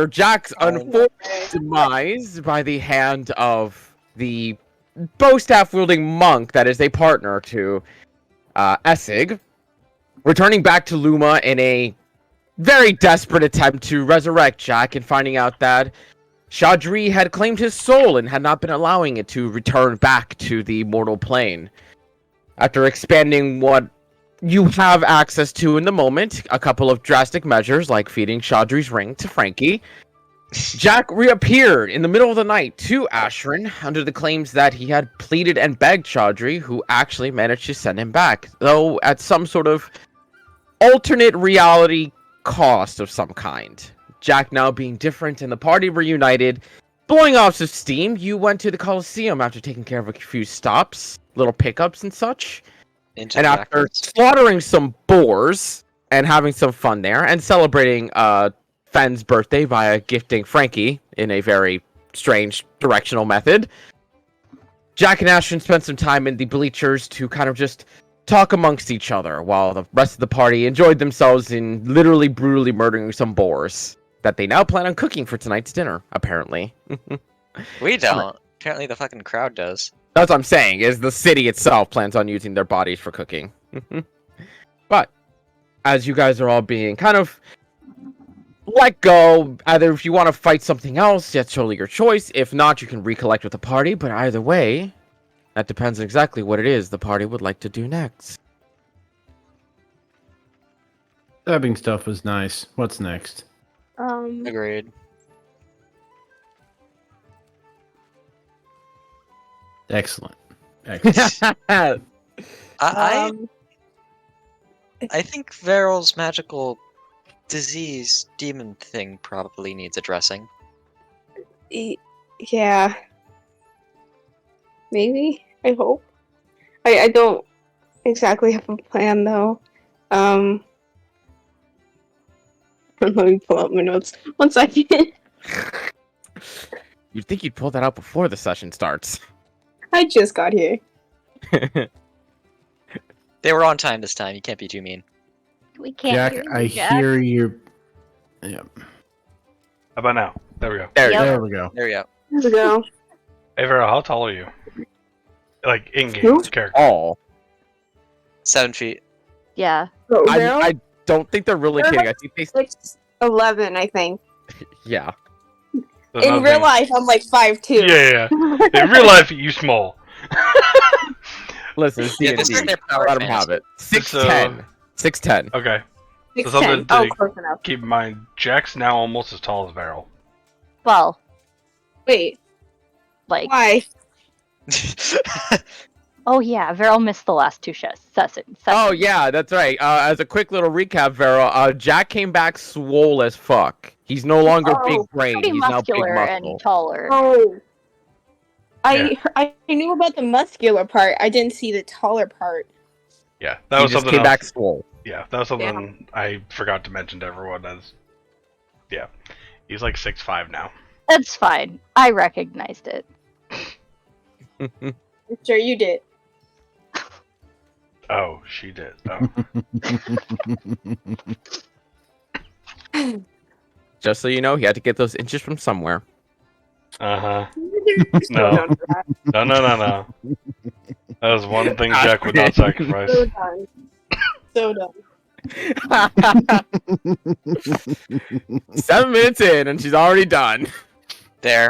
Jack's unfortunate demise by the hand of the bow staff wielding monk that is a partner to Essig, returning back to Luma in a very desperate attempt to resurrect Jack and finding out that Shadri had claimed his soul and had not been allowing it to return back to the mortal plane. After expanding what you have access to in the moment, a couple of drastic measures like feeding Shadri's ring to Frankie, Jack reappeared in the middle of the night to Ashrin under the claims that he had pleaded and begged Shadri, who actually managed to send him back, though at some sort of alternate reality cost of some kind. Jack now being different and the party reunited, blowing off some steam, you went to the Coliseum after taking care of a few stops, little pickups and such. And after slaughtering some boars and having some fun there and celebrating Fenn's birthday via gifting Frankie in a very strange directional method, Jack and Ashton spent some time in the bleachers to kind of just talk amongst each other while the rest of the party enjoyed themselves in literally brutally murdering some boars that they now plan on cooking for tonight's dinner, apparently. We don't. Apparently the fucking crowd does. That's what I'm saying, is the city itself plans on using their bodies for cooking. But, as you guys are all being kind of let go, either if you want to fight something else, that's totally your choice. If not, you can recollect with the party, but either way, that depends on exactly what it is the party would like to do next. Stabbing stuff was nice. What's next? Agreed. Excellent. I think Veryl's magical disease demon thing probably needs addressing. Yeah. Maybe? I hope. I don't exactly have a plan, though. Let me pull out my notes. 1 second. You'd think you'd pull that out before the session starts. I just got here. They were on time this time. You can't be too mean. We can't Jack, hear you, I Jack. hear your... Yeah. How about now? There we go. There Yep. There we go. There we go. Here we go. Hey Vera, how tall are you? Like in-game Who? character. Oh. 7 feet. Yeah. Oh, I don't think they're really They're kidding. I think they... 6'11", I think. Yeah. There's In nothing- real life, I'm like 5'2". Yeah. In real life, you small. Listen, it's Yeah, this D&D. is their power Let them have fantasy. it. 6'10". 6'10". Okay. 6'10". something Oh, to- close enough. Keep in mind, Jack's now almost as tall as Veryl. Well, Wait, like, why? oh yeah, Veryl missed the last two sessions. Oh, yeah, that's right. As a quick little recap, Vera, Jack came back swole as fuck. He's no longer big brain. Pretty He's now big muscular muscle. and taller. Oh. Yeah. I knew about the muscular part. I didn't see the taller part. Yeah, that He was just something came else. back swole. Yeah, that was something I forgot to mention to everyone. As yeah, he's like 6'5" now. That's fine. I recognized it. I'm sure you did. Oh, she did. Oh, Just so you know, he had to get those inches from somewhere. uh-huh. No. No. That was one thing Jack would not sacrifice. So done. So done. 7 minutes in, and she's already done. There.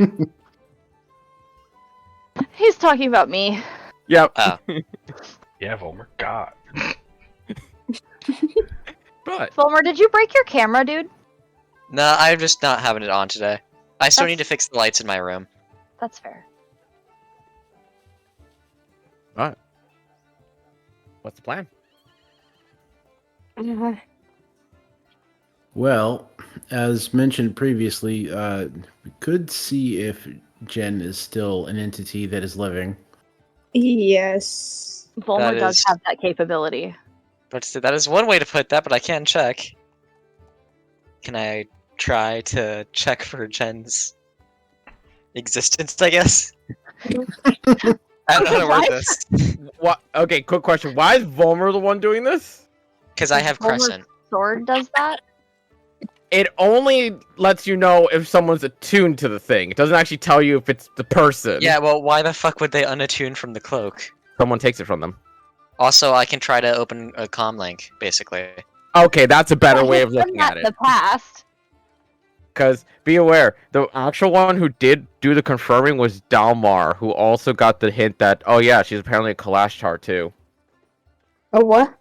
He's talking about me. Yep. Yeah, Volmer. God. But Fulmer, did you break your camera, dude? No, I'm just not having it on today. I still need to fix the lights in my room. That's fair. what's the plan? Well, as mentioned previously, we could see if Jen is still an entity that is living. Yes. Fulmer That does is- have that capability. But that is one way to put that, but I can check. Can I try to check for Jen's existence, I guess? I don't know how to word this. What? Okay, quick question. Why is Volmer the one doing this? Because I have Fulmer's Crescent. sword does that? It only lets you know if someone's attuned to the thing. It doesn't actually tell you if it's the person. Yeah, well, why the fuck would they unattune from the cloak? Someone takes it from them. Also, I can try to open a comm link, basically. Okay, that's a better Well, way he's of done looking that at in it. the past. Because be aware, the actual one who did do the confirming was Dalmar, who also got the hint that, oh yeah, she's apparently a Kalashtar too. Oh, what?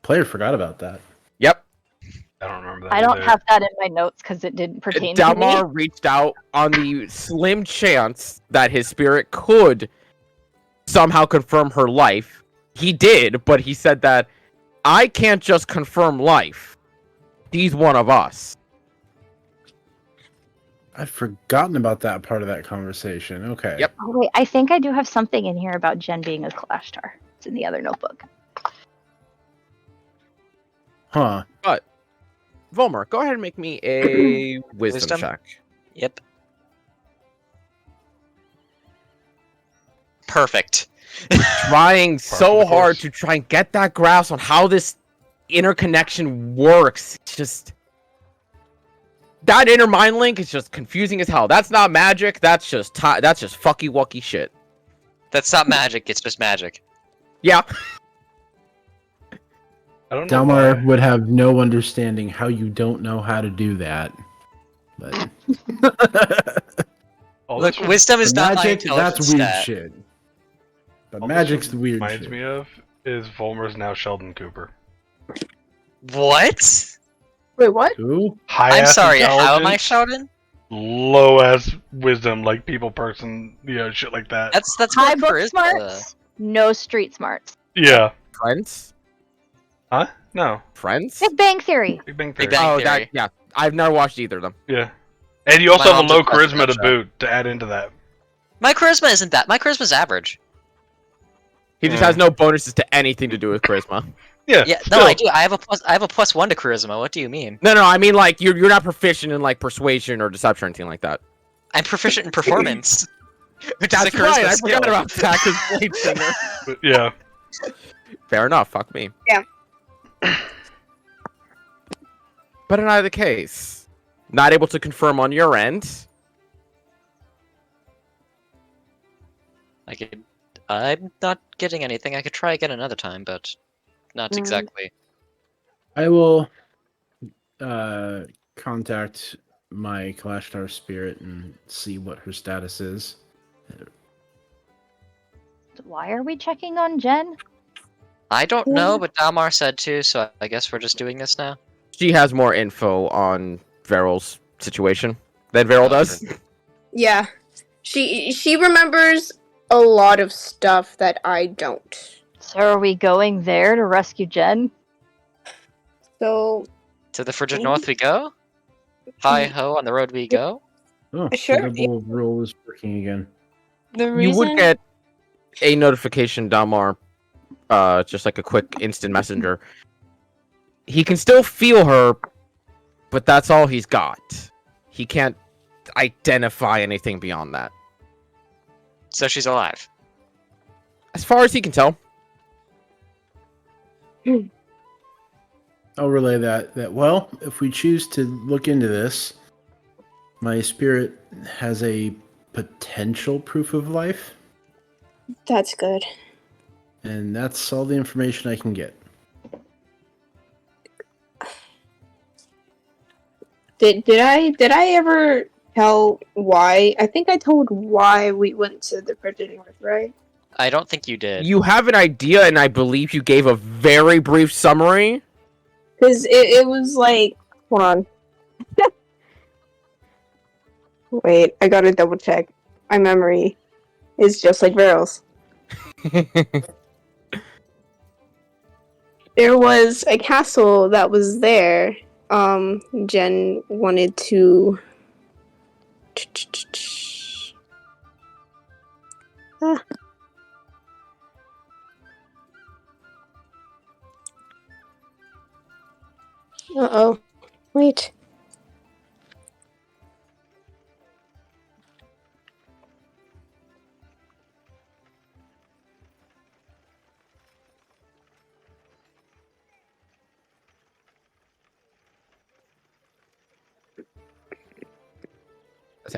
Player forgot about that. Yep. I don't remember that I don't either. have that in my notes because it didn't pertain to me. Dalmar reached out on the slim chance that his spirit could somehow confirm her life. He did, but he said that I can't just confirm life. She's one of us. I'd forgotten about that part of that conversation. Okay. Yep. Oh, wait, I think I do have something in here about Jen being a Kalashtar. It's in the other notebook. Huh. Volmer, go ahead and make me a wisdom Wisdom? check. Yep. Perfect. Trying so the hard course. to try and get that grasp on how this interconnection works. It's just that inner mind link is just confusing as hell. That's not magic. That's just fucky wucky shit. That's not magic, it's just magic. Yeah. I don't know Dalmar why. would have no understanding how you don't know how to do that. But All Look, this wisdom is not my magic, intelligence that's weird stat. shit. But all this magic's the weird reminds shit. me of is Volmer's now Sheldon Cooper. What? Wait, what? Who? High I'm ass sorry, how am I intelligence, shouting? low ass wisdom, like people person, shit like that. That's more High book charisma. smarts, no street smarts. Yeah. Friends? Huh? No. Friends? Big Bang Theory. Big Bang Theory. Big Bang Oh, Theory. that, yeah. I've never watched either of them. Yeah. And you also My have a mom's low obsessed with charisma that to show. boot to add into that. My charisma isn't that. My charisma's average. He just Yeah. has no bonuses to anything to do with charisma. Yeah. Yeah, still. no, I do. I have a +1 to charisma. What do you mean? No, I mean like you're not proficient in like persuasion or deception or anything like that. I'm proficient in performance. Which That's is a charisma right. I skill. forgot about that because Blade Singer. But yeah. Fair enough. Fuck me. Yeah. But in either case, not able to confirm on your end. I'm not getting anything. I could try again another time, but not exactly. I will contact my Kalashtar spirit and see what her status is. Why are we checking on Jen? I don't know, but Dalmar said to, so I guess we're just doing this now. She has more info on Veryl's situation than Veryl does. Yeah. She remembers a lot of stuff that I don't. So are we going there to rescue Jen? So, To the frigid Maybe. north we go. Hi ho, on the road we go. Oh, Sure, the double roll is working again. the You reason... would get a notification, Dalmar, just like a quick instant messenger. He can still feel her, but that's all he's got. He can't identify anything beyond that. So she's alive. As far as he can tell. I'll relay that well, if we choose to look into this, my spirit has a potential proof of life, That's good. and that's all the information I can get. Did I ever tell why? I think I told why we went to the frigid north, right? I don't think you did. You have an idea, and I believe you gave a very brief summary. Because it was like, hold on. Wait, I gotta double check. My memory is just like Veryl's. There was a castle that was there. Jen wanted to. Ah. Uh-oh. Wait.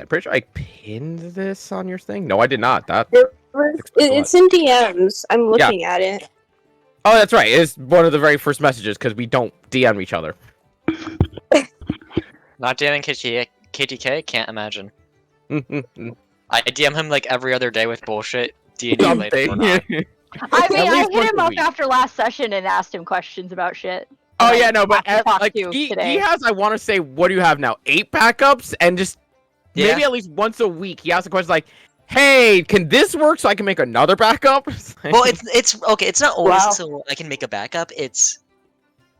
I'm pretty sure I pinned this on your thing. No, I did not. That. It's in DMs. I'm looking at it. Oh, that's right. It's one of the very first messages because we don't DM each other. Not DMing KTK? Can't imagine. Something. I DM him like every other day with bullshit. D&D related or not. I mean, At I least hit once him a up week. after last session and asked him questions about shit. Oh And yeah, I no, but have to talk like to he today. has, I want to say, what do you have now? 8 backups, and just maybe Yeah. at least once a week he asks a question like, "Hey, can this work so I can make another backup?" Well, it's okay. It's not always Wow. so I can make a backup. It's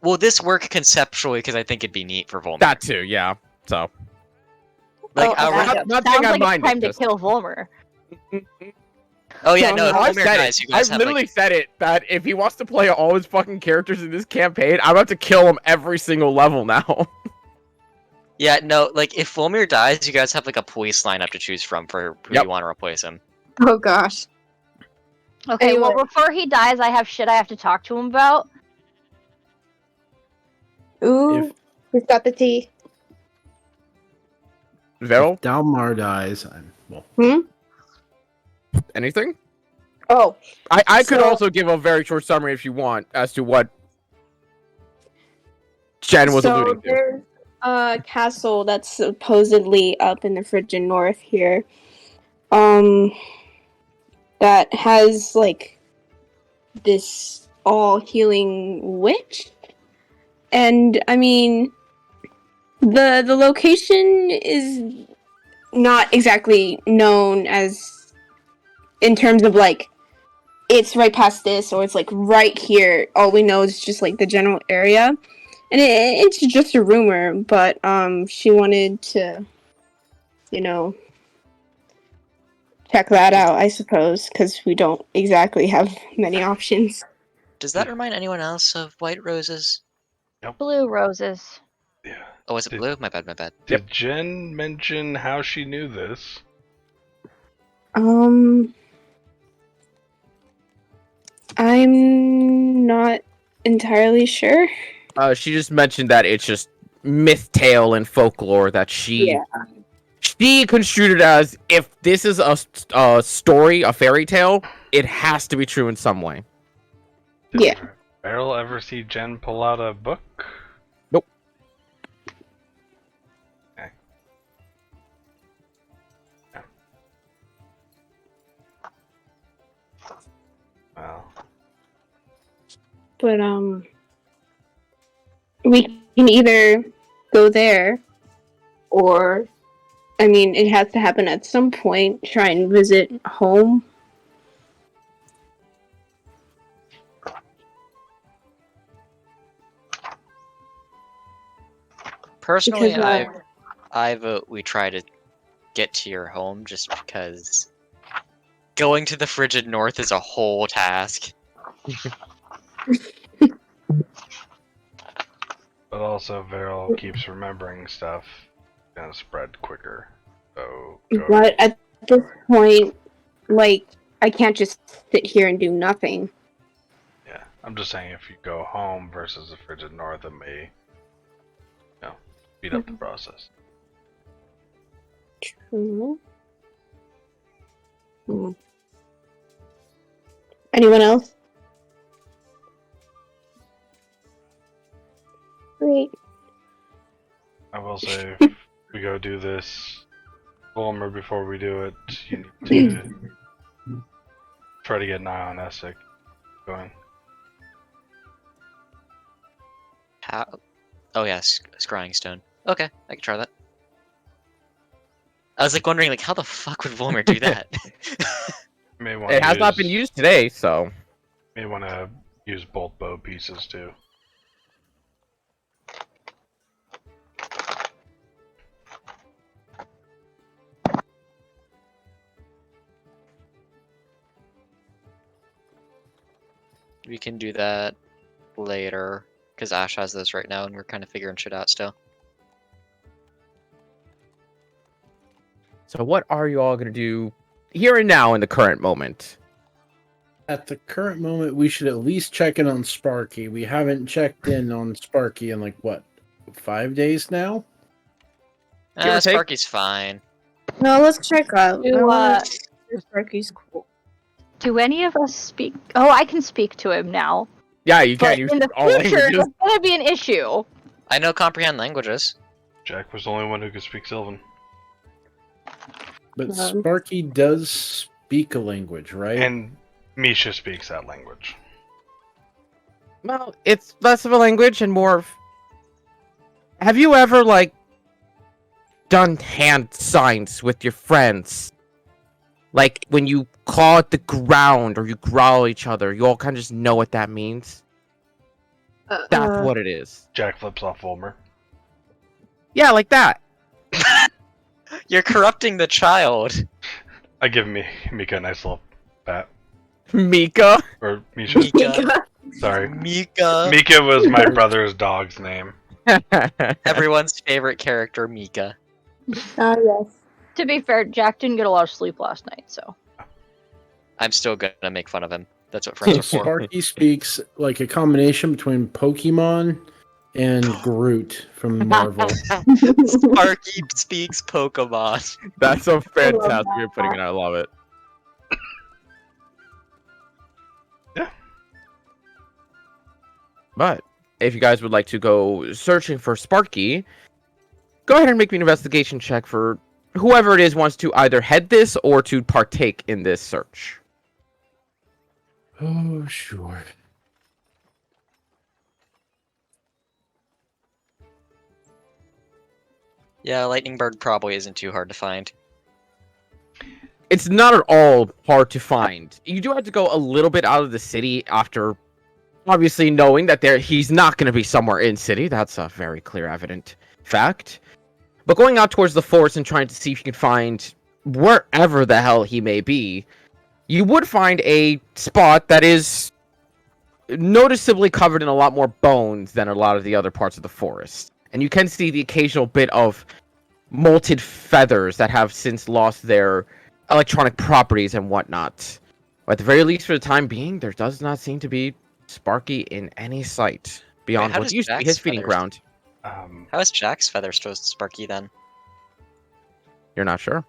will this work conceptually? Because I think it'd be neat for Volmer. that too, yeah. So Like, Oh, I'll okay. run- not, not Sounds saying I like it's mind time it. to Just... kill Volmer. oh yeah, No, no. If no, I've Volmer said dies, it. you guys I've have literally like. said it that if he wants to play all his fucking characters in this campaign, I'm about to kill him every single level now. Yeah, no. Like, if Volmer dies, you guys have like a police lineup to choose from for who Yep. you want to replace him. Oh gosh. Okay, well, Anyway. before he dies, I have shit I have to talk to him about. Ooh, If we've got the tea. Vero, Dalmar dies, I'm well. anything? Oh, I could So- also give a very short summary if you want as to what Jen was alluding to. there's a castle that's supposedly up in the frigid north here. That has like this all healing witch. And I mean the location is not exactly known as in terms of like it's right past this or it's like right here. All we know is just like the general area. And it's just a rumor, but she wanted to, you know, check that out, I suppose, because we don't exactly have many options. Does that remind anyone else of White Roses? Blue roses. Yeah. Oh, was it Did- blue? My bad. Did Jen mention how she knew this? I'm not entirely sure. She just mentioned that it's just myth tale and folklore that she construed it as if this is a story, a fairy tale, it has to be true in some way. Did Yeah. Beryl ever see Jen pull out a book? Nope. Okay. Yeah. Well, But we can either go there or I mean it has to happen at some point, try and visit home. Personally, Because, I vote we try to get to your home just because going to the frigid north is a whole task. but also Beryl keeps remembering stuff, gonna spread quicker. So go But at this point, like, I can't just sit here and do nothing. Yeah, I'm just saying if you go home versus the frigid north, it may, speed up the process. True. Anyone else? Great. I will say, if we go do this, Volmer, before we do it, you need to try to get an eye on Essek going. How? Oh yes, scrying stone. Okay, I can try that. I was like wondering, like, how the fuck would Volmer do that? May want It has not been used today, so May want to use bolt bow pieces too. We can do that later, because Ash has those right now, and we're kind of figuring shit out still. so what are you all gonna do here and now in the current moment? At the current moment, we should at least check in on Sparky. We haven't checked in on Sparky in like what, 5 days now? Give or take. Sparky's fine. No, let's check out. Do, Sparky's cool. do any of us speak? Oh, I can speak to him now. Yeah, you But can't use in the all future, languages. it's gonna be an issue. I know comprehend languages. Jack was the only one who could speak Sylvan. But Sparky does speak a language, right? And Misha speaks that language. Well, it's less of a language and more of... Have you ever, like, done hand signs with your friends? Like, when you claw at the ground or you growl at each other, you all kind of just know what that means? That's what it is. Jack flips off Volmer. Yeah, like that. You're corrupting the child. I give Mika a nice little pat. Mika. Or Misha. Mika. Sorry. Mika. Mika was my brother's dog's name. Everyone's favorite character, Mika. Ah, yes. To be fair, Jack didn't get a lot of sleep last night, so. I'm still gonna make fun of him. That's what So friends are for. Sparky speaks like a combination between Pokemon and Groot from Marvel. Sparky speaks Pokemon. That's so fantastic. You're putting it. I love it. Yeah. But if you guys would like to go searching for Sparky, go ahead and make me an investigation check for whoever it is wants to either head this or to partake in this search. Oh, sure. Yeah, Lightning Bird probably isn't too hard to find. It's not at all hard to find. You do have to go a little bit out of the city after obviously knowing that he's not going to be somewhere in city. That's a very clear, evident fact. But going out towards the forest and trying to see if you can find wherever the hell he may be, you would find a spot that is noticeably covered in a lot more bones than a lot of the other parts of the forest. And you can see the occasional bit of molted feathers that have since lost their electronic properties and whatnot. But at the very least, for the time being, there does not seem to be Sparky in any sight beyond how what does used to be Jack's his feeding feathers- ground. How is Jack's feathers to Sparky then? You're not sure?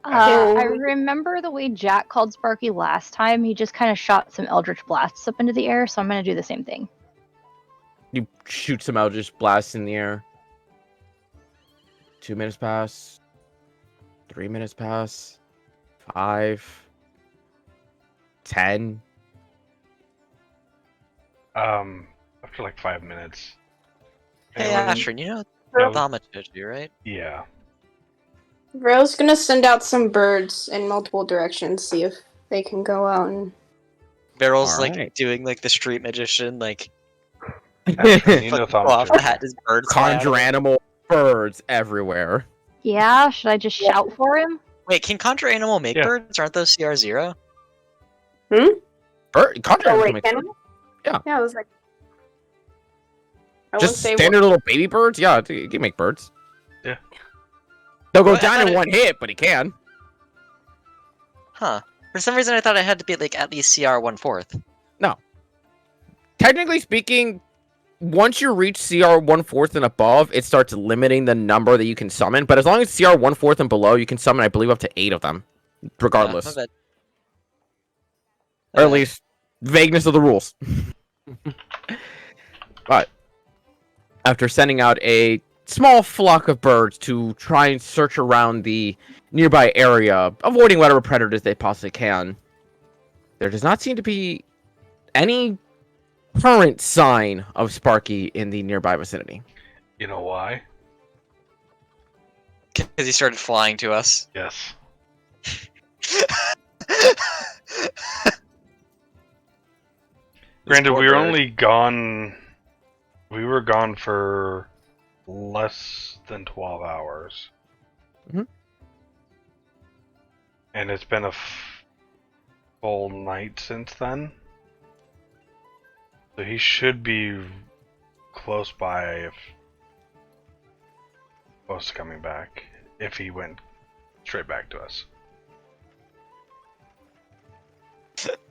I remember the way Jack called Sparky last time. He just kind of shot some Eldritch Blasts up into the air, so I'm going to do the same thing. You shoot some Eldritch blasts in the air. 2 minutes pass. 3 minutes pass. 5. 10. After like 5 minutes. Hey, Anyone- Ashrin, you know No. thaumaturgy, right? Yeah. Rose gonna send out some birds in multiple directions, see if they can go out and. Beryl's Alright. like doing like the street magician, like Ashrin, you know fucking pull off the thaumaturgy. hat, his birds fly out of Conjure it. animal birds everywhere. Yeah, should I just shout for him? Wait, can conjure animal make Yeah. birds? Aren't those CR0? Conjure animals make birds. Yeah. Yeah, I was like. I Just standard little baby birds? Yeah, you can make birds. Yeah. They'll go Well, I down thought in it- one hit, but he can. Huh. For some reason, I thought it had to be like at least CR 1/4. Technically speaking, once you reach CR 1/4 and above, it starts limiting the number that you can summon. But as long as CR 1/4 and below, you can summon, I believe, up to 8 of them. Regardless. My bad. Or at least, vagueness of the rules. But, after sending out a small flock of birds to try and search around the nearby area, avoiding whatever predators they possibly can, there does not seem to be any current sign of Sparky in the nearby vicinity. You know why? Because he started flying to us. Yes. Granted, poor we were bird. only gone. We were gone for less than 12 hours. Mhm. And it's been a full night since then. So he should be close by if close to coming back. If he went straight back to us.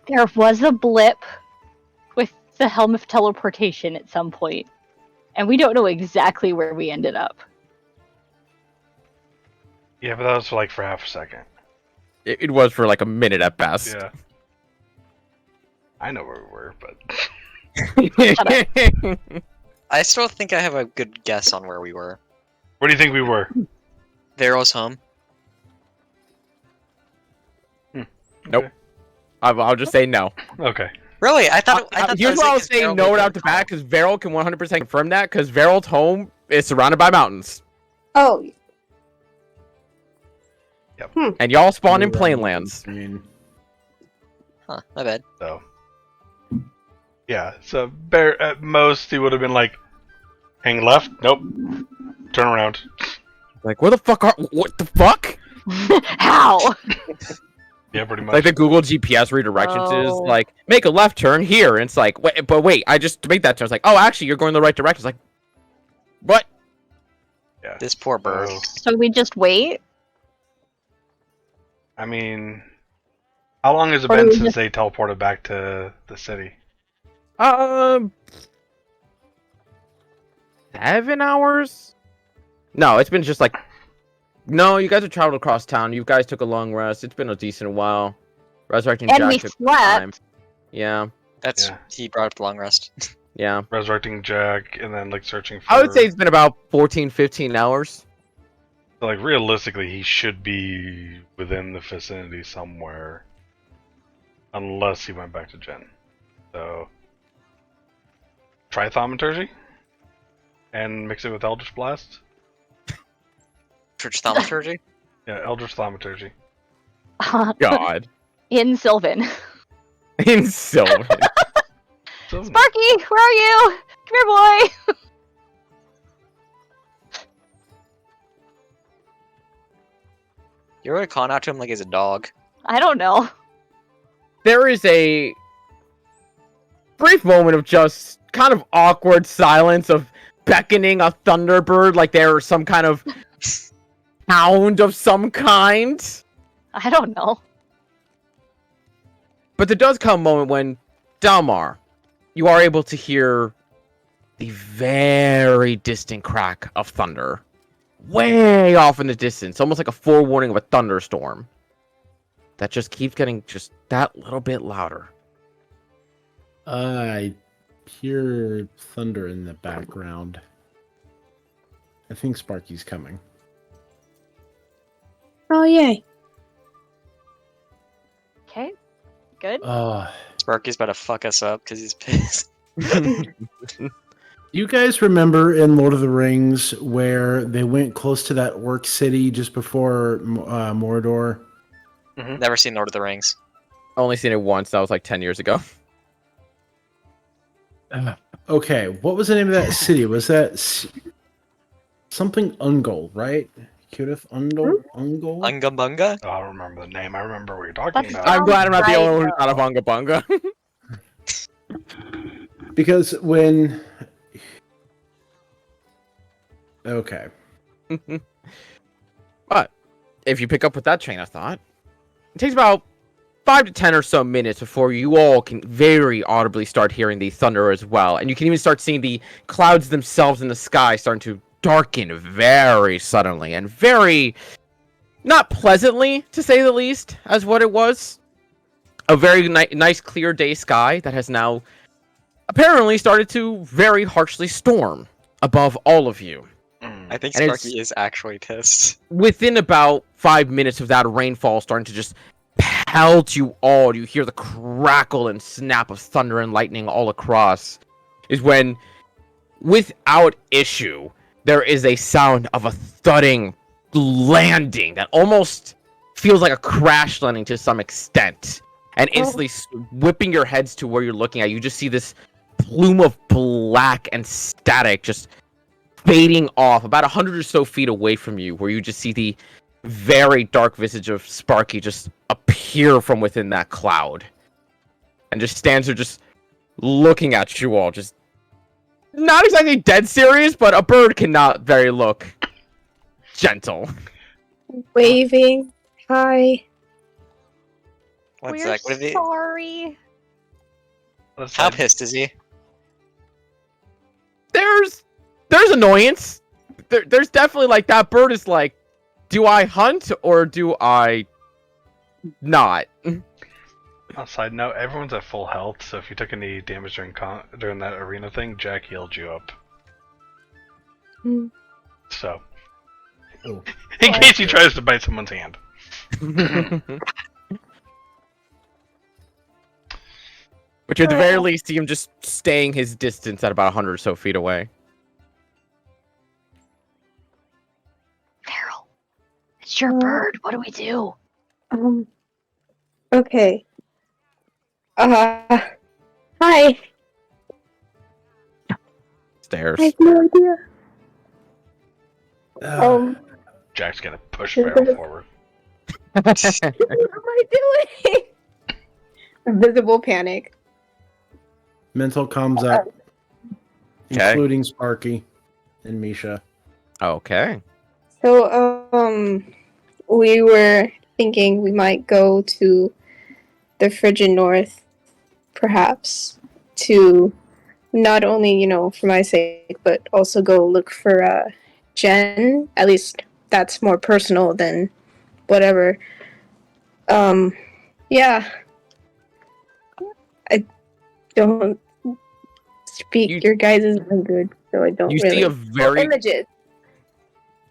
There was a blip with the Helm of Teleportation at some point, and we don't know exactly where we ended up. Yeah, but that was for half a second. It was for like a minute at best. Yeah. I know where we were, but I still think I have a good guess on where we were. where do you think we were? Vero's home. Nope. I'll just say no. Okay. Really? I thought Here's why I'll say no out the back, because Veril can 100% confirm that, because Veril's home is surrounded by mountains. Oh, And y'all spawn in plainlands. Huh, my bad. So. Yeah, so Bear, at most, he would have been like, hang left? Nope. Turn around. Like, where the fuck are... What the fuck? How? Yeah, pretty much. Like the Google GPS redirections is like, make a left turn here. And it's like, wait, I just to make that turn. It's like, oh, actually, you're going the right direction. It's like, what? Yeah. This poor bird. So we just wait? I mean, how long has it Or do been we since just- they teleported back to the city? 7 hours? No, it's been just like, no, you guys have traveled across town. You guys took a long rest. It's been a decent while. Resurrecting And Jack we took slept. time. Yeah, That's Yeah. he brought up the long rest. yeah. Resurrecting Jack, and then searching for. I would say it's been about 14, 15 hours. So, realistically, he should be within the vicinity somewhere, unless he went back to Jen. So, try Thaumaturgy, and mix it with Eldritch Blast. Church thaumaturgy? Yeah, Eldritch Thaumaturgy. God. In Sylvan. In Sylvan. So, Sparky, where are you? Come here, boy. You're really calling out to him like he's a dog. I don't know. There is a brief moment of just kind of awkward silence of beckoning a thunderbird like they're some kind of hound of some kind. I don't know. But there does come a moment when, Dalmar, you are able to hear the very distant crack of thunder. Way off in the distance, almost like a forewarning of a thunderstorm. That just keeps getting just that little bit louder. I hear thunder in the background. I think Sparky's coming. oh yay! Okay. Good. Sparky's about to fuck us up because he's pissed. You guys remember in Lord of the Rings where they went close to that orc city just before Mordor? Never seen Lord of the Rings. Only seen it once, that was like 10 years ago. Okay, what was the name of that city? Was that something Ungol, right? Kudith Ungol? Ungol? Unga Bunga? I don't remember the name. I remember what you're talking That's about. I'm glad I'm not the Right, only one who's not a Bunga Bunga. Because when... Okay. But if you pick up with that train of thought, it takes about 5 to 10 or so minutes before you all can very audibly start hearing the thunder as well. And you can even start seeing the clouds themselves in the sky starting to darken very suddenly and very, not pleasantly, to say the least, as what it was. A very nice clear day sky that has now apparently started to very harshly storm above all of you. I think And it's- Sparky is actually pissed. Within about 5 minutes of that rainfall starting to just pelt you all, you hear the crackle and snap of thunder and lightning all across, is when, without issue, there is a sound of a thudding landing that almost feels like a crash landing to some extent. And instantly whipping your heads to where you're looking at, you just see this plume of black and static just fading off about 100 or so feet away from you, where you just see the very dark visage of Sparky just appear from within that cloud. And just stands there just looking at you all, just not exactly dead serious, but a bird cannot very look gentle. Waving. Hi. One We're sec. What did he? sorry. How pissed is he? There's annoyance. There's definitely like that bird is like Do I hunt or do I not? On a side note, everyone's at full health, so if you took any damage during that arena thing, Jack healed you up. Hmm. So, Oh, in case he tries to bite someone's hand. Which at the very least, see him just staying his distance at about 100 or so feet away. Feral, it's your bird. What do we do? Okay. Hi. Stairs. I have no idea. Jack's gonna push Feral forward. What am I doing? Visible panic. mental comes up, Okay. including Sparky and Misha. Okay. So, we were thinking we might go to the frigid north, perhaps, to not only, for my sake, but also go look for, Jen. At least that's more personal than whatever. Yeah. I don't speak your guys' language, so I don't You really. see a very images.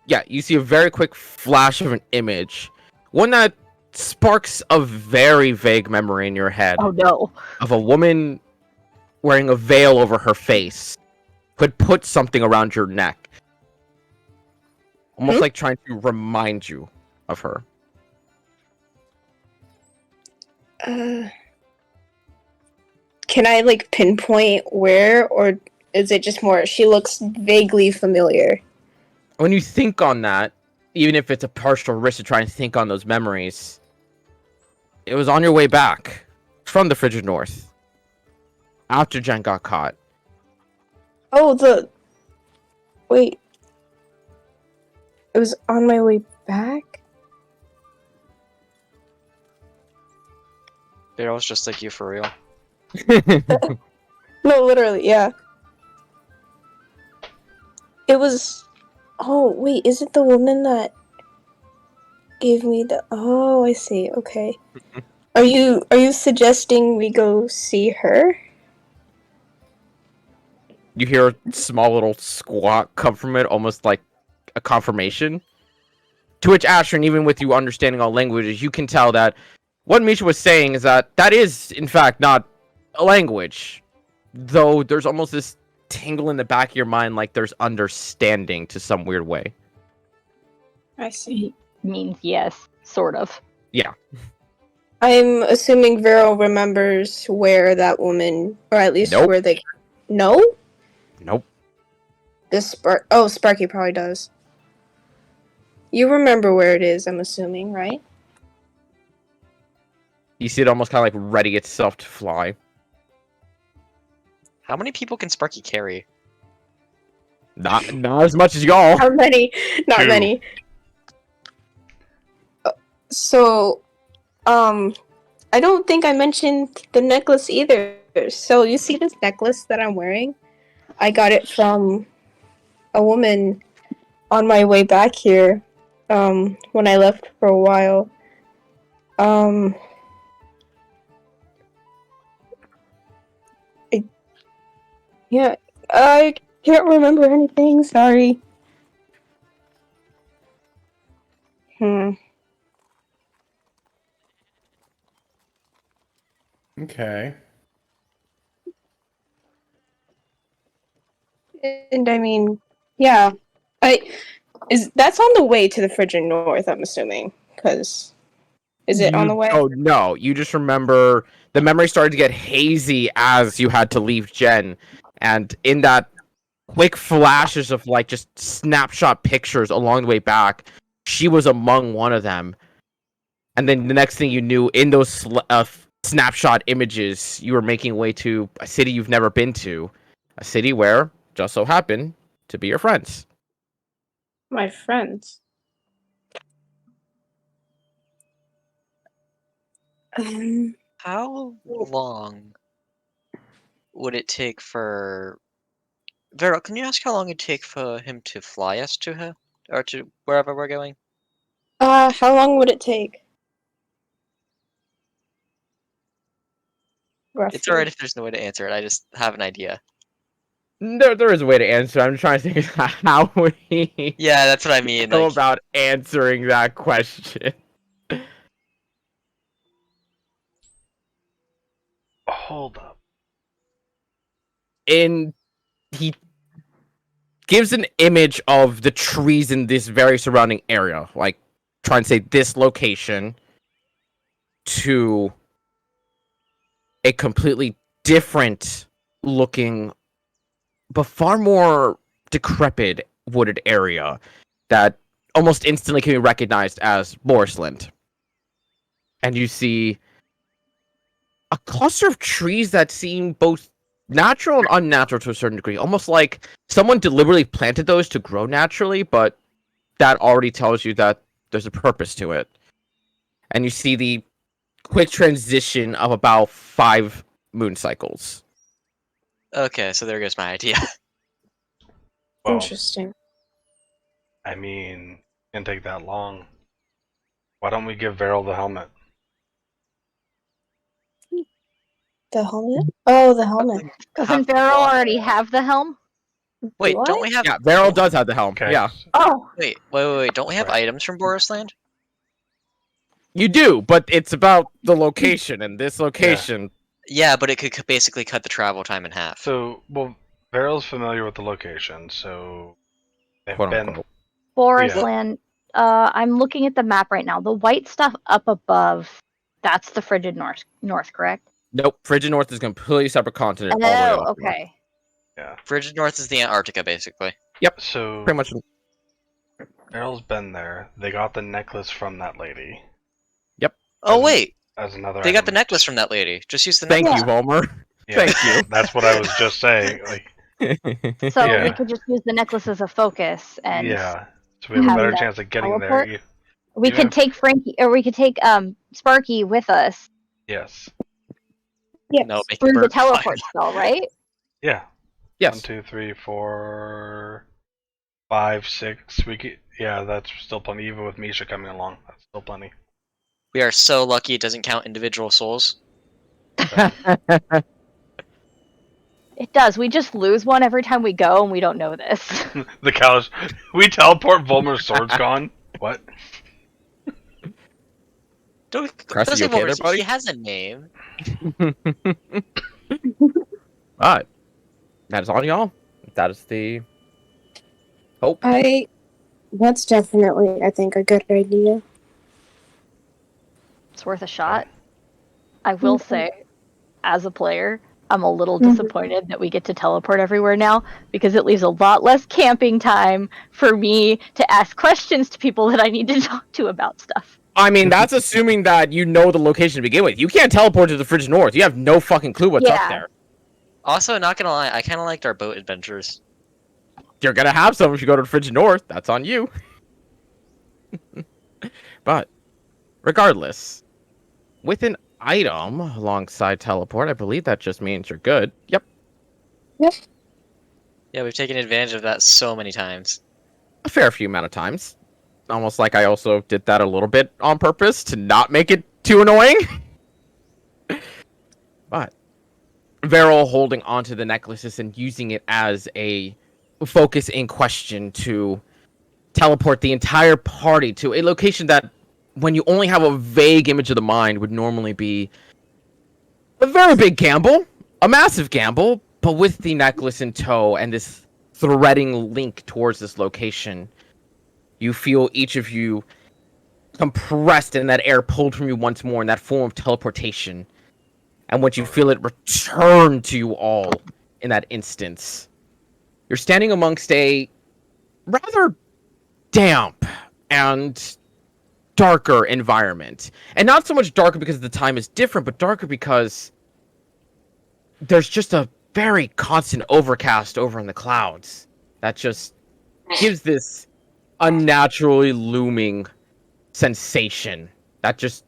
Yeah, you see a very quick flash of an image. One that sparks a very vague memory in your head Oh no. of a woman wearing a veil over her face who had put something around your neck. Almost like trying to remind you of her. Can I pinpoint where, or is it just more she looks vaguely familiar? When you think on that, even if it's a partial risk to try and think on those memories, it was on your way back from the frigid north after Jen got caught. Oh, wait. It was on my way back? Feral's just like you for real. No, literally, yeah. It was. Oh, wait, is it the woman that gave me the. Oh, I see, okay. Are you suggesting we go see her? You hear a small little squawk come from it, almost like a confirmation. To which Ashrin, even with you understanding all languages, you can tell that what Misha was saying is that is, in fact, not a language. Though there's almost this tingle in the back of your mind like there's understanding to some weird way. I see. Means yes, sort of. Yeah. I'm assuming Vero remembers where that woman, or at least Nope. where they. No? Nope. Sparky probably does. You remember where it is, I'm assuming, right? You see it almost kind of like ready itself to fly. How many people can Sparky carry? Not as much as y'all. Not many. Not Two. many. So, I don't think I mentioned the necklace either. So, you see this necklace that I'm wearing? I got it from a woman on my way back here, when I left for a while. Yeah, I can't remember anything, sorry. Okay. And I mean, yeah, that's on the way to the frigid north, I'm assuming, because is it on the way? Oh no, you just remember the memory started to get hazy as you had to leave Jen, and in that quick flashes of like just snapshot pictures along the way back, she was among one of them. And then the next thing you knew, in those snapshot images, you were making way to a city you've never been to, a city where just so happened to be your friends. My friends. How long would it take for Vero? Can you ask how long it'd take for him to fly us to her or to wherever we're going? How long would it take? Roughly. It's alright if there's no way to answer it. I just have an idea. There is a way to answer. I'm trying to think of how we Yeah, that's what I mean. go Like, about answering that question. Hold up. And he gives an image of the trees in this very surrounding area, like trying to say this location to a completely different looking but far more decrepit wooded area that almost instantly can be recognized as Borisland. And you see a cluster of trees that seem both natural and unnatural to a certain degree, almost like someone deliberately planted those to grow naturally, but that already tells you that there's a purpose to it. And you see the quick transition of about 5 moon cycles. okay, so there goes my idea. Well, Interesting. I mean, it can't take that long. Why don't we give Varel the helmet? The helmet? Oh, the helmet. Doesn't Beryl already have the helm? Wait, Do don't I? we have? Yeah, Varel does have the helm. Okay. Yeah. Oh, Wait. Don't we have Right. items from Borisland? You do, but it's about the location, and this location. Yeah, but it could basically cut the travel time in half. So, well, Varel's familiar with the location, so they've Quote been. unquote. Forest Yeah. land. I'm looking at the map right now. The white stuff up above, that's the frigid north, correct? Nope, Frigid North is a completely separate continent. all the way Oh, off north. okay. Yeah. Frigid North is the Antarctica, basically. So Pretty much. Varel's been there. They got the necklace from that lady. Oh As- wait, As another. they got the item. necklace from that lady. Just use the Thank necklace. you, Vollmer. Yeah, Thank you. That's what I was just saying. Like, So Yeah. we could just use the necklace as a focus, and yeah. So we have a have better that chance of getting there. teleport? we even could if- take Frankie, or we could take Sparky with us Yes. yes. No, make it through the burn teleport spell, right? Yeah. Yes. 1, 2, 3, 4, 5, 6. We could. Yeah, that's still plenty. Even with Misha coming along, that's still plenty. We are so lucky it doesn't count individual souls. It does. We just lose one every time we go, and we don't know this. The cows. We teleport. Volmer's sword's gone. What? Don't Cressy, say you okay Wolverine, there, buddy? He has a name. But that is all y'all. That is the hope. That's definitely, I think, a good idea. It's worth a shot. I will say, as a player, I'm a little disappointed that we get to teleport everywhere now, because it leaves a lot less camping time for me to ask questions to people that I need to talk to about stuff. I mean, that's assuming that you know the location to begin with. You can't teleport to the Frigid North. You have no fucking clue what's up Yeah. there. Also, not gonna lie, I kind of liked our boat adventures. You're gonna have some if you go to the Frigid North. That's on you. But regardless, with an item alongside teleport, I believe that just means you're good. Yep. Yeah, we've taken advantage of that so many times. A fair few amount of times. Almost like I also did that a little bit on purpose to not make it too annoying. But Varel holding onto the necklaces and using it as a focus in question to teleport the entire party to a location that, when you only have a vague image of the mind, would normally be a very big gamble, a massive gamble, but with the necklace in tow and this threading link towards this location, you feel each of you compressed and that air pulled from you once more in that form of teleportation. And once you feel it return to you all in that instance, you're standing amongst a rather damp and darker environment. And not so much darker because the time is different, but darker because there's just a very constant overcast over in the clouds that just gives this unnaturally looming sensation that just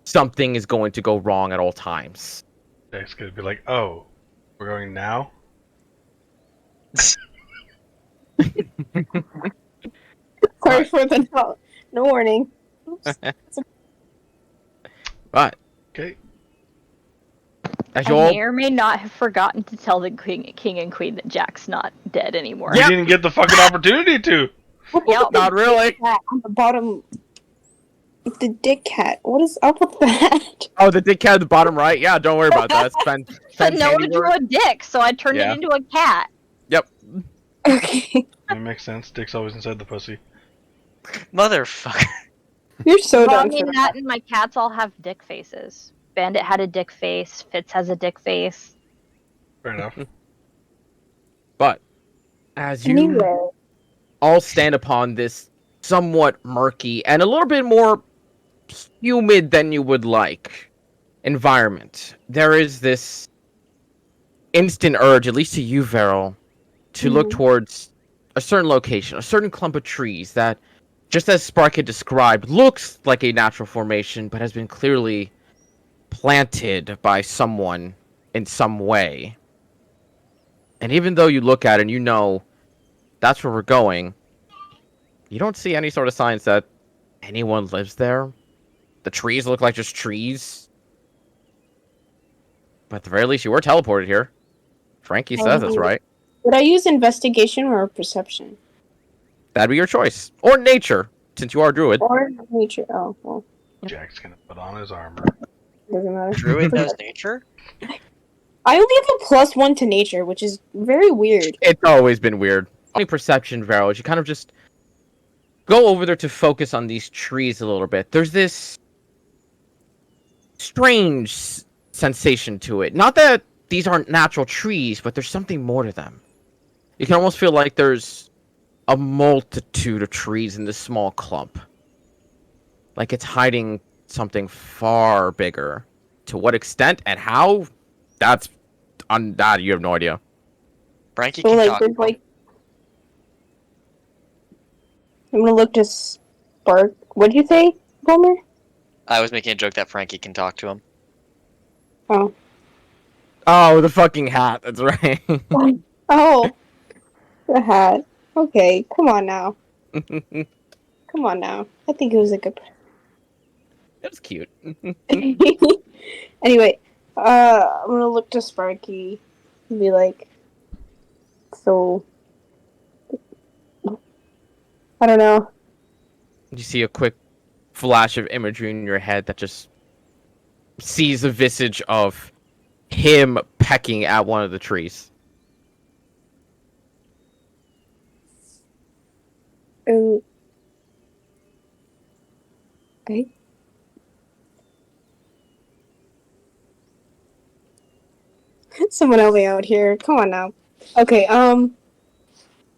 something is going to go wrong at all times. Jack's gonna be like, "Oh, we're going now." Sorry for the No warning. Oops. But Okay. as I you all may or may not have forgotten to tell the king and queen that Jack's not dead anymore. You Yep. didn't get the fucking opportunity to. What Yep. about the Not really. dick cat on the bottom? The dick cat. What is up with that? Oh, the dick cat at the bottom right. Yeah, don't worry about that. It's So Fen's Noah handiwork. drew a dick, so I turned Yeah. it into a cat. Yep. Okay. That makes sense. Dick's always inside the pussy. Motherfucker. You're so Well, I dumb for mean, that. that and my cats all have dick faces. Bandit had a dick face. Fitz has a dick face. Fair enough. But as you Anyway. all stand upon this somewhat murky and a little bit more humid than you would like environment, there is this instant urge, at least to you, Veril, to look Mhm. towards a certain location, a certain clump of trees that, just as Spark had described, looks like a natural formation, but has been clearly planted by someone in some way. And even though you look at it and you know that's where we're going, you don't see any sort of signs that anyone lives there. The trees look like just trees. But at the very least, you were teleported here. Frankie says that's right. Would I use investigation or perception? That'd be your choice. Or nature, since you are a druid. Or nature? Oh, well, Jack's gonna put on his armor. doesn't matter. Druid knows nature? I only have a +1 to nature, which is very weird. It's always been weird. Only perception, Varro, is you kind of just go over there to focus on these trees a little bit. There's this strange sensation to it. Not that these aren't natural trees, but there's something more to them. You can almost feel like there's a multitude of trees in this small clump. Like it's hiding something far bigger. To what extent and how? That's on that you have no idea. Frankie So, can like, talk. there's like. I'm gonna look to Spark. What'd you say, Homer? I was making a joke that Frankie can talk to him. Oh. Oh, the fucking hat. That's right. Oh. The hat. Okay, come on now. It Come on now. I think it was like a. was cute. Anyway, I'm gonna look to Sparky and be like, so. I don't know. You see a quick flash of imagery in your head that just sees the visage of him pecking at one of the trees. Um, I. Someone help me out here. Come on now. Okay,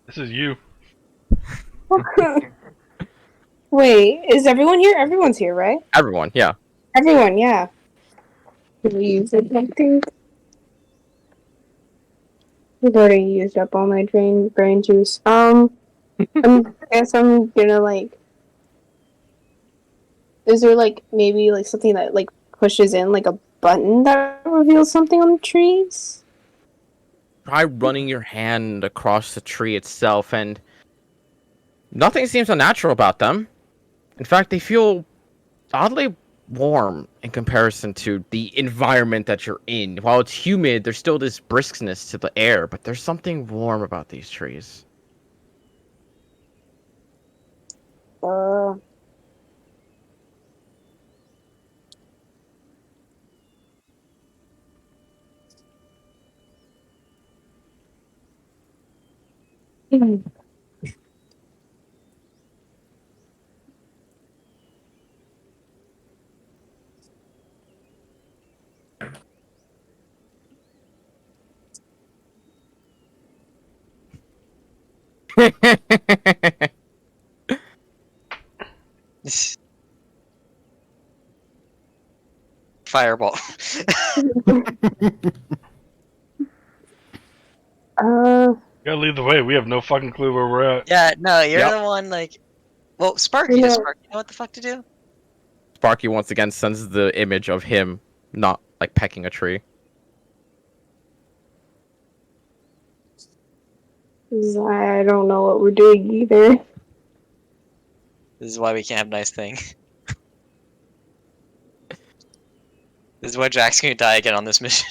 This is you. Wait, is everyone here? Everyone's here, right? Everyone, yeah. Everyone, yeah. Did we use it, I think? I've already used up all my brain juice. I guess I'm gonna like. Is there like maybe like something that like pushes in like a button that reveals something on the trees? Try running your hand across the tree itself, and nothing seems unnatural about them. In fact, they feel oddly warm in comparison to the environment that you're in. While it's humid, there's still this briskness to the air, but there's something warm about these trees. Uh. Fireball. Uh. You gotta lead the way. We have no fucking clue where we're at. Yeah, no, you're Yep. the one, like... Well, Sparky, Yeah. does Sparky know what the fuck to do? Sparky once again sends the image of him not like pecking a tree. I don't know what we're doing either. This is why we can't have nice thing. This is why Jack's gonna die again on this mission.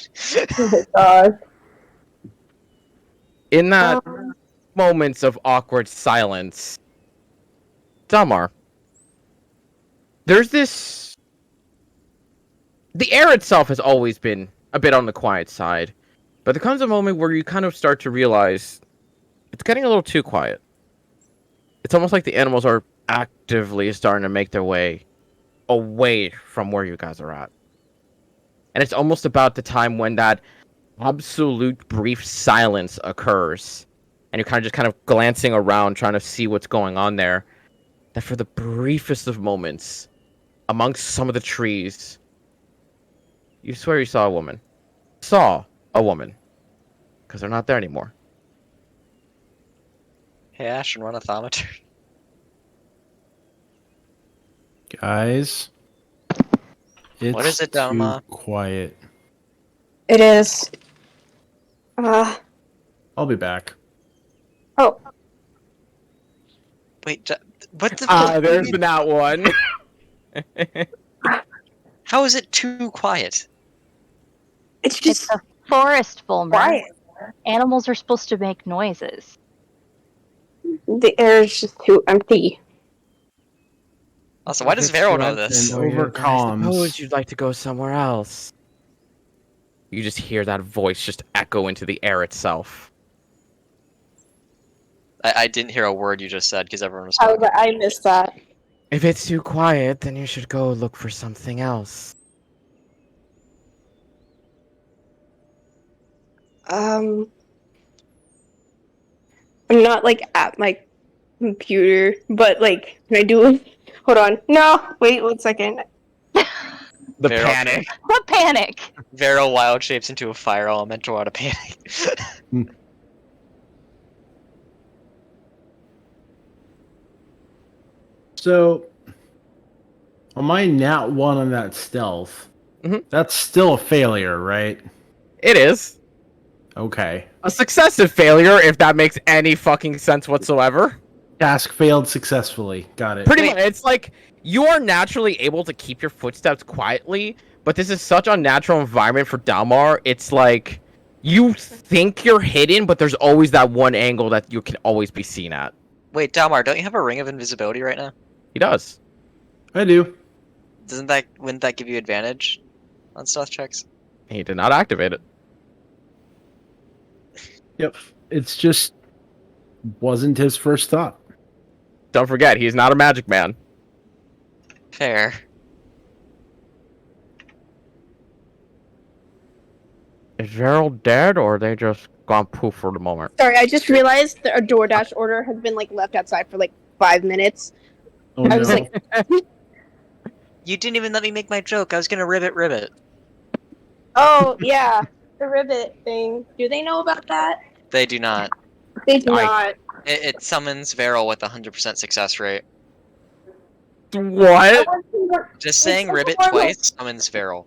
Oh my god. In that moments of awkward silence, Dalmar, there's this. The air itself has always been a bit on the quiet side, but there comes a moment where you kind of start to realize it's getting a little too quiet. It's almost like the animals are actively starting to make their way away from where you guys are at. And it's almost about the time when that absolute brief silence occurs, and you're kind of glancing around trying to see what's going on there, that for the briefest of moments, amongst some of the trees, you swear you saw a woman. Saw a woman. Because they're not there anymore. Hey Ash, and run a thermometer. Guys, it's What is it, too Dharma? quiet. It is. I'll be back. Oh, Wait, what the? There's been that one. How is it too quiet? it's It's just a forest, Fulmer. quiet. Animals are supposed to make noises. The air is just too empty. Also, why does Vero know this? And over comms. Suppose you'd like to go somewhere else. You just hear that voice just echo into the air itself. I didn't hear a word you just said because everyone was How talking. did I miss that? If it's too quiet, then you should go look for something else. I'm not like at my computer, but like, can I do? Hold on. No, wait 1 second. The Vero- panic. What panic? Vero wild shapes into a fire elemental out of panic. So, on my nat 1 on that stealth, Mhm. that's still a failure, right? It is. Okay. A successive failure, if that makes any fucking sense whatsoever. Task failed successfully. Got it. Pretty much, it's like you are naturally able to keep your footsteps quietly, but this is such a natural environment for Dalmar. It's like you think you're hidden, but there's always that one angle that you can always be seen at. Wait, Dalmar, don't you have a ring of invisibility right now? He does. I do. Wouldn't that give you advantage on stealth checks? He did not activate it. Yep. It's just wasn't his first thought. Don't forget, he's not a magic man. Fair. Is Gerald dead, or are they just gone poof for the moment? Sorry, I just realized that a DoorDash order has been like left outside for like 5 minutes. Oh, I was no. like, You didn't even let me make my joke. I was gonna ribbit. oh yeah, the ribbit thing. Do they know about that? They do not. They do not. It summons Vero with 100% success rate. What? Just saying so ribbit horrible. twice summons Vero.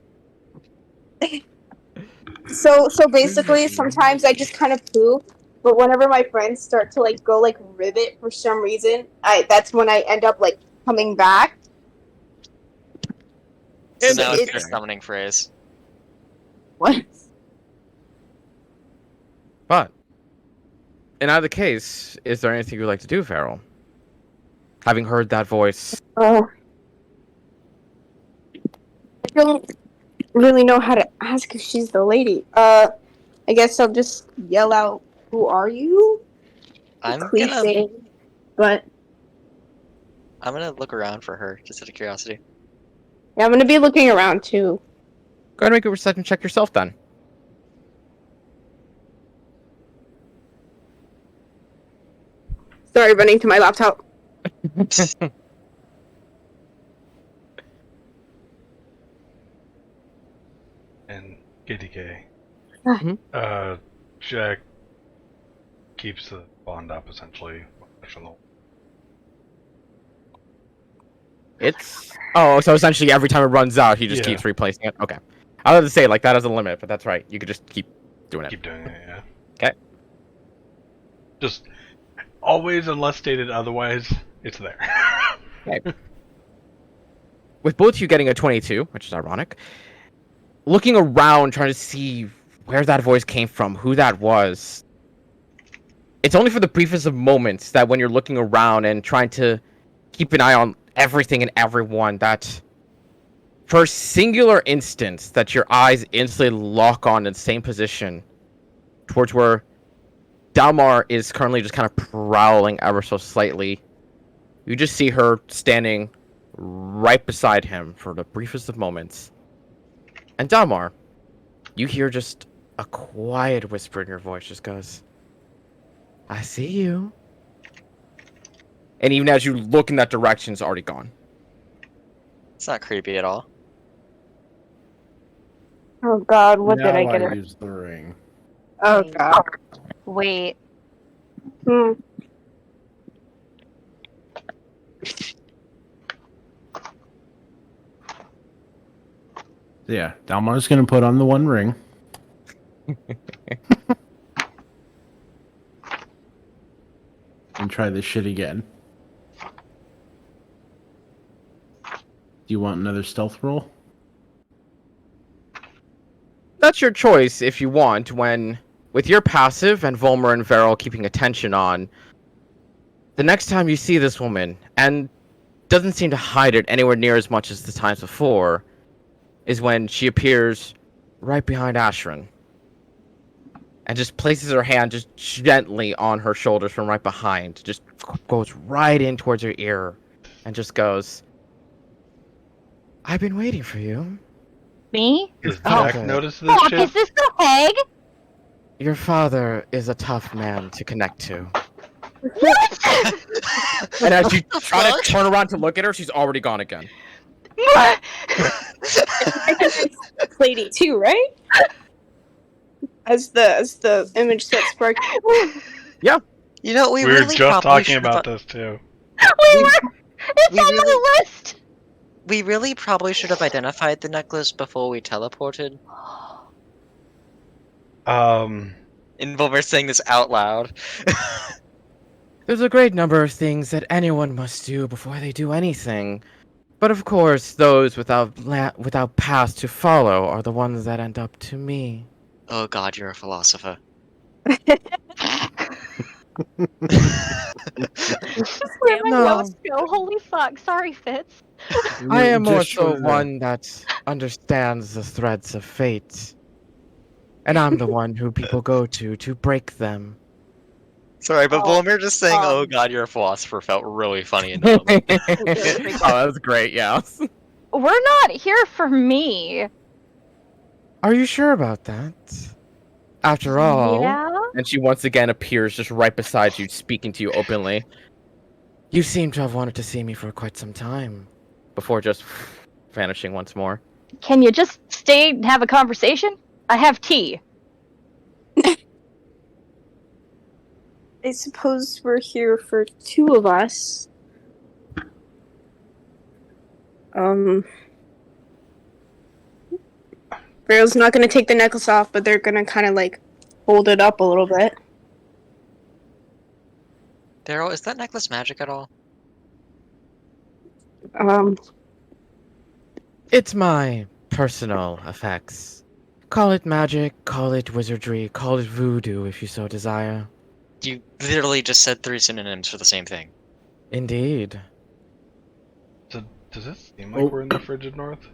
So basically, sometimes I just kind of poo. But whenever my friends start to like go like ribbit for some reason, that's when I end up like coming back. So now it's It's- your summoning phrase. What? But, in either case, is there anything you'd like to do, Farrell? Having heard that voice. Oh. I don't really know how to ask if she's the lady. I guess I'll just yell out, "Who are you?" I'm gonna Cliche, but look around for her, just out of curiosity. yeah, I'm gonna be looking around too. Go ahead and make a perception check yourself, then. Sorry, running to my laptop. And KDK. Ah. Jack keeps the bond up essentially. It's... Oh, so essentially every time it runs out, he just Yeah. keeps replacing it? Okay. I was going to say, like, that has a limit, but that's right. You could just keep doing it. Keep doing it, yeah. Okay. Just always, unless stated otherwise, it's there. With both you getting a 22, which is ironic, looking around trying to see where that voice came from, who that was. It's only for the briefest of moments that when you're looking around and trying to keep an eye on everything and everyone, that for a singular instance that your eyes instantly lock on in the same position towards where Dalmar is currently just kind of prowling ever so slightly. You just see her standing right beside him for the briefest of moments. And Dalmar, you hear just a quiet whisper in your voice just goes, I see you. And even as you look in that direction, it's already gone. It's not creepy at all. Oh God, what now did I get? I use the ring. Oh God. Wait. Hmm. Yeah, Dalmar's gonna put on the one ring. And try this shit again. Do you want another stealth roll? That's your choice if you want, when, with your passive and Volmer and Varel keeping attention on, the next time you see this woman, and doesn't seem to hide it anywhere near as much as the times before, is when she appears right behind Ashrin. And just places her hand just gently on her shoulders from right behind. Just goes right in towards her ear. And just goes, I've been waiting for you. Me? Does Oh, Jack okay. notice this Fuck, shit? is this the hag? Your father is a tough man to connect to. What? And as you The try fuck? to turn around to look at her, she's already gone again. What? Lady too, right? As the image starts sparking. You know, we We were really just probably talking should about have. this too. It's we on really- my list! We really probably should have identified the necklace before we teleported. And we're saying this out loud. There's a great number of things that anyone must do before they do anything. But of course, those without paths to follow are the ones that end up to me. Oh God, you're a philosopher. Where my No. notes go? Holy fuck, sorry, Fitz. I am more Just so for the- one that understands the threads of fate. And I'm the one who people go to break them. Sorry, but Oh, Volmir just saying, "Oh um, God, you're a philosopher," felt really funny in the moment. Oh, that was great, yeah. We're not here for me. Are you sure about that? After all, Yeah? and she once again appears just right beside you, speaking to you openly. You seem to have wanted to see me for quite some time, before just vanishing once more. Can you just stay and have a conversation? I have tea. I suppose we're here for two of us. Varel's not gonna take the necklace off, but they're gonna kind of like hold it up a little bit. Daryl, is that necklace magic at all? It's my personal effects. Call it magic, call it wizardry, call it voodoo if you so desire. You literally just said 3 synonyms for the same thing. Indeed. Does it seem like Oh. we're in the frigid north?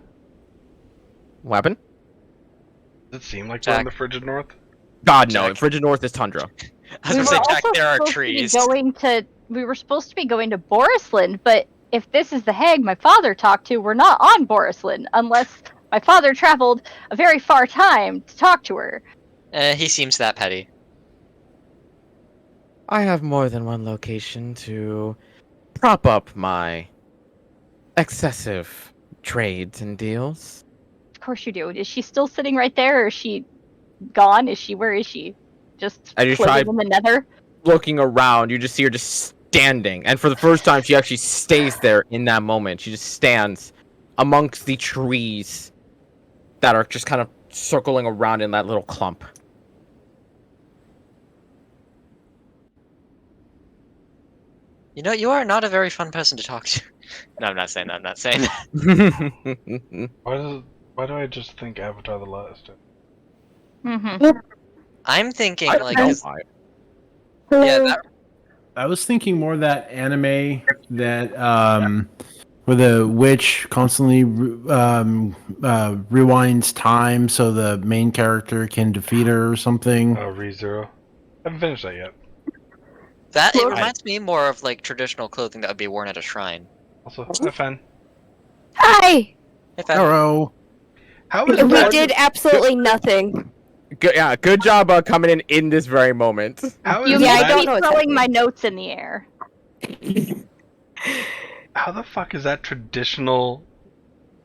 Weapon? Does it seem like we're in Jack. the frigid north? God, no. Jack. Frigid North is tundra. I was gonna say, Jack, there are supposed trees. We were supposed to be going to Borisland, but if this is the hag my father talked to, we're not on Borisland, unless my father traveled a very far time to talk to her. He seems that petty. I have more than one location to prop up my excessive trades and deals. Of course you do. Is she still sitting right there, or is she gone? Where is she? Just I just floating tried- in the nether? Looking around, you just see her just standing. And for the first time, she actually stays there in that moment. She just stands amongst the trees that are just kind of circling around in that little clump. You know, you are not a very fun person to talk to. No, I'm not saying that. I'm not saying that. Why do I just think Avatar: The Last? Mm-hmm. I'm thinking I like, don't know 'cause- why. yeah, that, I was thinking more that anime that where the witch constantly rewinds time so the main character can defeat her or something. ReZero. Haven't finished that yet. it Well, reminds me more of like traditional clothing that would be worn at a shrine. Also, hi, Fen. Hi! If I, Hello. How is We that? did absolutely nothing. Good job coming in this very moment. How You is Yeah, I make that? don't me know what's throwing my happening. notes in the air. How the fuck is that traditional?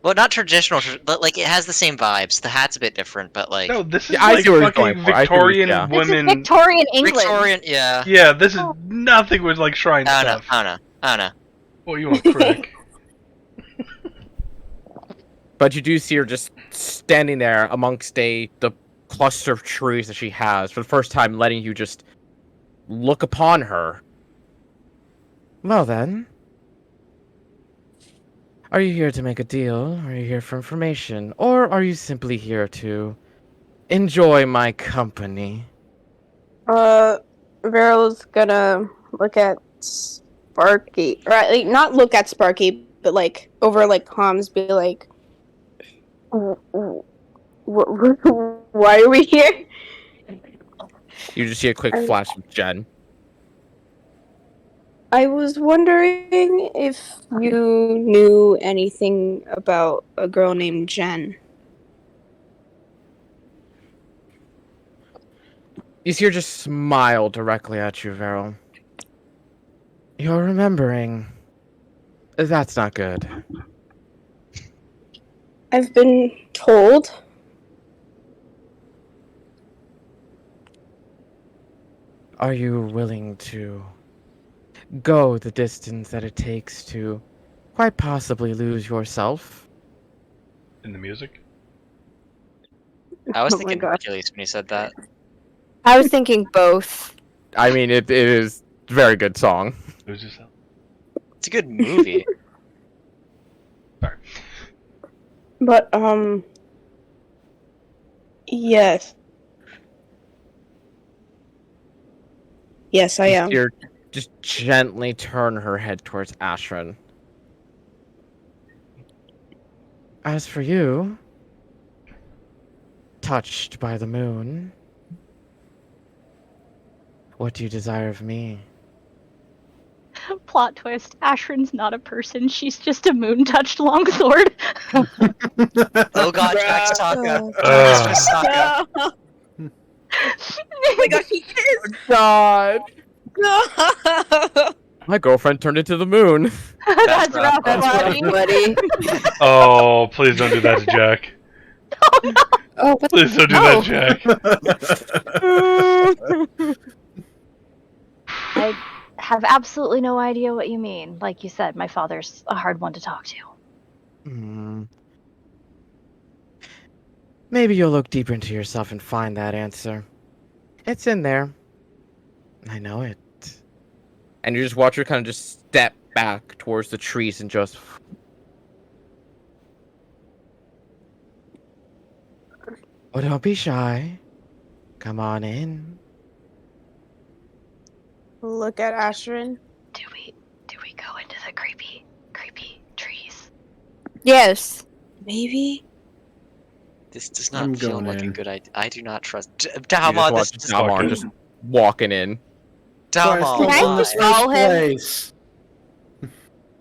well, not traditional, but like it has the same vibes. The hat's a bit different, but like No, this is Yeah, I like see what he's going fucking for. I see what he's- Victorian yeah. This is women. Victorian England. Victorian. Yeah. Yeah, this is nothing with like shrine I don't know. stuff. I don't know. I don't know. What you want, crack? But you do see her just standing there amongst the cluster of trees that she has for the first time, letting you just look upon her. Well then, are you here to make a deal? Are you here for information? Or are you simply here to enjoy my company? Veryl's gonna look at Sparky, right? Like, not look at Sparky, but like over like comms, be like, "Why are we here?" You just see a quick flash of Jen. I was wondering if you knew anything about a girl named Jen. You see her just smile directly at you, Veryl. You're remembering. That's not good. I've been told. Are you willing to go the distance that it takes to quite possibly lose yourself? In the music? I was Oh my thinking God. Hercules when he said that. I was thinking both. I mean, it is a very good song. Lose yourself. It's a good movie. Sorry. But, yes. Yes, I am. You just gently turn her head towards Ashran. As for you, touched by the moon, what do you desire of me? Plot twist. Ashrin's not a person. She's just a moon-touched longsword. Oh god, Jack Sokka. Ugh. Jack Sokka. Oh my gosh, he is! God! No! My girlfriend turned into the moon. That's rough. rough, That's buddy. rough, buddy. Oh, please don't do that to Jack. Oh, what the? Please don't do Oh. that, Jack. I have absolutely no idea what you mean. Like you said, my father's a hard one to talk to. Hmm. Maybe you'll look deeper into yourself and find that answer. It's in there. I know it. And you just watch her kind of just step back towards the trees and just... Oh, don't be shy. Come on in. Look at Ashrin. Do we go into the creepy trees? Yes. Maybe? This does I'm not feel going like a in. good idea. I do not trust You just Dalmar. watch This is Dalmar just walking in. Dalmar. Can I why? just follow him? Place.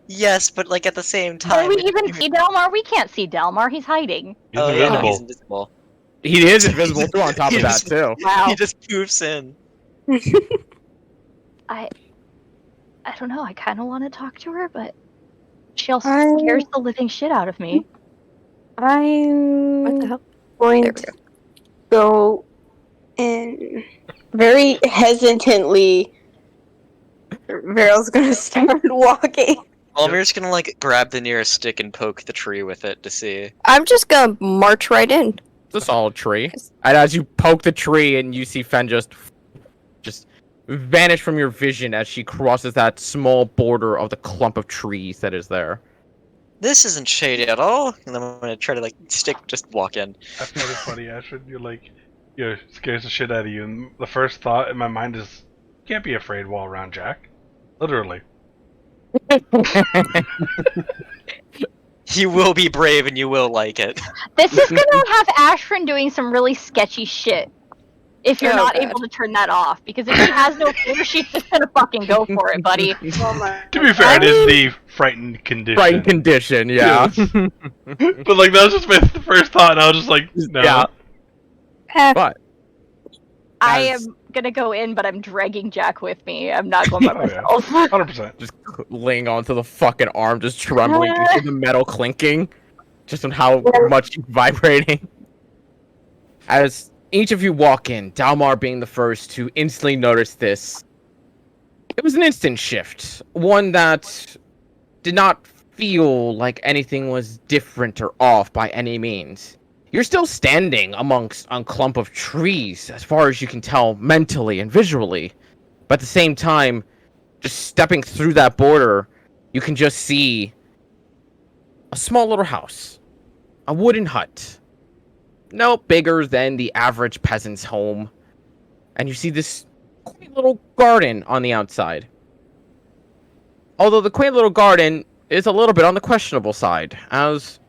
Yes, but like at the same Can time. we it- even see Dalmar? We can't see Dalmar. He's hiding. He's oh yeah, no, invisible. he's invisible. He is invisible too on top He of that just- too. Wow. He just poofs in. I don't know. I kind of want to talk to her, but she also I- scares the living shit out of me. What the I'm hell? going There we to go in very hesitantly. Veryl's gonna start walking. Well, I'm just gonna like grab the nearest stick and poke the tree with it to see. I'm just gonna march right in. It's a solid tree. And as you poke the tree and you see Fen just vanish from your vision as she crosses that small border of the clump of trees that is there. This isn't shady at all. And I'm gonna try to like just walk in. I find it funny, Ashford. Scares the shit out of you, and the first thought in my mind is, you can't be afraid while around Jack. Literally. You will be brave and you will like it. This is gonna have Ashford doing some really sketchy shit. If you're Oh, not God. able to turn that off, because if she has no fear, she's just gonna fucking go for it, buddy. Oh my. To be fair, it is the frightened condition. Frightened condition, yeah. But like that was just my first thought, and I was just like, no. Yeah. But I As- am gonna go in, but I'm dragging Jack with me. I'm not going by Oh, yeah. myself. 100%. just laying onto the fucking arm, just trembling, you hear the metal clinking, just on how much you're vibrating. As each of you walk in, Dalmar being the first to instantly notice this, it was an instant shift, one that did not feel like anything was different or off by any means. You're still standing amongst a clump of trees, as far as you can tell mentally and visually, but at the same time, just stepping through that border, you can just see a small little house, a wooden hut, no bigger than the average peasant's home, and you see this quaint little garden on the outside. Although the quaint little garden is a little bit on the questionable side, as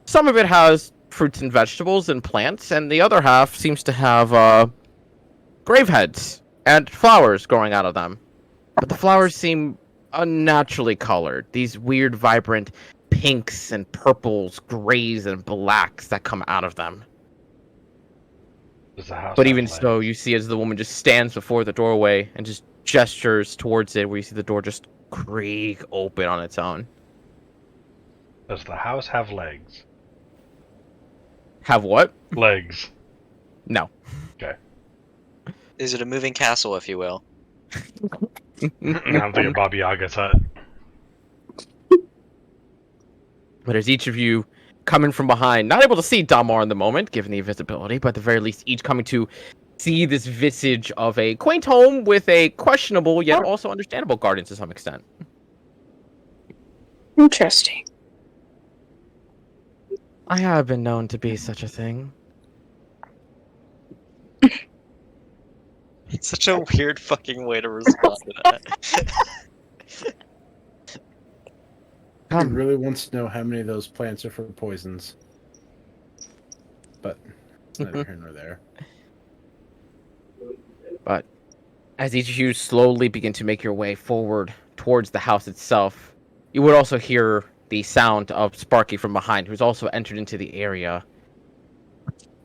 some of it has fruits and vegetables and plants, and the other half seems to have grave heads and flowers growing out of them. But the flowers seem unnaturally colored, these weird vibrant pinks and purples, grays and blacks that come out of them. Does the house But have even legs? so, you see as the woman just stands before the doorway and just gestures towards it, where you see the door just creak open on its own. Does the house have legs? Have what? Legs. No. Is it a moving castle, if you will? I'm thinking Baba Yaga's hut. But as each of you coming from behind, not able to see Dalmar in the moment, given the invisibility, but at the very least, each coming to see this visage of a quaint home with a questionable yet also understandable garden to some extent. Interesting. I have been known to be such a thing. It's such a weird fucking way to respond to that. He really wants to know how many of those plants are for poisons. But it's neither here nor there. But as each of you slowly begin to make your way forward towards the house itself, you would also hear the sound of Sparky from behind, who's also entered into the area.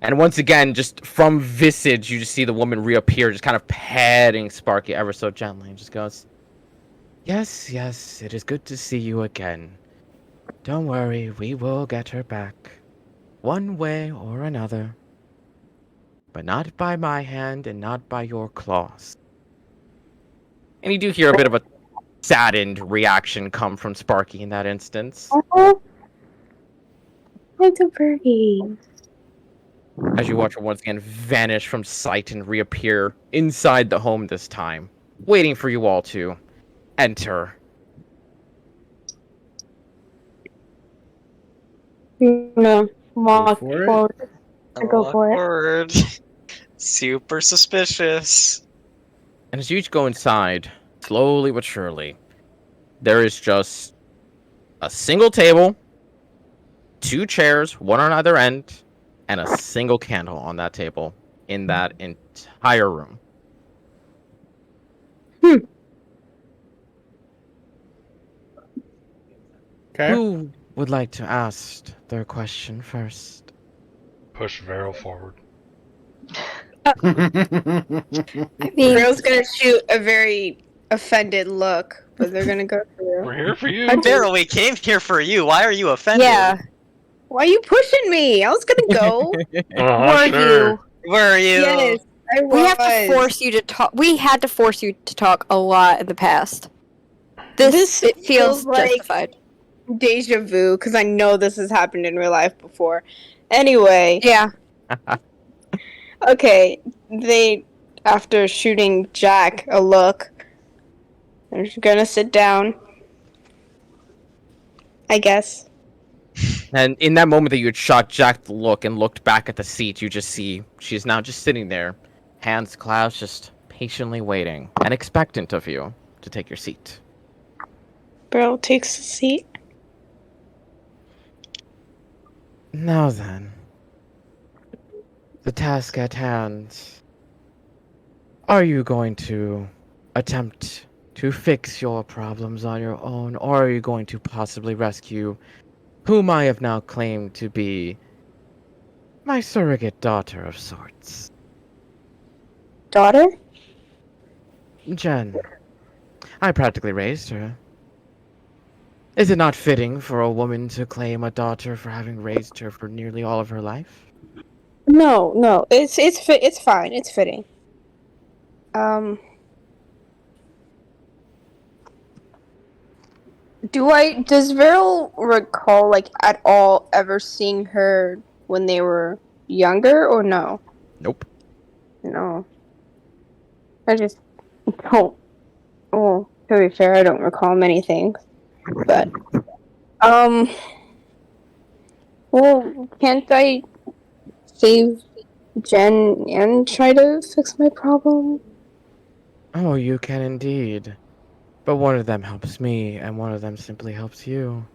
And once again, just from visage, you just see the woman reappear, just kind of patting Sparky ever so gently, and just goes, "Yes, yes, it is good to see you again. Don't worry, we will get her back, one way or another. But not by my hand and not by your claws." And you do hear a bit of a saddened reaction come from Sparky in that instance, Oh, it's a birdie. as you watch her once again vanish from sight and reappear inside the home this time, waiting for you all to enter. No, walk for it? forward. I go for it. Awkward. Super suspicious. And as you each go inside, slowly but surely, there is just a single table, 2 chairs, one on either end, and a single candle on that table in that entire room. Okay. Who would like to ask their question first? Push Varel forward. I mean, Girl's gonna shoot a very offended look, but they're gonna go We're through. here for you. Daryl, we came here for you. Why are you offended? yeah. Why are you pushing me? I was gonna go. Uh-huh, Were sure. you? Where are you? Yes, I was. We have to force you to talk. We had to force you to talk a lot in the past. This it feels feels like- justified. Deja vu, because I know this has happened in real life before. Anyway, Yeah. okay, after shooting Jack a look. I'm just gonna sit down. I guess. And in that moment that you had shot Jack the look and looked back at the seat, you just see she's now just sitting there, hands clasped, just patiently waiting and expectant of you to take your seat. Beryl takes the seat. Now then, the task at hand. Are you going to attempt to fix your problems on your own, or are you going to possibly rescue whom I have now claimed to be my surrogate daughter of sorts? Daughter? Jen, I practically raised her. Is it not fitting for a woman to claim a daughter for having raised her for nearly all of her life? No. It's fine. It's fitting. Does Beryl recall, like, at all ever seeing her when they were younger, or no? Nope. No. I just don't. Well, to be fair, I don't recall many things. But, well, can't I save Jen and try to fix my problem? Oh, you can indeed. But one of them helps me, and one of them simply helps you.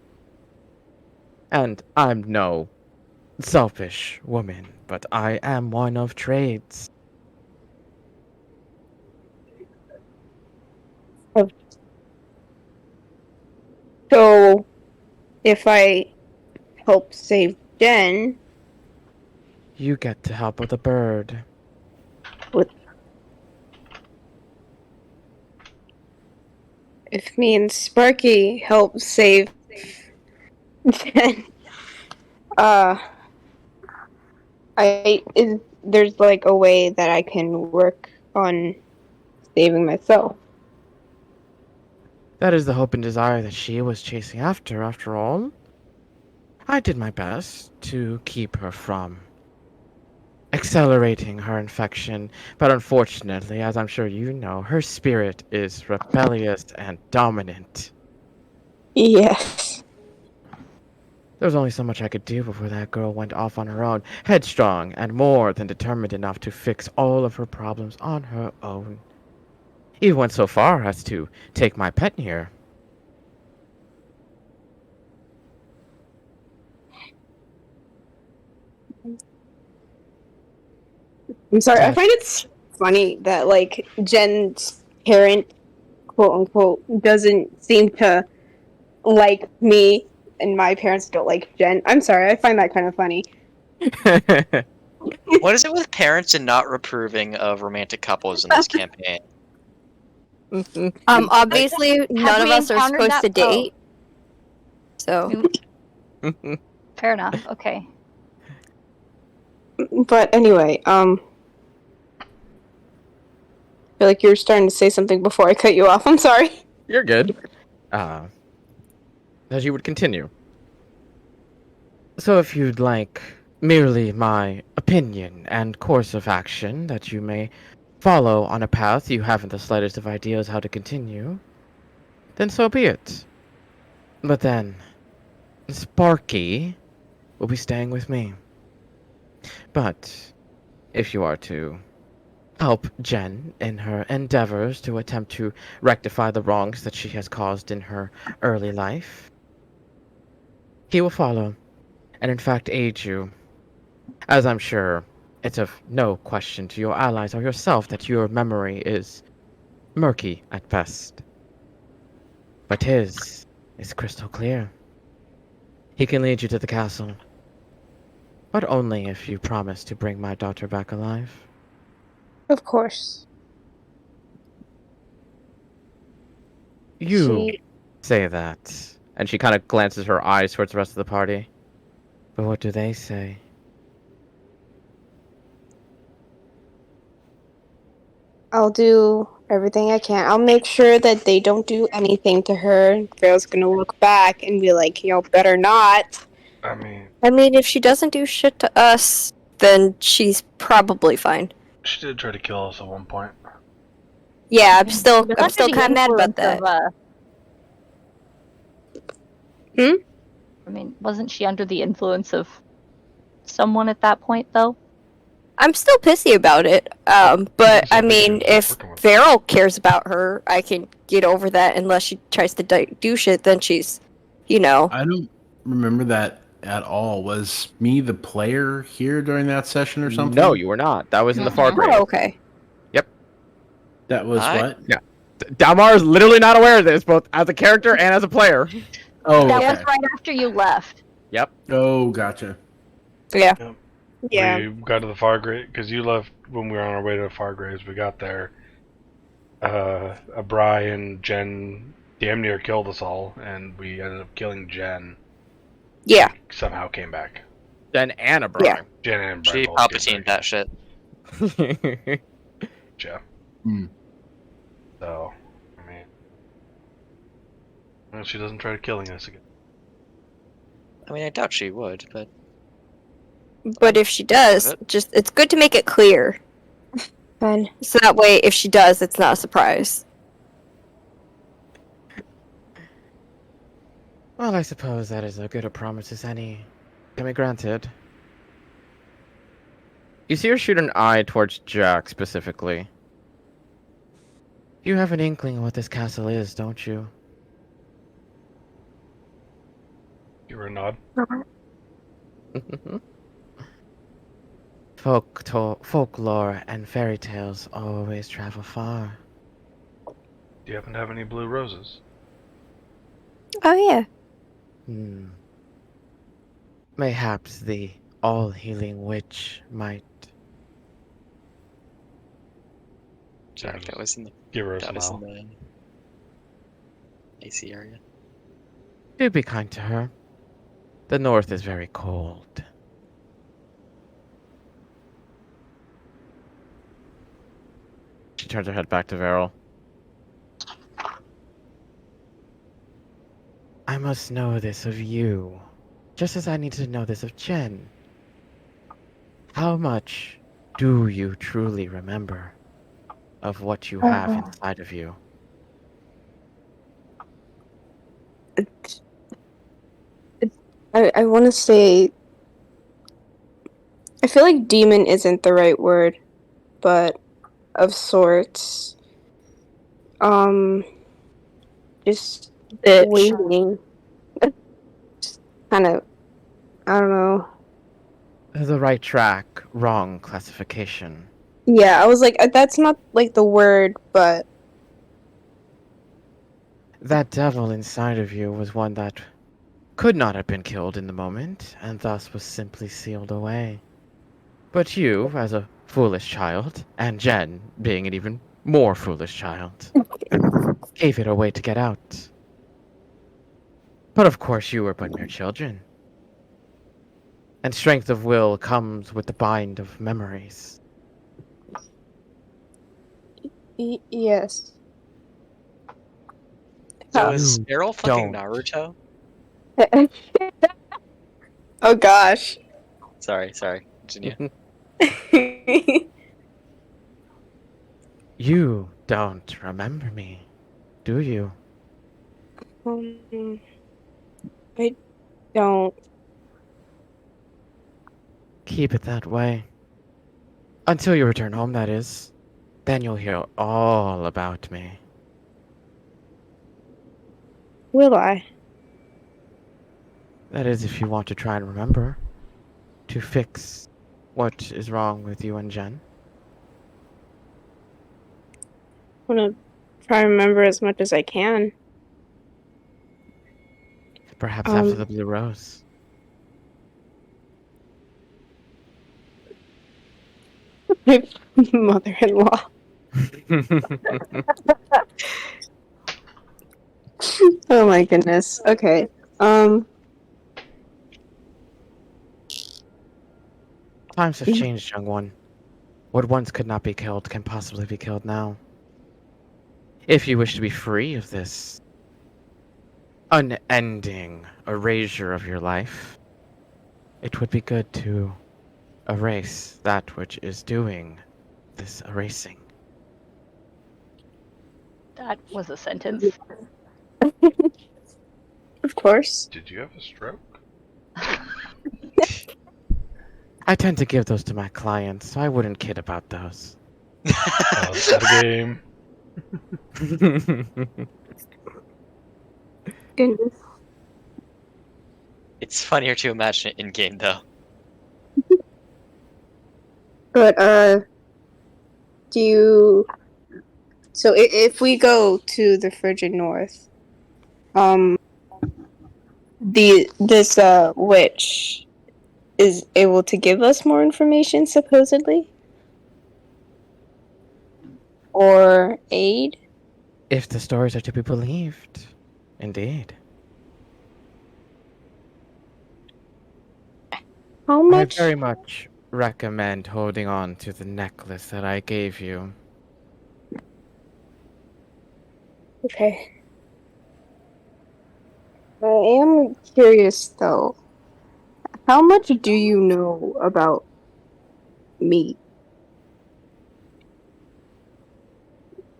And I'm no selfish woman, but I am one of trades. So, if I help save Jen, You get to help with a bird. if me and Sparky help save Jen, there's like a way that I can work on saving myself. That is the hope and desire that she was chasing after all. I did my best to keep her from accelerating her infection, but unfortunately, as I'm sure you know, her spirit is rebellious and dominant. Yes. There was only so much I could do before that girl went off on her own, headstrong and more than determined enough to fix all of her problems on her own. Even went so far as to take my pet here. I'm sorry, I Yes. find it funny that, like, Jen's parent, quote unquote, doesn't seem to like me, and my parents don't like Jen. I'm sorry, I find that kind of funny. What is it with parents and not reproving of romantic couples in this campaign? Obviously, none of we us are encountered supposed that- to date. So, Fair enough. Okay. But anyway, I feel like you were starting to say something before I cut you off. I'm sorry. You're good. As you would continue. So if you'd like merely my opinion and course of action that you may follow on a path you haven't the slightest of ideas how to continue, then so be it. But then, Sparky will be staying with me. But if you are to help Jen in her endeavors to attempt to rectify the wrongs that she has caused in her early life, he will follow, and in fact aid you, as I'm sure it's of no question to your allies or yourself that your memory is murky at best. But his is crystal clear. He can lead you to the castle, but only if you promise to bring my daughter back alive. Of course. You She... say that, and she kind of glances her eyes towards the rest of the party. But what do they say? I'll do everything I can. I'll make sure that they don't do anything to her. Vale's gonna look back and be like, better not. I mean, I mean, if she doesn't do shit to us, then she's probably fine. She did try to kill us at one point. Yeah, I'm still She was I'm under still the kind of mad about influence that. of, I mean, wasn't she under the influence of someone at that point, though? I'm still pissy about it. But So I we mean, can start if working with it. Varel cares about her, I can get over that. Unless she tries to do shit, then she's, you know. I don't remember that at all. Was me the player here during that session or something? No, you were not. That was in the Mhm. Fargrave. Oh, okay. That was I- what? Dalmar is literally not aware of this, both as a character and as a player. Oh, That okay. was right after you left. Yep. Oh, gotcha. Yeah. Yeah. We got to the Fargrave because you left when we were on our way to the Fargraves. We got there. Abrai and Jen damn near killed us all, and we ended up killing Jen. Yeah. Somehow came back. Then Anna Yeah. Bryan. Jen and She Brett both came Palpatine back. that shit. Yeah. Hmm. So, I mean, well, she doesn't try killing us again. I mean, I doubt she would, but But if she does, just it's good to make it clear. Fine. So that way, if she does, it's not a surprise. Well, I suppose that is as good a promise as any can be granted. You see her shoot an eye towards Jack specifically. You have an inkling of what this castle is, don't you? Give her a nod. Folklore and fairy tales always travel far. Do you happen to have any blue roses? Oh yeah. Mayhaps the all-healing witch might. Jack, that was in the Give her a that was in smile. the AC area. Do be kind to her. The north is very cold. She turns her head back to Varel. I must know this of you, just as I need to know this of Jen. How much do you truly remember of what you have inside of you? I want to say. I feel like demon isn't the right word, but of sorts. Just Bitch. waiting. Kind of. I don't know. The right track, wrong classification. Yeah, I was like, that's not like the word, but That devil inside of you was one that could not have been killed in the moment, and thus was simply sealed away. But you, as a foolish child, and Jen, being an even more foolish child, gave it a way to get out. But of course you were but mere children. And strength of will comes with the bind of memories. yes. So You is Daryl fucking don't. Naruto? Oh gosh. Sorry. Continue. You don't remember me, do you? I don't. Keep it that way. Until you return home, that is. Then you'll hear all about me. Will I? That is, if you want to try and remember. To fix what is wrong with you and Jen. I want to try to remember as much as I can. Perhaps after the Blue Rose. My mother-in-law. Oh my goodness. Okay. Times have changed, young one. What once could not be killed can possibly be killed now. If you wish to be free of this unending erasure of your life, it would be good to erase that which is doing this erasing. That was a sentence. Of course. Did you have a stroke? I tend to give those to my clients, so I wouldn't kid about those. Outside the game. Goodness. It's funnier to imagine it in game though. But do you? So if we go to the frigid north, this witch is able to give us more information supposedly, or aid. If the stories are to be believed, indeed. How I much? very much recommend holding on to the necklace that I gave you. Okay. I am curious though. How much do you know about me?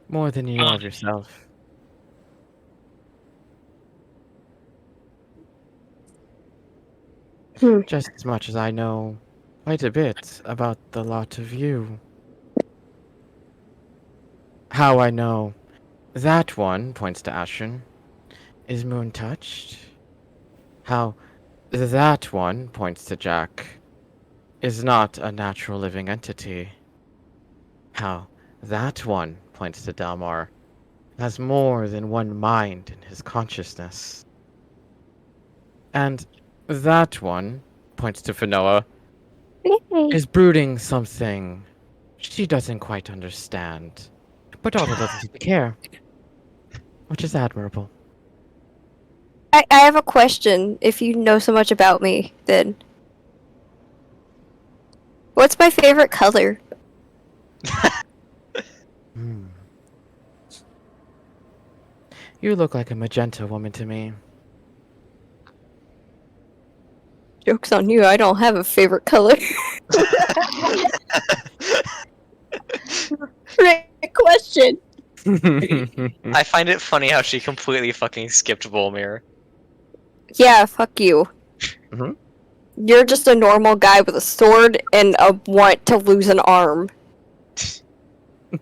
More than you know of yourself. Just as much as I know quite a bit about the lot of you. How I know that one, points to Ashen, is moon-touched. How that one, points to Jack, is not a natural living entity. How that one, points to Dalmar, has more than one mind in his consciousness. And that one, points to Finoa, is brooding something she doesn't quite understand, but also doesn't seem to care, which is admirable. I have a question. If you know so much about me, then what's my favorite color? Hmm. You look like a magenta woman to me. Joke's on you. I don't have a favorite color. Great question. I find it funny how she completely fucking skipped Volmir. Yeah, fuck you. Mhm. You're just a normal guy with a sword and a want to lose an arm.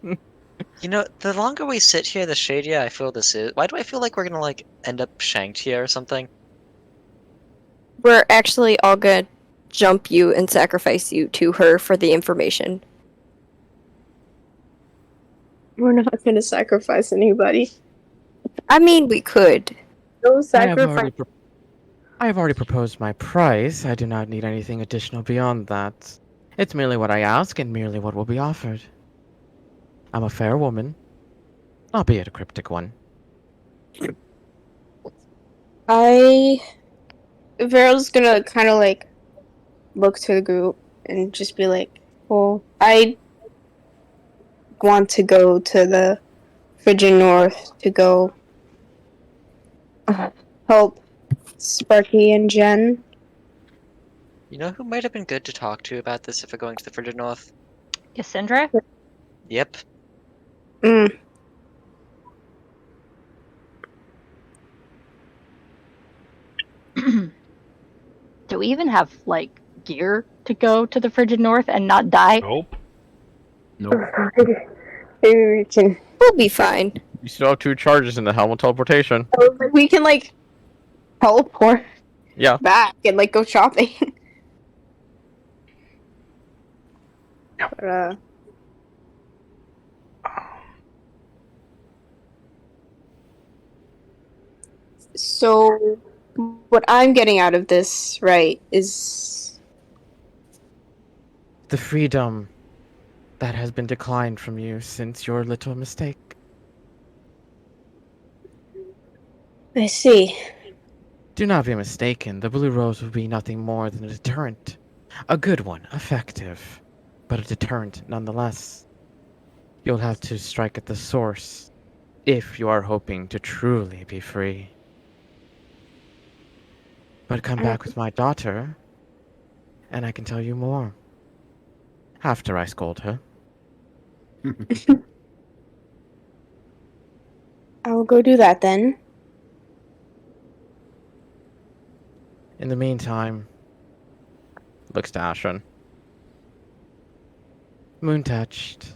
You know, the longer we sit here, the shadier I feel this is. Why do I feel like we're gonna, like, end up shanked here or something? We're actually all gonna jump you and sacrifice you to her for the information. We're not gonna sacrifice anybody. I mean, we could. No I have sacrifice. already I have already proposed my price. I do not need anything additional beyond that. It's merely what I ask and merely what will be offered. I'm a fair woman, albeit a cryptic one. Veryl's gonna kind of like look to the group and just be like, well, I want to go to the frigid north to go help Sparky and Jen. You know who might have been good to talk to about this if we're going to the Frigid North? Cassandra? Yep. Mm. Do we even have, like, gear to go to the frigid north and not die? Nope. Nope. Maybe we can. We'll be fine. You still have 2 charges in the helm of teleportation. We can like teleport Yeah. back and like go shopping. Yep. But, so what I'm getting out of this, right, is The freedom that has been declined from you since your little mistake. I see. Do not be mistaken, the Blue Rose will be nothing more than a deterrent. A good one, effective, but a deterrent nonetheless. You'll have to strike at the source if you are hoping to truly be free. But come back with my daughter, and I can tell you more. After I scold her. I will go do that then. In the meantime, looks to Ashran. Moon touched.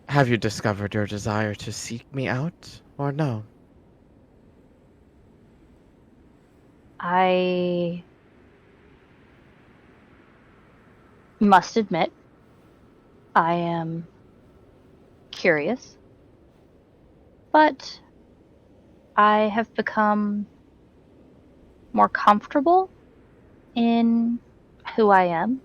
Have you discovered your desire to seek me out, or no? I must admit, I am curious, but I have become more comfortable in who I am.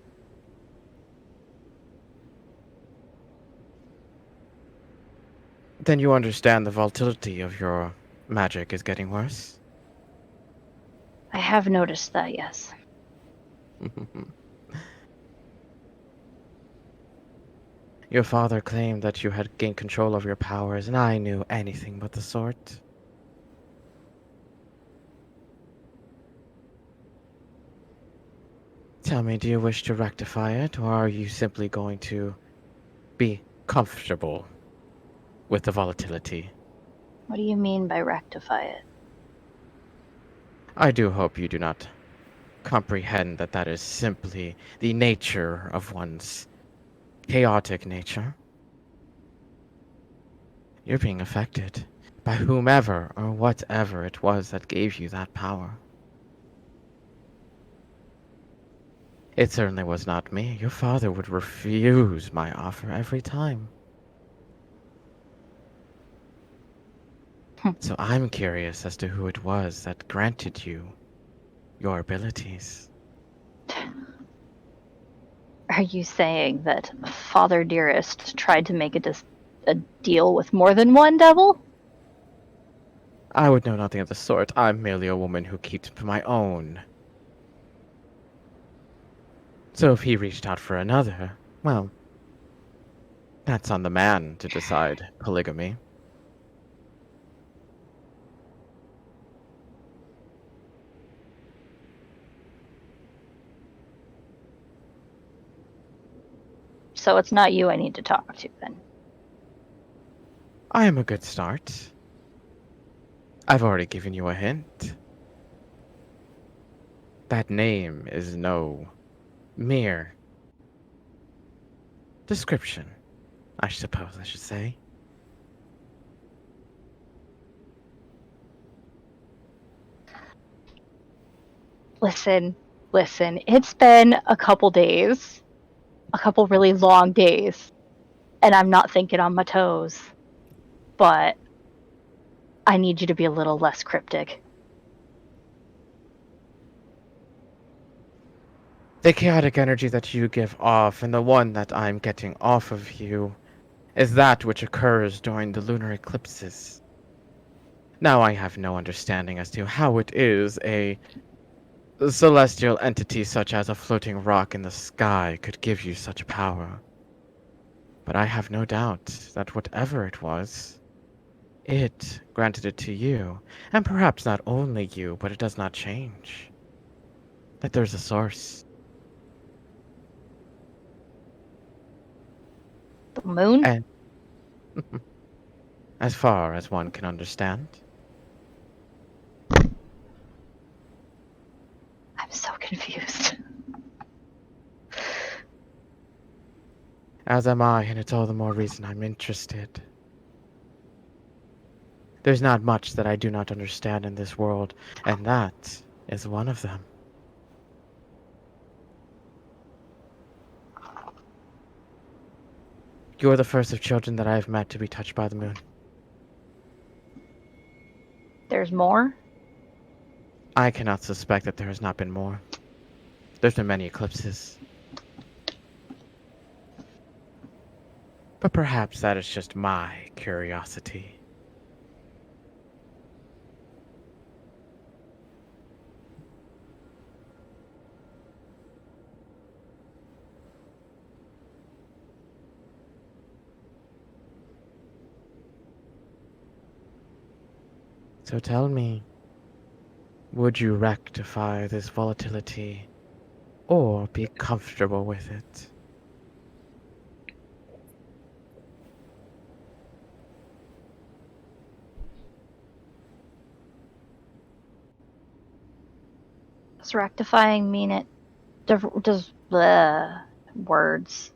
Then you understand the volatility of your magic is getting worse? I have noticed that, yes. Your father claimed that you had gained control of your powers, and I knew anything but the sort. Tell me, do you wish to rectify it, or are you simply going to be comfortable with the volatility? What do you mean by rectify it? I do hope you do not comprehend that that is simply the nature of one's chaotic nature. You're being affected by whomever or whatever it was that gave you that power. It certainly was not me. Your father would refuse my offer every time. So I'm curious as to who it was that granted you your abilities. Are you saying that Father Dearest tried to make a deal with more than one devil? I would know nothing of the sort. I'm merely a woman who keeps my own. So if he reached out for another, well, that's on the man to decide polygamy. So it's not you I need to talk to then. I am a good start. I've already given you a hint. That name is no mere description, I suppose I should say. Listen, it's been a couple days, a couple really long days, and I'm not thinking on my toes. But I need you to be a little less cryptic. The chaotic energy that you give off and the one that I'm getting off of you is that which occurs during the lunar eclipses. Now I have no understanding as to how it is a celestial entity such as a floating rock in the sky could give you such power. But I have no doubt that whatever it was, it granted it to you, and perhaps not only you, but it does not change. That there's a source. The moon? And as far as one can understand. I'm so confused. As am I, and it's all the more reason I'm interested. There's not much that I do not understand in this world, and that is one of them. You are the first of children that I have met to be touched by the moon. There's more? I cannot suspect that there has not been more. There's been many eclipses. But perhaps that is just my curiosity. So tell me, would you rectify this volatility or be comfortable with it? Does rectifying mean it? Does the words?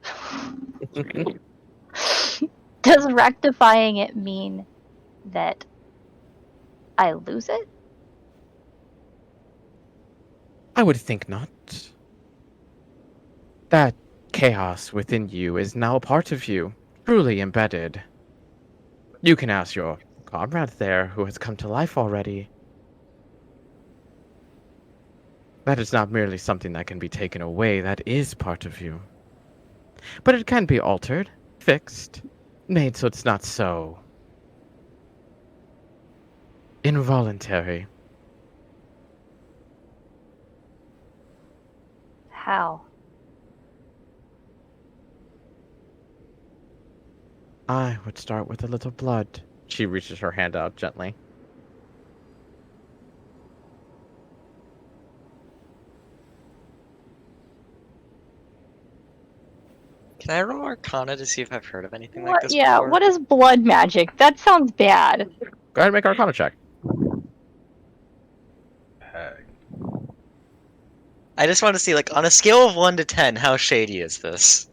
Does rectifying it mean that I lose it? I would think not. That chaos within you is now a part of you, truly embedded. You can ask your comrade there who has come to life already. That is not merely something that can be taken away, that is part of you. But it can be altered, fixed, made so it's not so involuntary. How? I would start with a little blood. She reaches her hand out gently. Can I roll Arcana to see if I've heard of anything like What? this Yeah. before? What is blood magic? That sounds bad. Go ahead and make an Arcana check. Heck. I just want to see, like, on a scale of 1 to 10, how shady is this?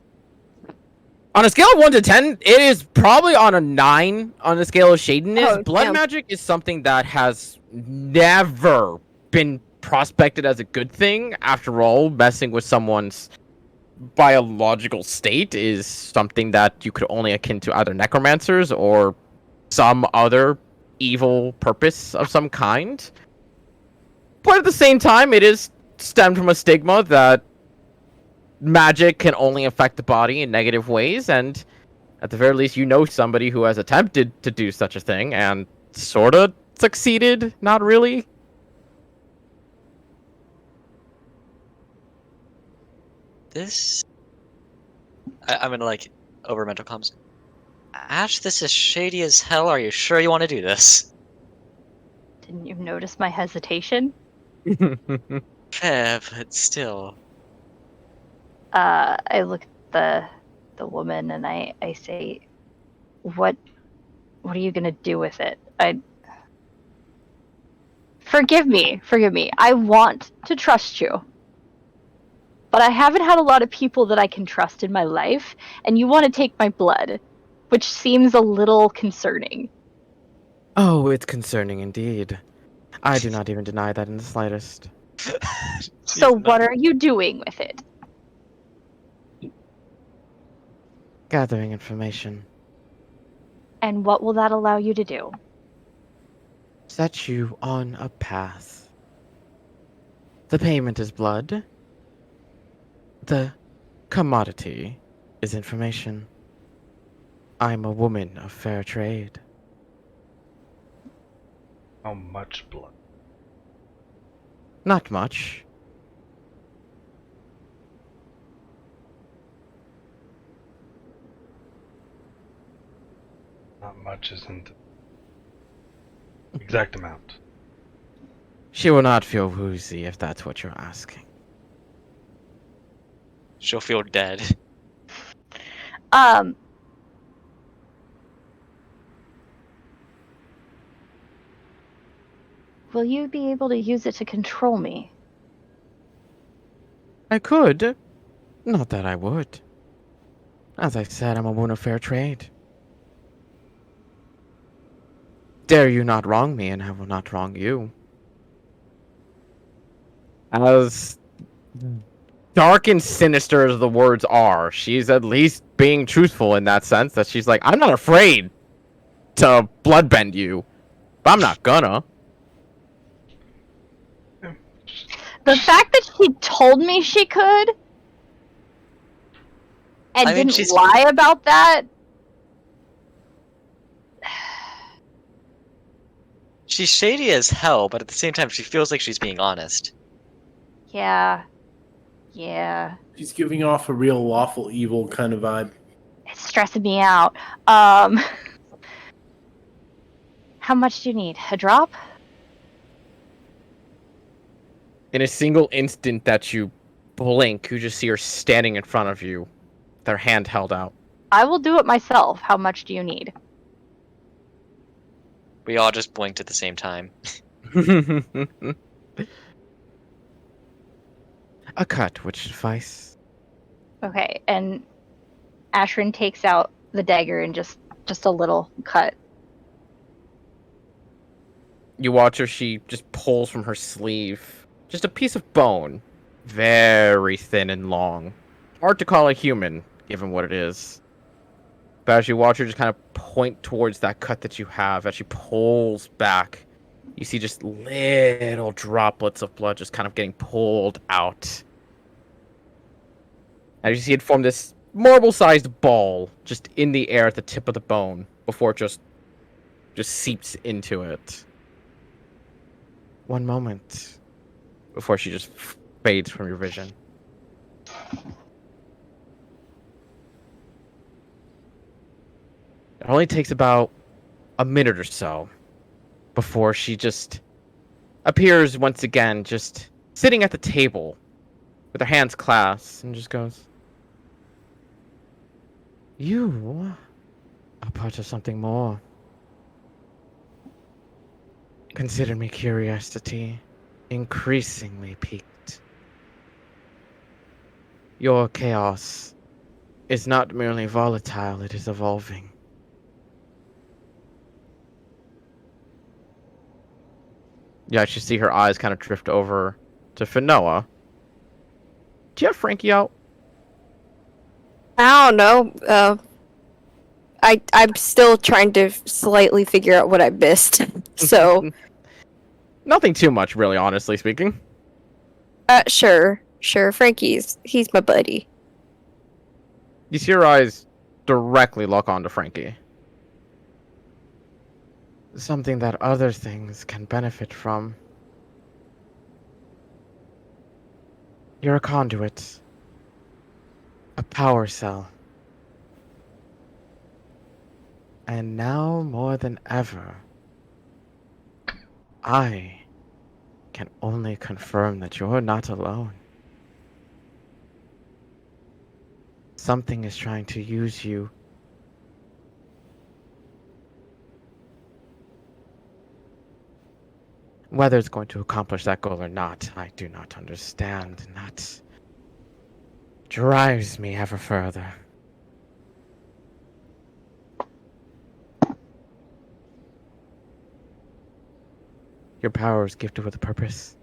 On a scale of 1 to 10, it is probably on a 9 on the scale of shadiness. Oh, Blood damn. magic is something that has never been prospected as a good thing. After all, messing with someone's biological state is something that you could only akin to either necromancers or some other evil purpose of some kind. But at the same time, it is stemmed from a stigma that magic can only affect the body in negative ways, and at the very least, you know somebody who has attempted to do such a thing and sort of succeeded, not really. This... I'm gonna, like, over mental comms. Ash, this is shady as hell. Are you sure you want to do this? Didn't you notice my hesitation? Fair, but still. I look at the woman and I say, what are you gonna do with it? Forgive me. I want to trust you. But I haven't had a lot of people that I can trust in my life, and you want to take my blood, which seems a little concerning. Oh, it's concerning indeed. I do not even deny that in the slightest. So Jeez, what are you doing with it? Gathering information. And what will that allow you to do? Set you on a path. The payment is blood. The commodity is information. I'm a woman of fair trade. How much blood? Not much. Not much isn't the exact amount. She will not feel woozy if that's what you're asking. she'll feel dead. Will you be able to use it to control me? I could. Not that I would. As I said, I'm a woman of fair trade. Dare you not wrong me, and I will not wrong you. As dark and sinister as the words are, she's at least being truthful in that sense that she's like, I'm not afraid to bloodbend you, but I'm not gonna. The fact that she told me she could and I mean, didn't she's- lie about that. She's shady as hell, but at the same time, she feels like she's being honest. Yeah. She's giving off a real lawful evil kind of vibe. It's stressing me out. How much do you need? A drop? In a single instant that you blink, you just see her standing in front of you, their hand held out. I will do it myself. How much do you need? We all just blinked at the same time. A cut would suffice. Okay, and Ashrin takes out the dagger and just a little cut. You watch her, she just pulls from her sleeve just a piece of bone. Very thin and long. Hard to call a human, given what it is. But as you watch her just kind of point towards that cut that you have, as she pulls back, you see just little droplets of blood just kind of getting pulled out. As you see it form this marble-sized ball just in the air at the tip of the bone before it just seeps into it. One moment before she just fades from your vision. It only takes about a minute or so before she just appears once again, just sitting at the table with her hands clasped and just goes, "You are part of something more. Consider me curiosity increasingly piqued. Your chaos is not merely volatile, it is evolving. Yeah, I should see her eyes kind of drift over to Finoa. Do you have Frankie out? I don't know. I'm still trying to slightly figure out what I missed. So, Nothing too much, really, honestly speaking. sure. He's my buddy. You see her eyes directly lock onto Frankie. Something that other things can benefit from. You're a conduit. A power cell. And now more than ever, I can only confirm that you're not alone. Something is trying to use you. Whether it's going to accomplish that goal or not, I do not understand, and that drives me ever further. Your power is gifted with a purpose.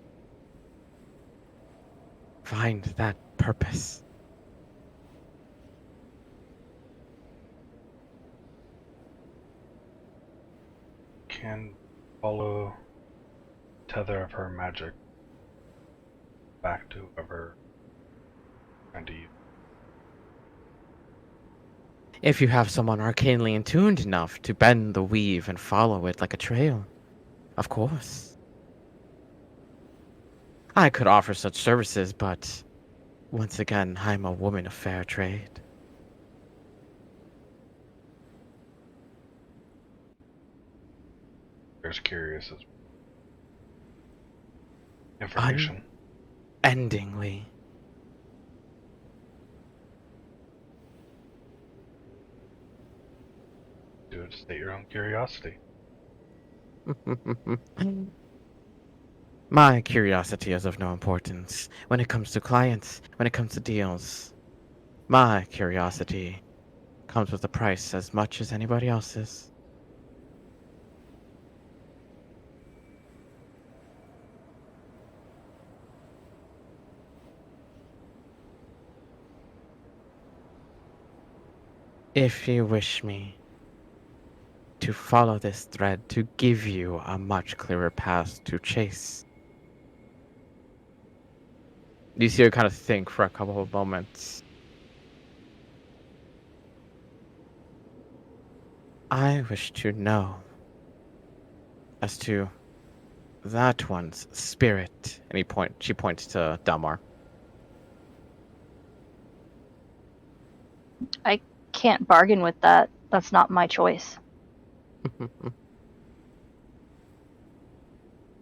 Find that purpose. Can follow tether of her magic back to whoever trying to use. If you have someone arcanely attuned enough to bend the weave and follow it like a trail, of course. I could offer such services, but once again, I'm a woman of fair trade. There's curious as information. Endingly. Do it to state your own curiosity. My curiosity is of no importance when it comes to clients, when it comes to deals. My curiosity comes with a price as much as anybody else's. If you wish me to follow this thread to give you a much clearer path to chase. You see her kind of think for a couple of moments. I wish to know as to that one's spirit. And she points to Dalmar. I can't bargain with that. That's not my choice.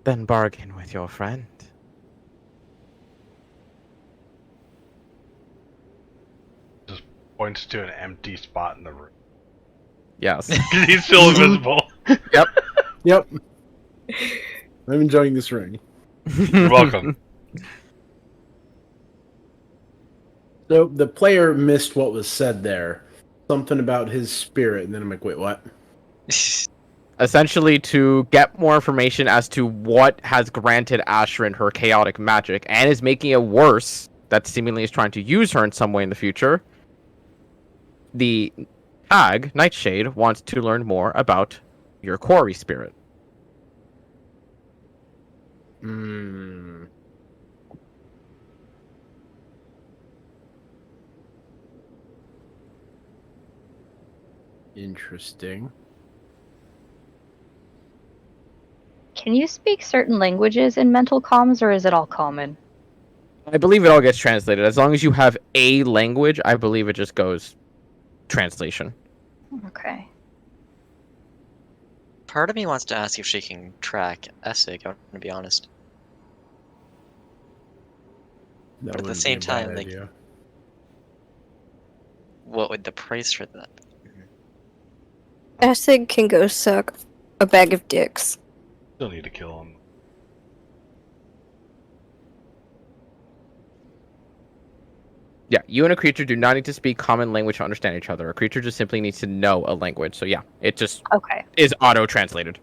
Then bargain with your friend. Just points to an empty spot in the room. Yes. He's still invisible. Yep. I'm enjoying this ring. You're welcome. So the player missed what was said there. Something about his spirit, and then I'm like, wait, what? Essentially, to get more information as to what has granted Ashrin her chaotic magic and is making it worse, that seemingly is trying to use her in some way in the future, the hag, Nightshade, wants to learn more about your quarry spirit. Hmm. Interesting. Can you speak certain languages in mental comms, or is it all common? I believe it all gets translated. As long as you have a language, I believe it just goes translation. Okay. Part of me wants to ask if she can track Essig, I'm gonna be honest. That But at the wouldn't same be a bad time, like, idea. what would the price for that be? Essig can go suck a bag of dicks. Still need to kill him. Yeah, you and a creature do not need to speak common language to understand each other. A creature just simply needs to know a language. So yeah, it just Okay. is auto-translated.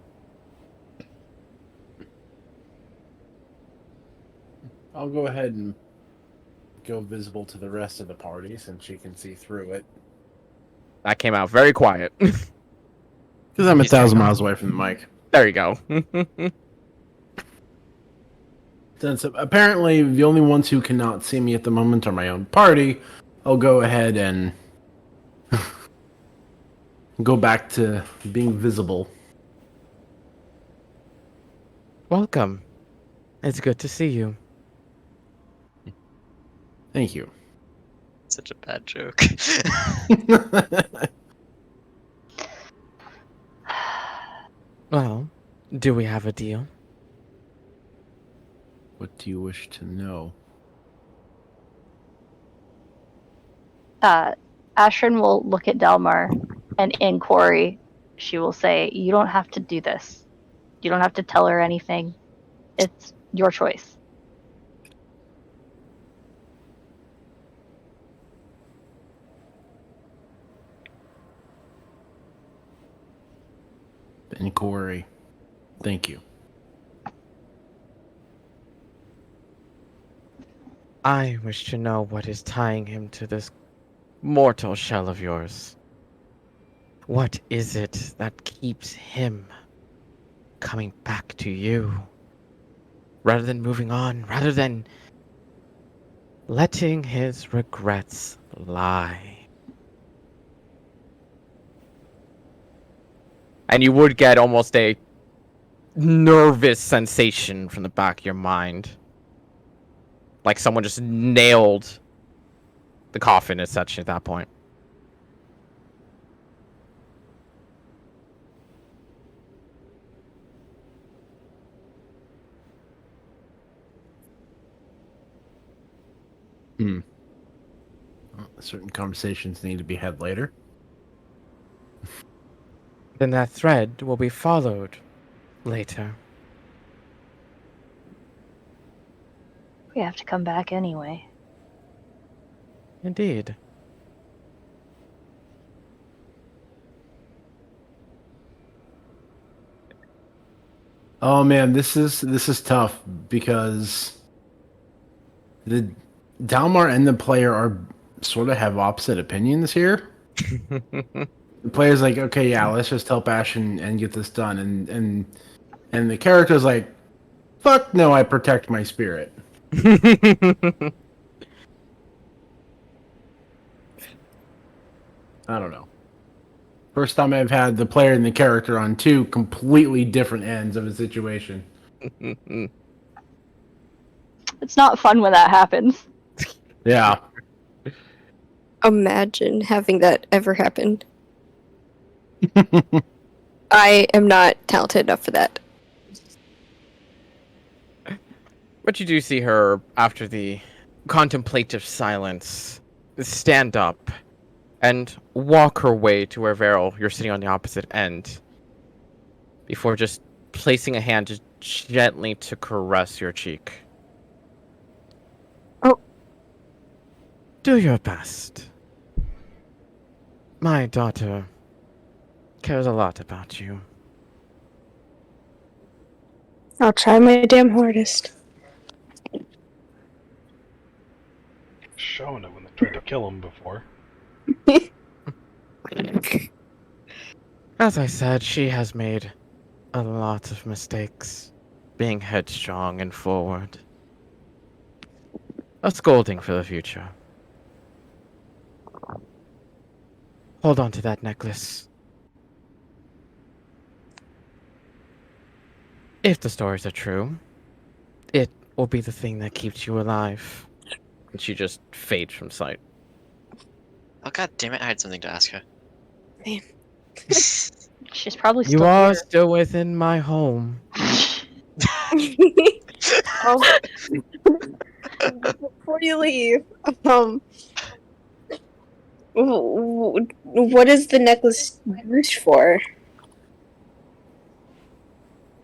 I'll go ahead and go visible to the rest of the party since she can see through it. That came out very quiet. Because I'm He's 1,000 very miles away from the mic. There you go. Since apparently the only ones who cannot see me at the moment are my own party, I'll go ahead and go back to being visible. Welcome. It's good to see you. Thank you. Such a bad joke. Well, do we have a deal? What do you wish to know? Ashrin will look at Delmar, and in Quarry, she will say, "You don't have to do this. You don't have to tell her anything. It's your choice." Inquiry. Thank you. I wish to know what is tying him to this mortal shell of yours. What is it that keeps him coming back to you? Rather than moving on, rather than letting his regrets lie. And you would get almost a nervous sensation from the back of your mind. Like someone just nailed the coffin as such at that point. Well, certain conversations need to be had later. Then that thread will be followed later. We have to come back anyway. Indeed. Oh man, this is tough because the Dalmar and the player are sort of have opposite opinions here. The player's like, okay, yeah, let's just help Ash and get this done, and the character's like, fuck no, I protect my spirit. I don't know. First time I've had the player and the character on two completely different ends of a situation. It's not fun when that happens. Yeah. Imagine having that ever happen. I am not talented enough for that. But you do see her, after the contemplative silence, stand up and walk her way to where Varel, you're sitting on the opposite end, before just placing a hand just gently to caress your cheek. Do your best. My daughter cares a lot about you. I'll try my damn hardest. Showing it when they tried to kill him before. As I said, she has made a lot of mistakes, being headstrong and forward. A scolding for the future. Hold on to that necklace. If the stories are true, it will be the thing that keeps you alive. And she just fades from sight. Oh god damn it! I had something to ask her. She's probably You still are here. still within my home. Oh. Before you leave, what is the necklace used for?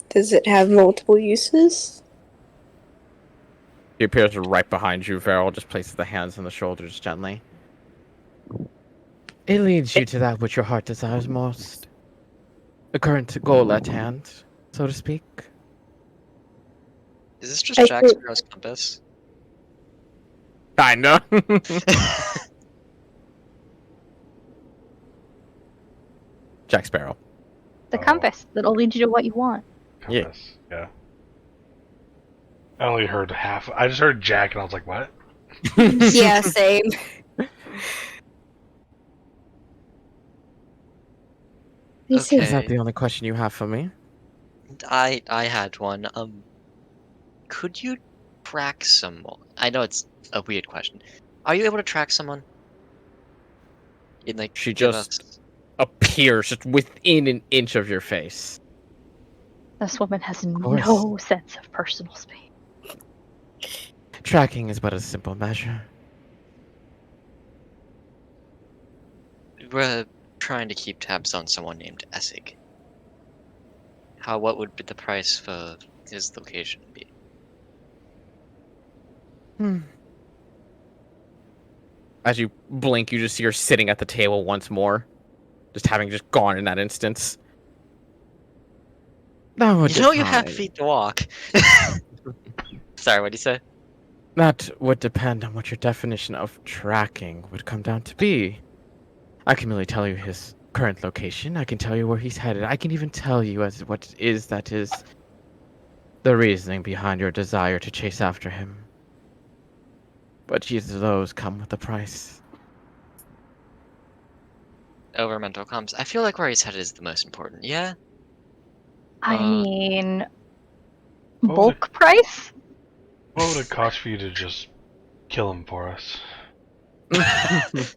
Does it have multiple uses? He appears right behind you. Varel just places the hands on the shoulders gently. It leads you to that which your heart desires most. The current goal at hand, so to speak. Is this just I Jack think- Sparrow's compass? Kinda. Jack Sparrow. The Oh. compass that'll lead you to what you want. Yeah. Compass. Yeah. I only heard half. I just heard Jack, and I was like, "What?" Yeah, same. This Okay. Is that the only question you have for me? I had one. Could you track someone? I know it's a weird question. Are you able to track someone? Like She give just- us- Appears just within an inch of your face. This woman has course. no sense of personal space. Tracking is but a simple measure. We're trying to keep tabs on someone named Essig. What would be the price for his location be? As you blink, you just see her sitting at the table once more. Just having just gone in that instance. That would You know you have depend. feet to walk. Sorry, what did you say? That would depend on what your definition of tracking would come down to be. I can merely tell you his current location. I can tell you where he's headed. I can even tell you as what is the reasoning behind your desire to chase after him. But each of those come with a price. Over mental comms. I feel like where he's headed is the most important. Yeah. I Uh, mean, what would bulk price? What would it cost for you to just kill him for us?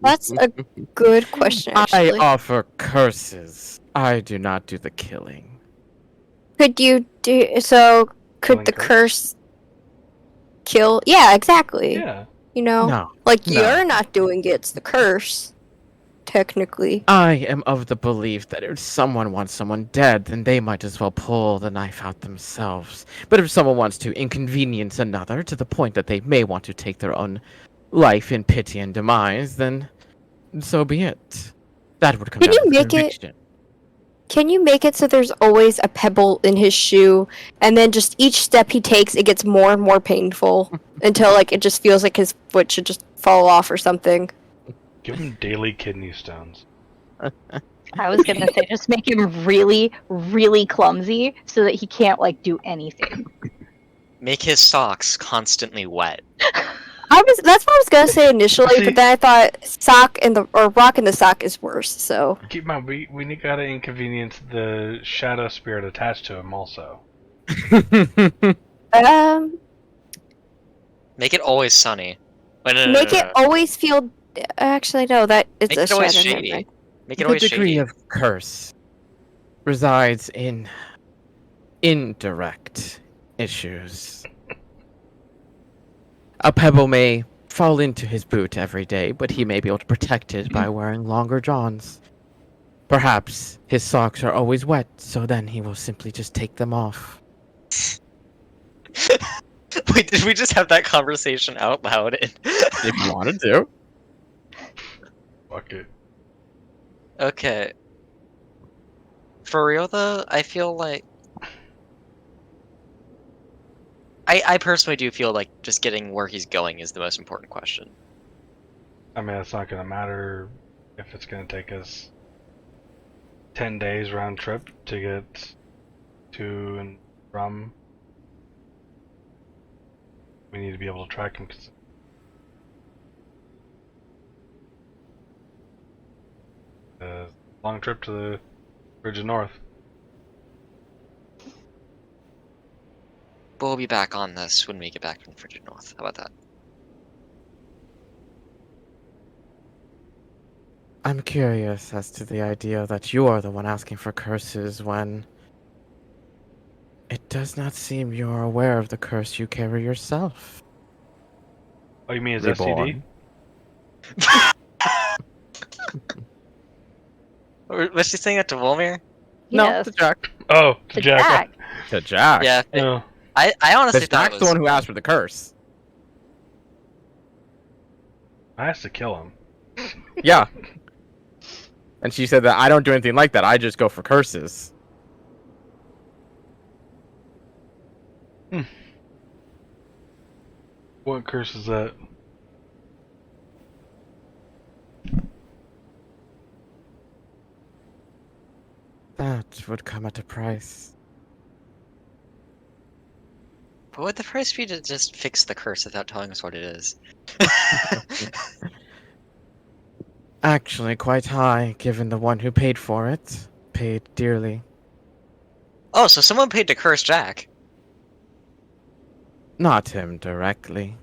That's a good question, I actually. offer curses. I do not do the killing. Could you do so? Could Killing the curse? curse kill? Yeah, exactly. Yeah. You know, No. like no. you're not doing it; it's the curse, technically. I am of the belief that if someone wants someone dead, then they might as well pull the knife out themselves. But if someone wants to inconvenience another to the point that they may want to take their own life in pity and demise, then so be it. That would come Can down you to make it- conviction. Can you make it so there's always a pebble in his shoe, and then just each step he takes, it gets more and more painful until like it just feels like his foot should just fall off or something? Give him daily kidney stones. I was gonna say, just make him really, really clumsy so that he can't like do anything. Make his socks constantly wet. That's what I was gonna say initially, See- but then I thought rock in the sock is worse. So Keep in mind, we gotta inconvenience the shadow spirit attached to him also. Make it always sunny. Wait, no, make it always feel. Actually, no, that it's Make a it always shadow. never shady. mind. Make it The always degree shady. of curse resides in indirect issues. A pebble may fall into his boot every day, but he may be able to protect it by wearing longer johns. Perhaps his socks are always wet, so then he will simply just take them off. Wait, did we just have that conversation out loud? If you wanted to. Fuck it. Okay. For real though, I feel like I personally do feel like just getting where he's going is the most important question. I mean, it's not gonna matter if it's gonna take us 10 days round trip to get to and from. We need to be able to track him. Long trip to the Bridge of North. But we'll be back on this when we get back from Frigid North. How about that? I'm curious as to the idea that you are the one asking for curses when it does not seem you're aware of the curse you carry yourself. Oh, you mean his Reborn. Was she saying that to Volmir? No, Yes. to Jack. STD? Oh, to To Jack. Jack. To Jack. Yeah. Oh, I honestly Because thought Jack's it the was one who asked for the curse. I has to kill him. Yeah. And she said that I don't do anything like that. I just go for curses. What curse is that? That would come at a price. But would the price be to just fix the curse without telling us what it is? Actually, quite high, given the one who paid for it. Paid dearly. Oh, so someone paid to curse Jack. Not him directly.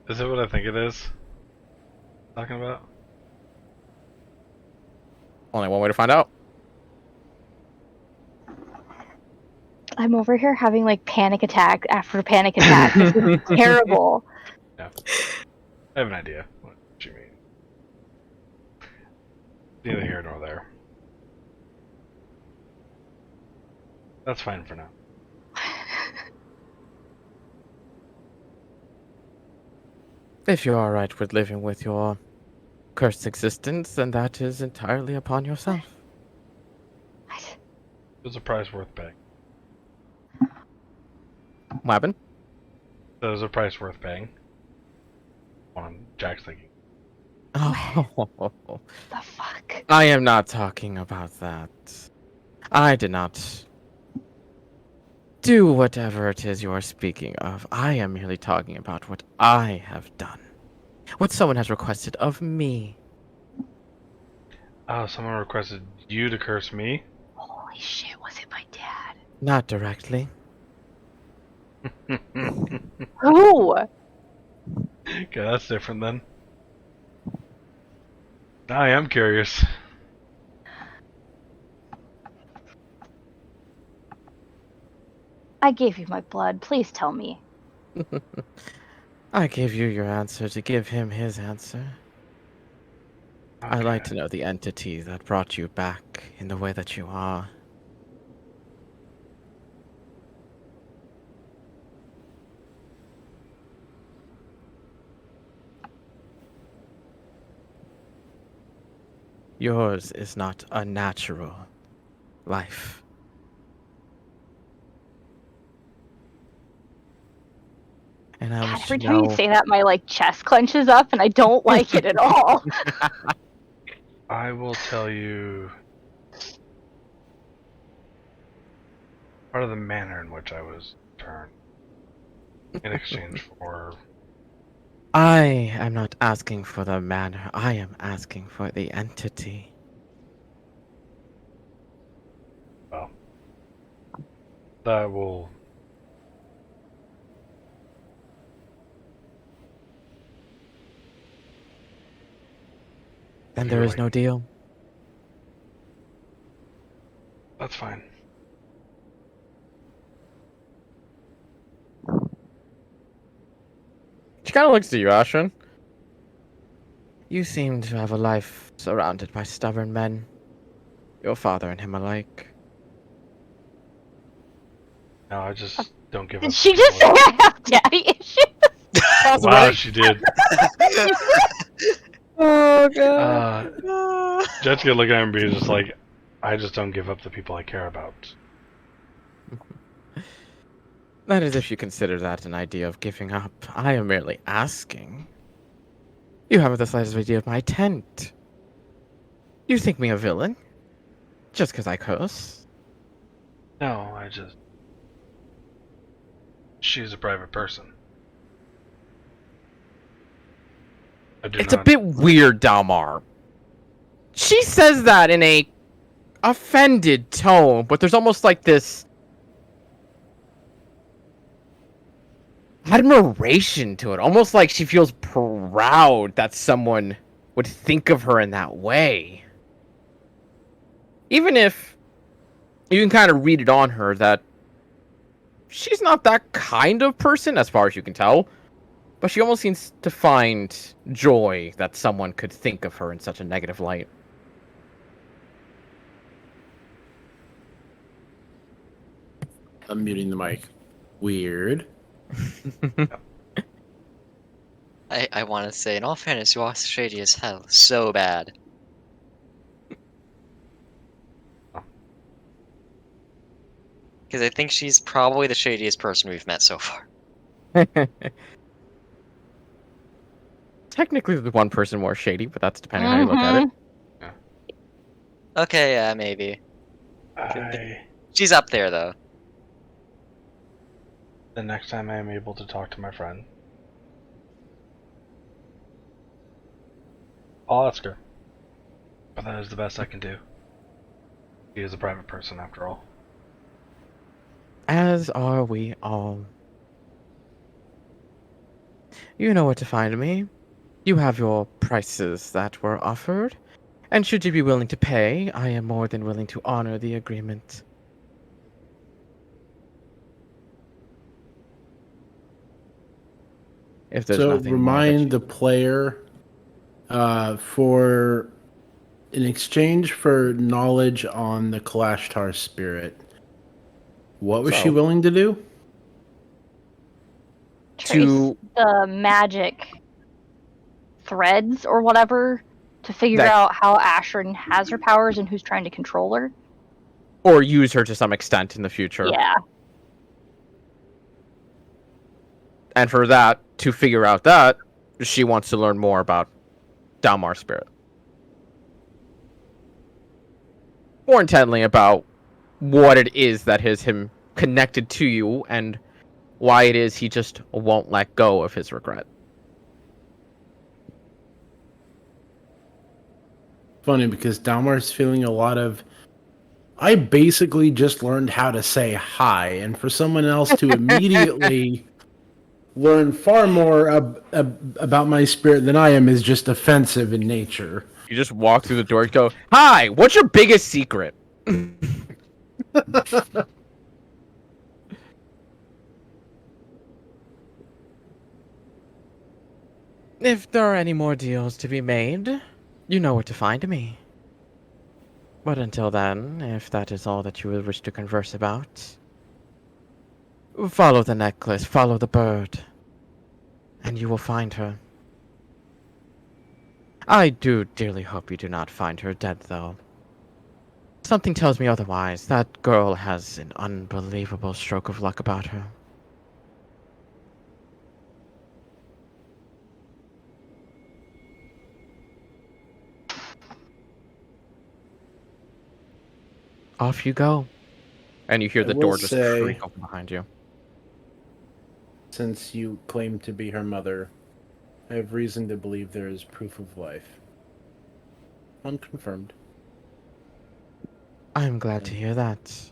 Is it what I think it is? Talking about? Only one way to find out. I'm over here having like panic attack after panic attack. This is terrible. I have an idea what you mean. Neither here nor there. That's fine for now. If you're alright with living with your cursed existence, then that is entirely upon yourself. What? It's a price worth paying. What happened? There's a price worth paying. On Jack's thinking. Oh, The fuck? I am not talking about that. I did not do whatever it is you are speaking of. I am merely talking about what I have done. What someone has requested of me. Oh, someone requested you to curse me? Holy shit, was it my dad? Not directly. Who? Okay, that's different then. I am curious. I gave you my blood. Please tell me. I gave you your answer to give him his answer. I'd like to know the entity that brought you back in the way that you are. Yours is not a natural life. And I God, want every to time you know... say that, my like chest clenches up, and I don't like it at all. I will tell you part of the manner in which I was turned in exchange for. I am not asking for the manner. I am asking for the entity. Well, that will. Then You're there is like- no deal. That's fine. She kind of looks to you, Ashwin. You seem to have a life surrounded by stubborn men. Your father and him alike. No, I just don't give up. Did she just say people. I have daddy issues? Wow, she did. Oh god. Jessica looking at me just like, I just don't give up the people I care about. That is if you consider that an idea of giving up. I am merely asking. You haven't the slightest idea of my intent. You think me a villain? Just because I curse? No, I just... She's a private person. I do It's not... a bit weird, Dalmar. She says that in a offended tone, but there's almost like this admiration to it. Almost like she feels proud that someone would think of her in that way. Even if you can kind of read it on her that she's not that kind of person, as far as you can tell. But she almost seems to find joy that someone could think of her in such a negative light. I'm muting the mic. Weird. I want to say, in all fairness, you are shady as hell. So bad. Because I think she's probably the shadiest person we've met so far. Technically, there's one person more shady, but that's depending on how you look at it. Okay, yeah, maybe. She's up there, though. The next time I am able to talk to my friend, I'll ask her. But that is the best I can do. She is a private person, after all. As are we all. You know where to find me. You have your prices that were offered, and should you be willing to pay, I am more than willing to honor the agreement. If there's So nothing remind the player for in exchange for knowledge on the Kalashtar spirit, what was she So- willing to do? Trace To- the magic threads or whatever to figure That- out how Ashrin has her powers and who's trying to control her. or use her to some extent in the future. Yeah. And for that, to figure out that, she wants to learn more about Dalmar's spirit. More intently about what it is that has him connected to you and why it is he just won't let go of his regret. Funny because Dalmar's feeling a lot of. I basically just learned how to say hi, and for someone else to immediately learn far more about my spirit than I am is just offensive in nature. You just walk through the door and go, "Hi, what's your biggest secret?" If there are any more deals to be made, you know where to find me. But until then, if that is all that you will wish to converse about, follow the necklace, follow the bird, and you will find her. I do dearly hope you do not find her dead, though. Something tells me otherwise. That girl has an unbelievable stroke of luck about her. Off you go. And you hear I the will door just say- creak open behind you. Since you claim to be her mother, I have reason to believe there is proof of life. Unconfirmed. I'm glad to hear that.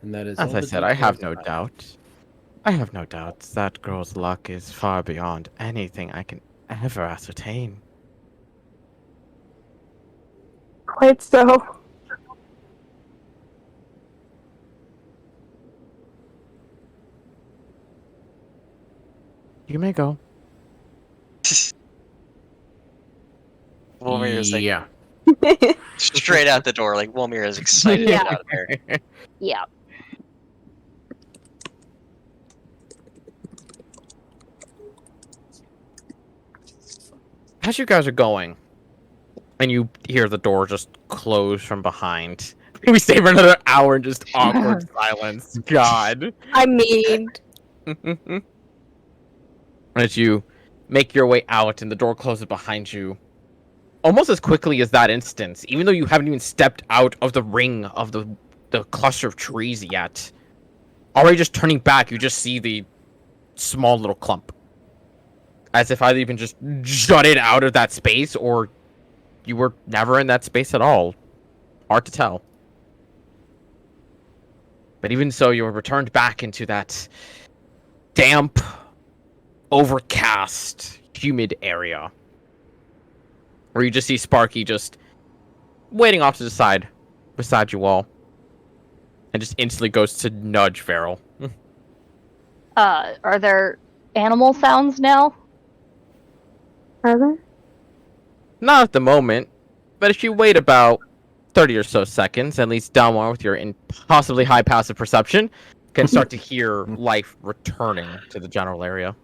And that is As all I the said, I have details no I doubt. I have no doubts that girl's luck is far beyond anything I can ever ascertain. Quite so. You may go. Wolmir is like Yeah. straight out the door. Like Wolmir is excited to Yeah. get out of there. Yeah. as you guys are going, and you hear the door just close from behind. We stay for another hour in just awkward silence. God. I mean, As you make your way out and the door closes behind you, almost as quickly as that instance, even though you haven't even stepped out of the ring of the cluster of trees yet, already just turning back, you just see the small little clump. As if either even just jutted out of that space or you were never in that space at all. Hard to tell. But even so, you were returned back into that damp, overcast, humid area. Where you just see Sparky just waiting off to the side beside you all. And just instantly goes to nudge Farrell. Are there animal sounds now? Are there? Not at the moment, but if you wait about 30 or so seconds, at least down one with your impossibly high passive perception, can start to hear life returning to the general area.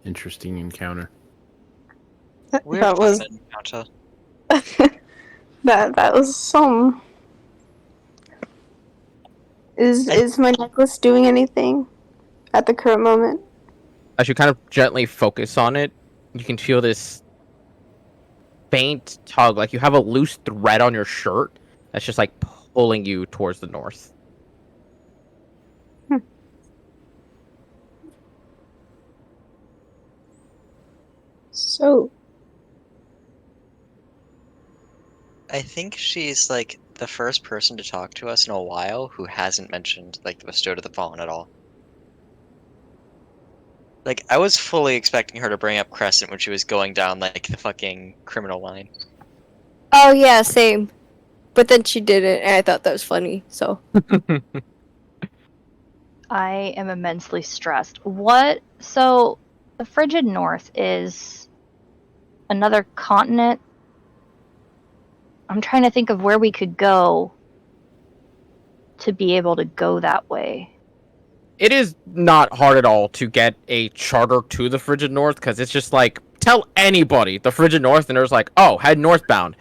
Interesting encounter. Weird That was fucking encounter. that was some. Is my necklace doing anything at the current moment? As you kind of gently focus on it, you can feel this faint tug, like you have a loose thread on your shirt that's just like pulling you towards the north. So I think she's like the first person to talk to us in a while who hasn't mentioned like the bestowed of the fallen at all. Like I was fully expecting her to bring up Crescent when she was going down like the fucking criminal line. oh yeah, same. But then she didn't, and I thought that was funny. So I am immensely stressed. What? So, the frigid north is another continent. I'm trying to think of where we could go to be able to go that way. It is not hard at all to get a charter to the frigid north, because it's just like, tell anybody the frigid north, and there's like, oh, head northbound.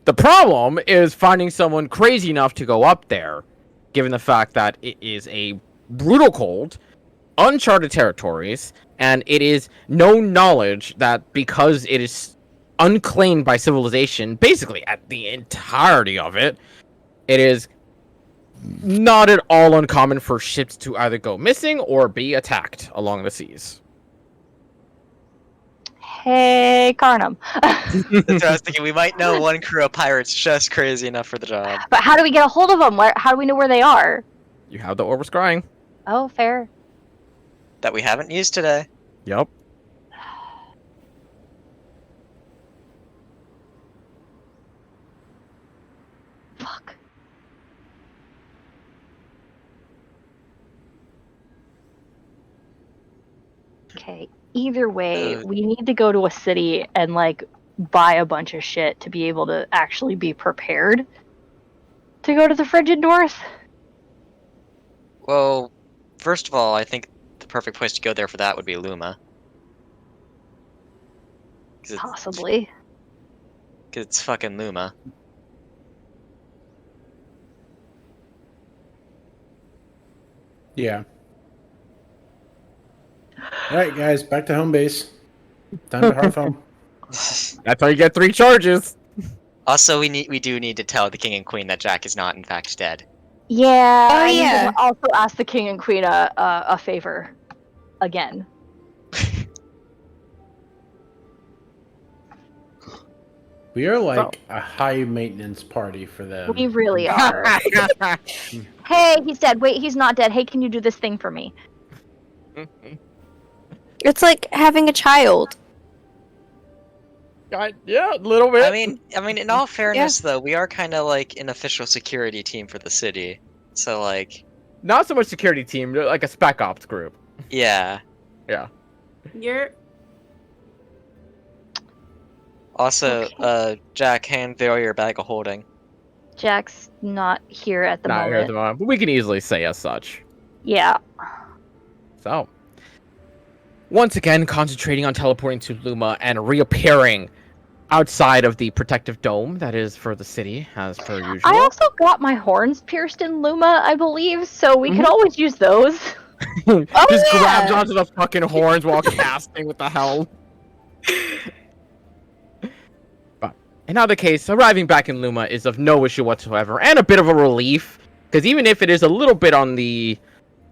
The problem is finding someone crazy enough to go up there, given the fact that it is a brutal cold, uncharted territories, and it is known knowledge that because it is unclaimed by civilization, basically at the entirety of it, it is not at all uncommon for ships to either go missing or be attacked along the seas. Hey, Carnum. That's what I was thinking. We might know one crew of pirates just crazy enough for the job. But how do we get a hold of them? How do we know where they are? You have the Orb Scrying. Oh, fair. That we haven't used today. Yep. Fuck. Okay. Either way, we need to go to a city and like buy a bunch of shit to be able to actually be prepared to go to the frigid north. Well, first of all, I think the perfect place to go there for that would be Luma. Possibly. Because it's fucking Luma. Yeah. All right, guys, back to home base. Time to hearth home. That's how you get 3 charges. Also, we do need to tell the king and queen that Jack is not in fact dead. Yeah. Oh, I need yeah. to also ask the king and queen a favor. Again. We are like a high maintenance party for them. We really are. Hey, he's dead. Wait, he's not dead. Hey, can you do this thing for me? it's like having a child. Yeah, a little bit. I mean, in all fairness, though, we are kind of like an official security team for the city. So, like, not so much security team, like a spec ops group. yeah. Yeah. you're Also, Jack, hand Vale your bag of holding. Jack's not here at the Not here at moment. the moment, but we can easily say as such. Yeah. So, once again, concentrating on teleporting to Luma and reappearing outside of the protective dome that is for the city, as per usual. I also got my horns pierced in Luma, I believe, so we could always use those. Just yeah. grabs onto the fucking horns while casting. What the hell? But in other case, arriving back in Luma is of no issue whatsoever, and a bit of a relief, because even if it is a little bit on the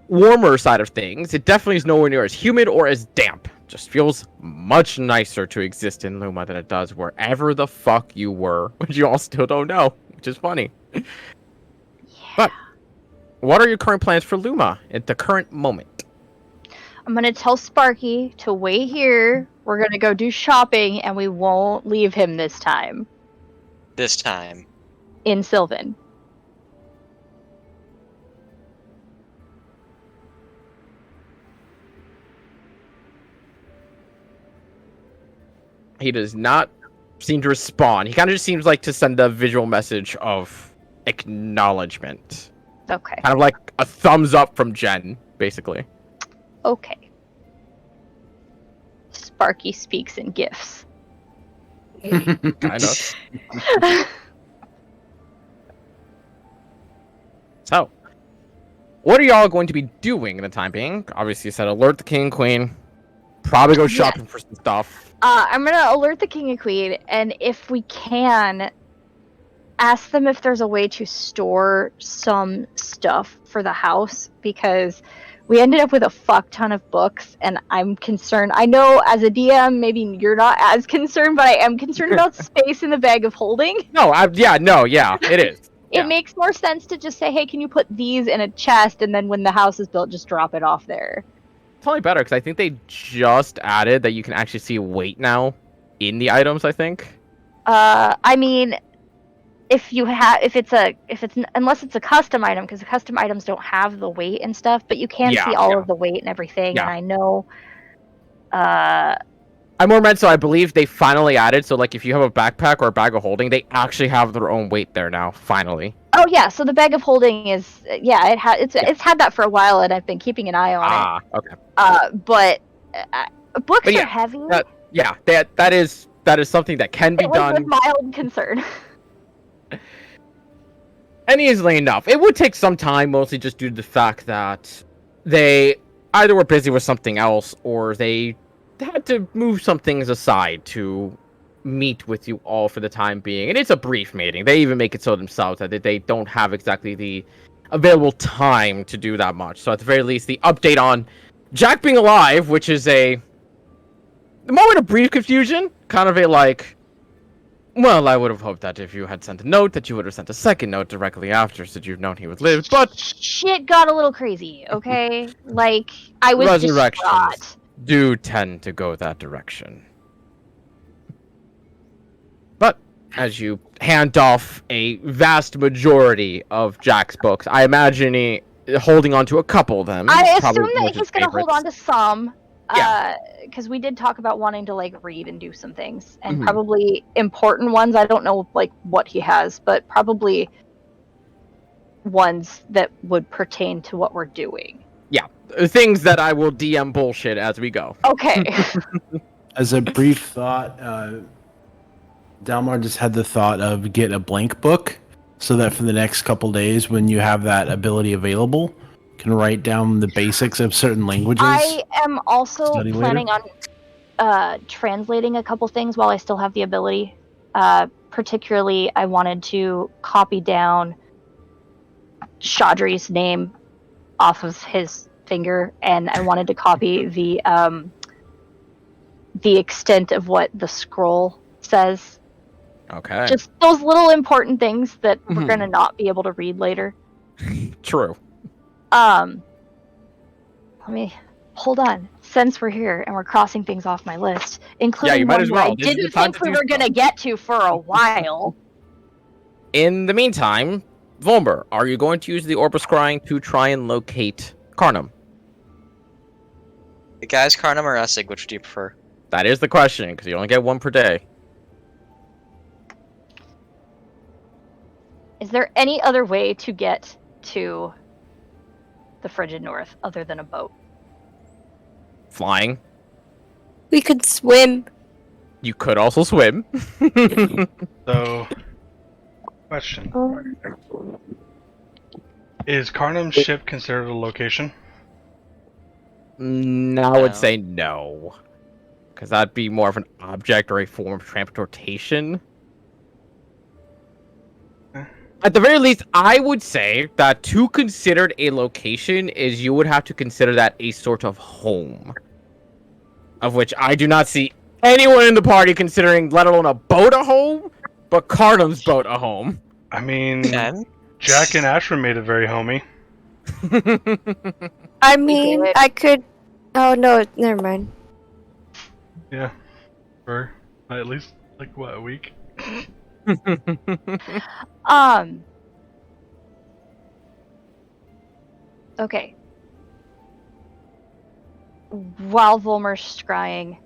warmer side of things, it definitely is nowhere near as humid or as damp. Just feels much nicer to exist in Luma than it does wherever the fuck you were, which you all still don't know, which is funny. But what are your current plans for Luma at the current moment? I'm gonna tell Sparky to wait here. We're gonna go do shopping, and we won't leave him this time This time. in Sylvan. He does not seem to respond. He kind of just seems like to send a visual message of acknowledgement. Okay. Kind of like a thumbs up from Jen, basically. Okay. Sparky speaks in gifs. Kind of. So, what are y'all going to be doing in the time being? Obviously, you said alert the king and queen. Probably go shopping for some stuff. I'm gonna alert the king and queen, and if we can, ask them if there's a way to store some stuff for the house, because we ended up with a fuck ton of books, and I'm concerned. I know as a DM, maybe you're not as concerned, but I am concerned about space in the bag of holding. No, it is. It makes more sense to just say, hey, can you put these in a chest, and then when the house is built, just drop it off there. It's only better because I think they just added that you can actually see weight now in the items. I think. I mean, unless it's a custom item, because the custom items don't have the weight and stuff, but you can see all of the weight and everything. Yeah. And I know. I more meant so I believe they finally added so like if you have a backpack or a bag of holding, they actually have their own weight there now. Finally. Oh yeah, so the bag of holding is it's had that for a while, and I've been keeping an eye on it. Okay. But books But yeah, are heavy. That is something that can be it was done. with mild concern. And easily enough. It would take some time, mostly just due to the fact that they either were busy with something else or they had to move some things aside to meet with you all for the time being. And it's a brief meeting. They even make it so themselves that they don't have exactly the available time to do that much. So at the very least, the update on Jack being alive, which is the moment of brief confusion, kind of a like, well, I would have hoped that if you had sent a note, that you would have sent a second note directly after, so that you've known he would live, but shit got a little crazy, okay? Like, I was resurrections distraught. do tend to go that direction. But as you hand off a vast majority of Jack's books, I imagine he holding on to a couple of them. I probably assume one that of he's his gonna hold favorites. on to some. Yeah. Because we did talk about wanting to like read and do some things, and Mhm. probably important ones. I don't know like what he has, but probably ones that would pertain to what we're doing. Yeah, things that I will DM bullshit as we go. Okay. As a brief thought, Dalmar just had the thought of get a blank book so that for the next couple days when you have that ability available, you can write down the basics of certain languages. I am also Study planning on translating a couple things while I still have the ability. Particularly, I wanted to copy down Chaudhry's name off of his finger, and I wanted to copy the extent of what the scroll says. Okay. Just those little important things that we're Mhm. gonna not be able to read later. True. Let me hold on. Since we're here and we're crossing things off my list, including you might one as that well. I This is the didn't time think to we do were gonna stuff. get to for a while. In the meantime, Volmer, are you going to use the Orb of Scrying to try and locate Karnam? The guys, Karnam or Essig, which do you prefer? That is the question, because you only get one per day. Is there any other way to get to the frigid north other than a boat? Flying. We could swim. You could also swim. So, question: Is Carnum's ship considered a location? I would No. say no. Because that'd be more of an object or a form of transportation. At the very least, I would say that to consider it a location is you would have to consider that a sort of home. Of which I do not see anyone in the party considering, let alone a boat a home, but Cardam's boat a home. I mean, Jen? Jack and Ashram made it very homey. I mean, did. I could. Oh no, never mind. Yeah, for at least like what, a week. Okay. While Volmer's scrying,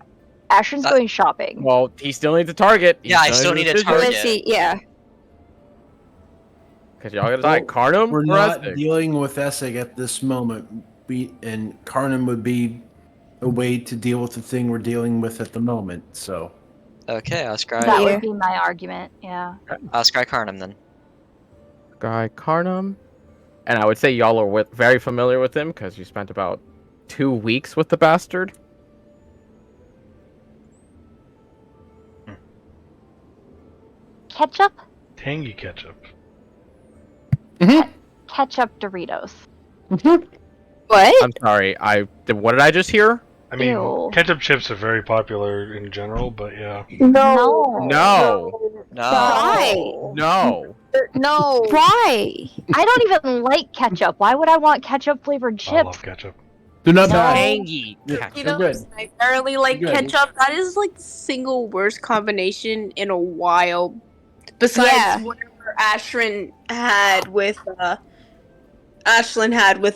Ashton's going shopping. Well, he still needs a target. Yeah, I still need a target. Let's see. Yeah. Because y'all gotta decide, Cardam We're or not Essig? dealing with Essig at this moment. And Carnum would be a way to deal with the thing we're dealing with at the moment. So Okay, I'll scry. That Yeah. would be my argument, yeah. I'll scry Carnum then. Guy Carnum. And I would say y'all are very familiar with him because you spent about 2 weeks with the bastard. Ketchup? Tangy ketchup. Ketchup Doritos. What? I'm sorry. What did I just hear? I mean, Ew. ketchup chips are very popular in general, but yeah. No. No. No. Why? No. No. Why? I don't even like ketchup. Why would I want ketchup flavored I love chips? ketchup. they're not No. bad. Tangy. Yeah, ketchup. You they're know, good. I thoroughly like Good. ketchup. That is like the single worst combination in a while. Besides Yeah. whatever Ashlyn had with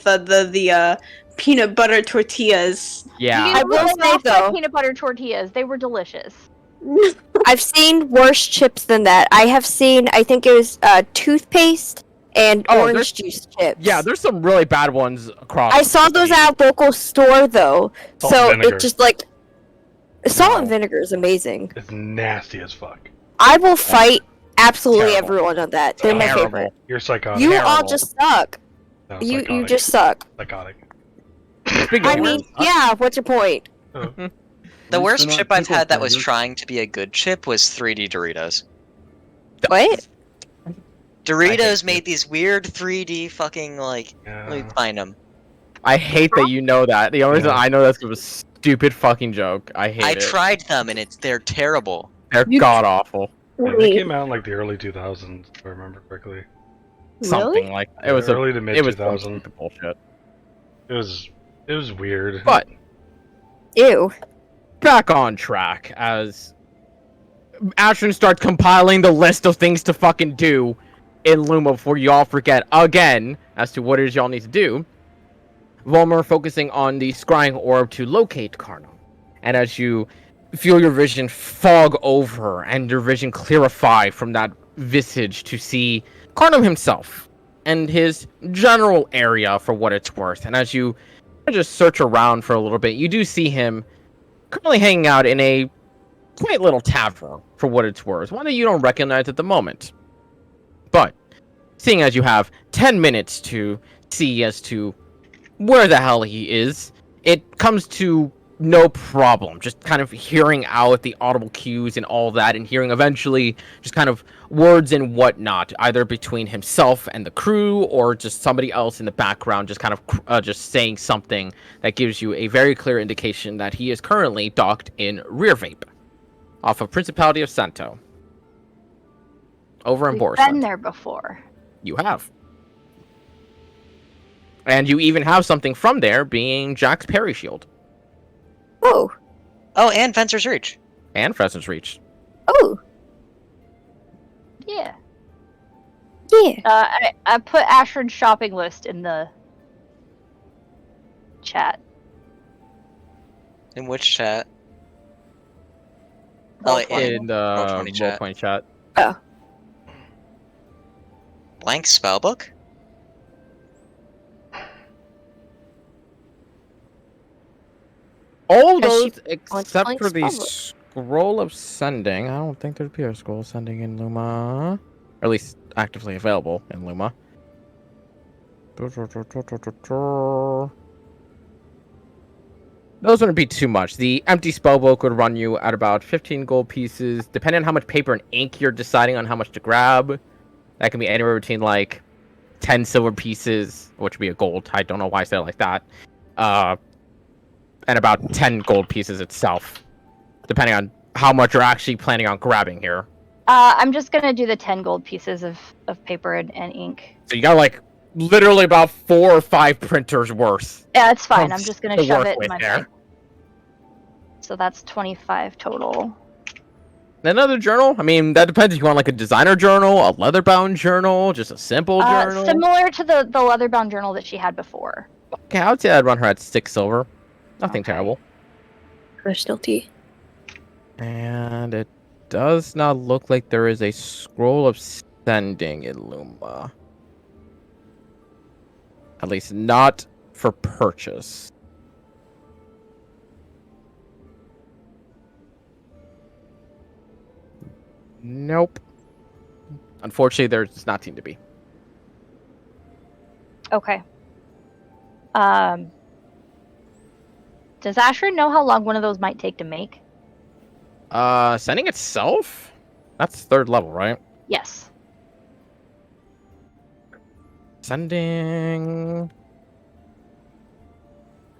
the peanut butter tortillas. Yeah. You I know, will they say, lost my though- peanut butter tortillas. They were delicious. I've seen worse chips than that. I have seen. I think it was toothpaste and Oh, orange juice chips. Yeah, there's some really bad ones across. I saw those at a local store though, Salt so and vinegar. it just like salt No. and vinegar is amazing. It's nasty as fuck. I will fight absolutely Terrible. everyone on that. They're my Terrible. favorite. You're psychotic. You all Terrible. just suck. No, You psychotic. just suck. Psychotic. Speaking I of mean, worms, yeah. What's your point? Oh, The worst they're not chip I've pickle had that was flavored. trying to be a good chip was 3D Doritos. What? Doritos made these weird 3D fucking like. Let me yeah. find them. I hate that you know that. The only reason Yeah. I know that's a stupid fucking joke. I hate I it. tried them and they're terrible. They're You- god awful. Yeah, they came out in like the early 2000s, if I remember correctly. Something like it was early to mid it was some 2000. stupid bullshit. It was weird. But Ew. back on track as Ashton starts compiling the list of things to fucking do in Luma before y'all forget again as to what it is y'all need to do. Volmer focusing on the scrying orb to locate Carnum. And as you feel your vision fog over and your vision clarify from that visage to see Carnum himself and his general area for what it's worth. And as you just search around for a little bit, you do see him currently hanging out in a quaint little tavern for what it's worth. One that you don't recognize at the moment. But seeing as you have 10 minutes to see as to where the hell he is, it comes to no problem. Just kind of hearing out the audible cues and all that, and hearing eventually just kind of words and whatnot, either between himself and the crew, or just somebody else in the background, just kind of just saying something that gives you a very clear indication that he is currently docked in Rear Vape, off of Principality of Santo, over in We've been Borisland. there before. You have. And you even have something from there, being Jack's parry shield Oh. Oh, and Fencer's Reach. and Pheasant's Reach. Oh. Yeah. Yeah. I put Ashford's shopping list in the chat. In which chat? Oh, Roll20. In the Roll20 chat. Roll20 chat. blank spellbook? All Has she those wants except blank for the spellbook. scroll of sending. I don't think there'd be a scroll of sending in Luma. Or at least actively available in Luma. Those wouldn't be too much. The empty spellbook would run you at about 15 gold pieces, depending on how much paper and ink you're deciding on how much to grab. That can be anywhere between like 10 silver pieces, which would be a gold. I don't know why I said it like that. And about 10 gold pieces itself, depending on how much you're actually planning on grabbing here. I'm just gonna do the 10 gold pieces of paper and ink. So you got like literally about 4 or 5 printers worth. Yeah, it's fine. From I'm just gonna to shove work it in with my there. bag. So that's 25 total. Another journal? I mean, that depends if you want like a designer journal, a leather-bound journal, just a simple journal. Similar to the leather-bound journal that she had before. Okay, I would say I'd run her at 6 silver. Nothing Okay. terrible. Crystal tea. And it does not look like there is a scroll of sending in Luma. At least not for purchase. Nope. Unfortunately, there does not seem to be. Okay. Does Asher know how long one of those might take to make? Sending itself? That's 3rd level, right? Yes. Sending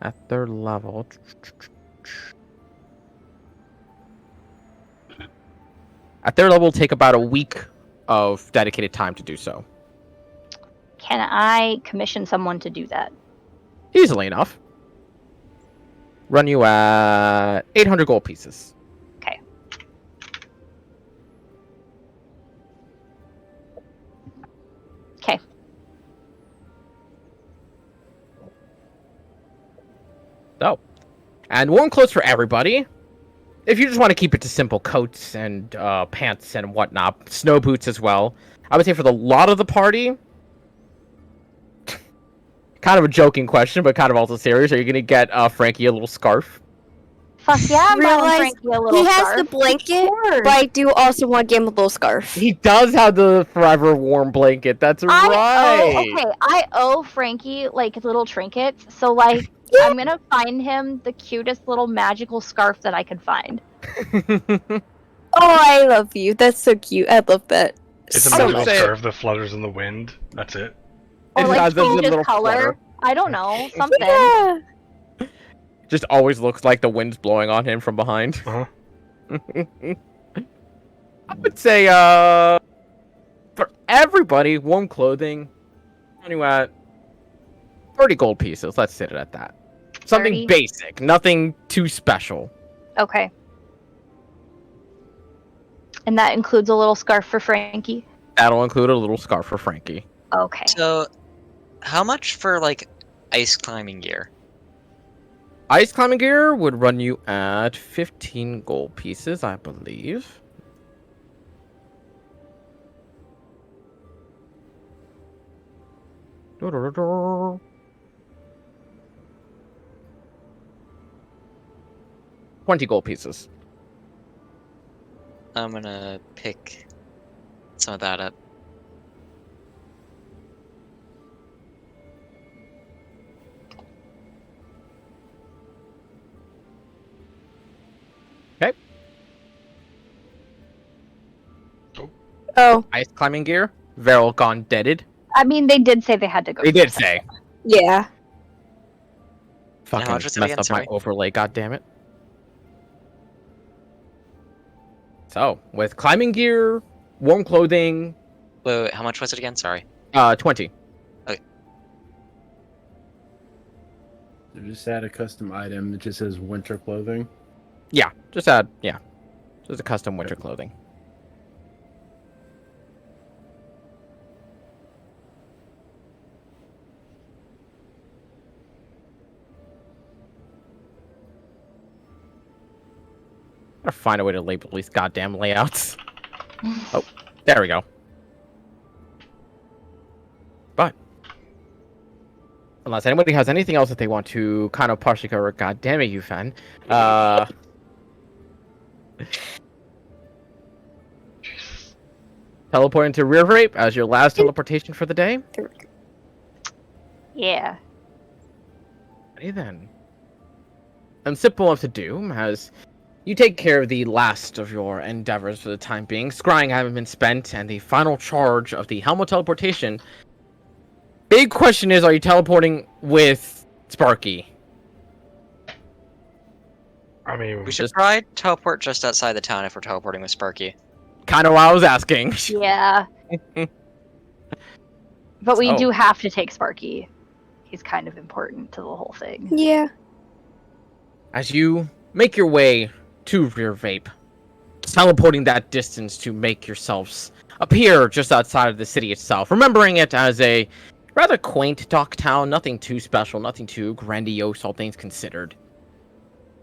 at 3rd level. At 3rd level, will take about a week of dedicated time to do so. Can I commission someone to do that? Easily enough. Run you at 800 gold pieces. Okay. Okay. So, and warm clothes for everybody. If you just want to keep it to simple coats and pants and whatnot, snow boots as well. I would say for the lot of the party, kind of a joking question, but kind of also serious. Are you gonna get Frankie a little scarf? Fuck yeah, I'm buying Realize Frankie a little He has scarf. the blanket, course. but I do also want to give him a little scarf. He does have the forever warm blanket. That's right. I owe Frankie like little trinkets, so like I'm gonna find him the cutest little magical scarf that I can find. Oh, I love you. That's so cute. I love that. It's a I would magical say- scarf that flutters in the wind. That's it. Or It like has a change his little color. flutter. I don't know, something. Yeah. Just always looks like the wind's blowing on him from behind. Uh-huh. I would say, for everybody, warm clothing. Anyway, at 30 gold pieces. Let's sit it at that. Something 30? basic, nothing too special. Okay. And that includes a little scarf for Frankie. That'll include a little scarf for Frankie. Okay. So, how much for like ice climbing gear? Ice climbing gear would run you at 15 gold pieces, I believe. Do-do-do-do. 20 gold pieces. I'm gonna pick some of that up. Oh, Ice climbing gear. Veryl gone deaded. I mean, they did say they had to go. They did say. yeah. how much Fucking was it messed again? up my Sorry. overlay, goddammit. So, with climbing gear, warm clothing, Wait, how much was it again? Sorry. 20. So just add a custom item that just says winter clothing. Yeah, just a custom winter clothing. Gotta find a way to label these goddamn layouts. Oh, there we go. unless anybody has anything else that they want to kind of partially cover. God damn it, you Fen. Teleporting to Rear Rape as your last teleportation for the day. Yeah. Alrighty then. And simple enough to do, as you take care of the last of your endeavors for the time being. Scrying having been spent, and the final charge of the Helmet teleportation. Big question is, are you teleporting with Sparky? I mean, We should probably teleport just outside the town if we're teleporting with Sparky. Kind of what I was asking. Yeah. But we Oh. do have to take Sparky. He's kind of important to the whole thing. Yeah. As you make your way to Rear Vape, teleporting that distance to make yourselves appear just outside of the city itself, remembering it as a rather quaint dock town, nothing too special, nothing too grandiose, all things considered.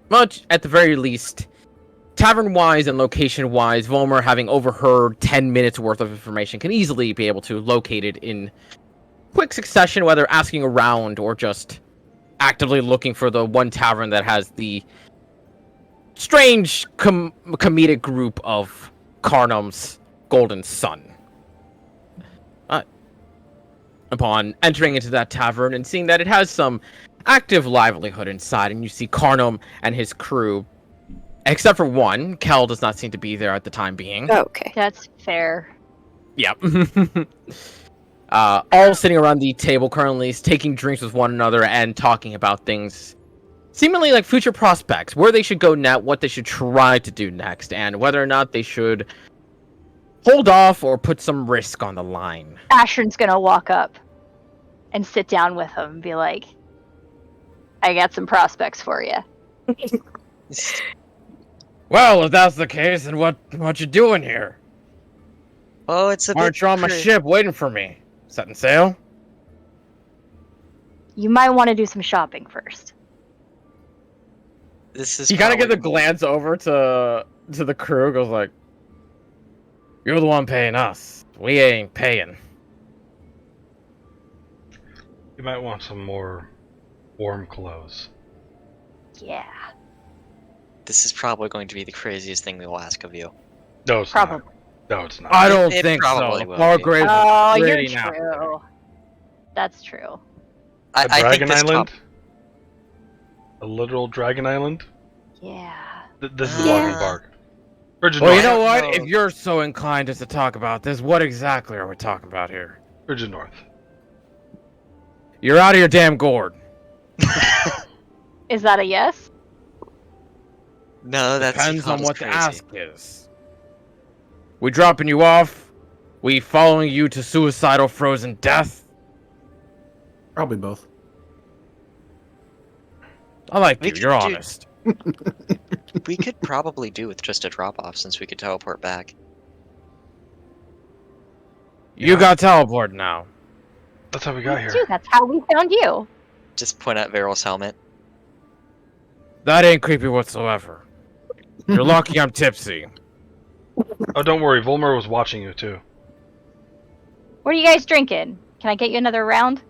But, at the very least, tavern-wise and location-wise, Volmer, having overheard 10 minutes worth of information, can easily be able to locate it in quick succession, whether asking around or just actively looking for the one tavern that has the strange comedic group of Carnum's Golden Sun. Upon entering into that tavern and seeing that it has some active livelihood inside, and you see Carnum and his crew, except for one, Kel does not seem to be there at the time being. Okay. That's fair. Yep. All sitting around the table currently, taking drinks with one another and talking about things seemingly like future prospects, where they should go next, what they should try to do next, and whether or not they should hold off or put some risk on the line. Ashren's gonna walk up and sit down with him and be like, I got some prospects for you. Well, if that's the case, then what you doing here? Oh, it's a bit Aren't you on my ship waiting for me? Setting sail? You might want to do some shopping first. This is You gotta get the probably- glance over to the crew, goes like, you're the one paying us. We ain't paying. you might want some more warm clothes. Yeah, This is probably going to be the craziest thing we will ask of you. No, it's probably. not. No, it's not. I don't It think probably so. will Far be. Graves Oh, is you're pretty now. true. That's true. I think Dragon this Island? top- A literal Dragon Island? Yeah. This is Yeah. a walking park. Virgin Well, you North. know what? No. If you're so inclined as to talk about this, what exactly are we talking about here? Virgin North. You're out of your damn gourd. Is that a yes? No, that's Depends on called what the crazy. ask is. We dropping you off? We following you to suicidal frozen death? Probably both. I like We you. could You're do- honest. We could probably do with just a drop off since we could teleport back. You Yeah. got teleport now. That's how we got here. Dude, that's how we found you. Just point at Varyl's helmet. That ain't creepy whatsoever. You're lucky I'm tipsy. Oh, don't worry. Volmer was watching you, too. What are you guys drinking? Can I get you another round?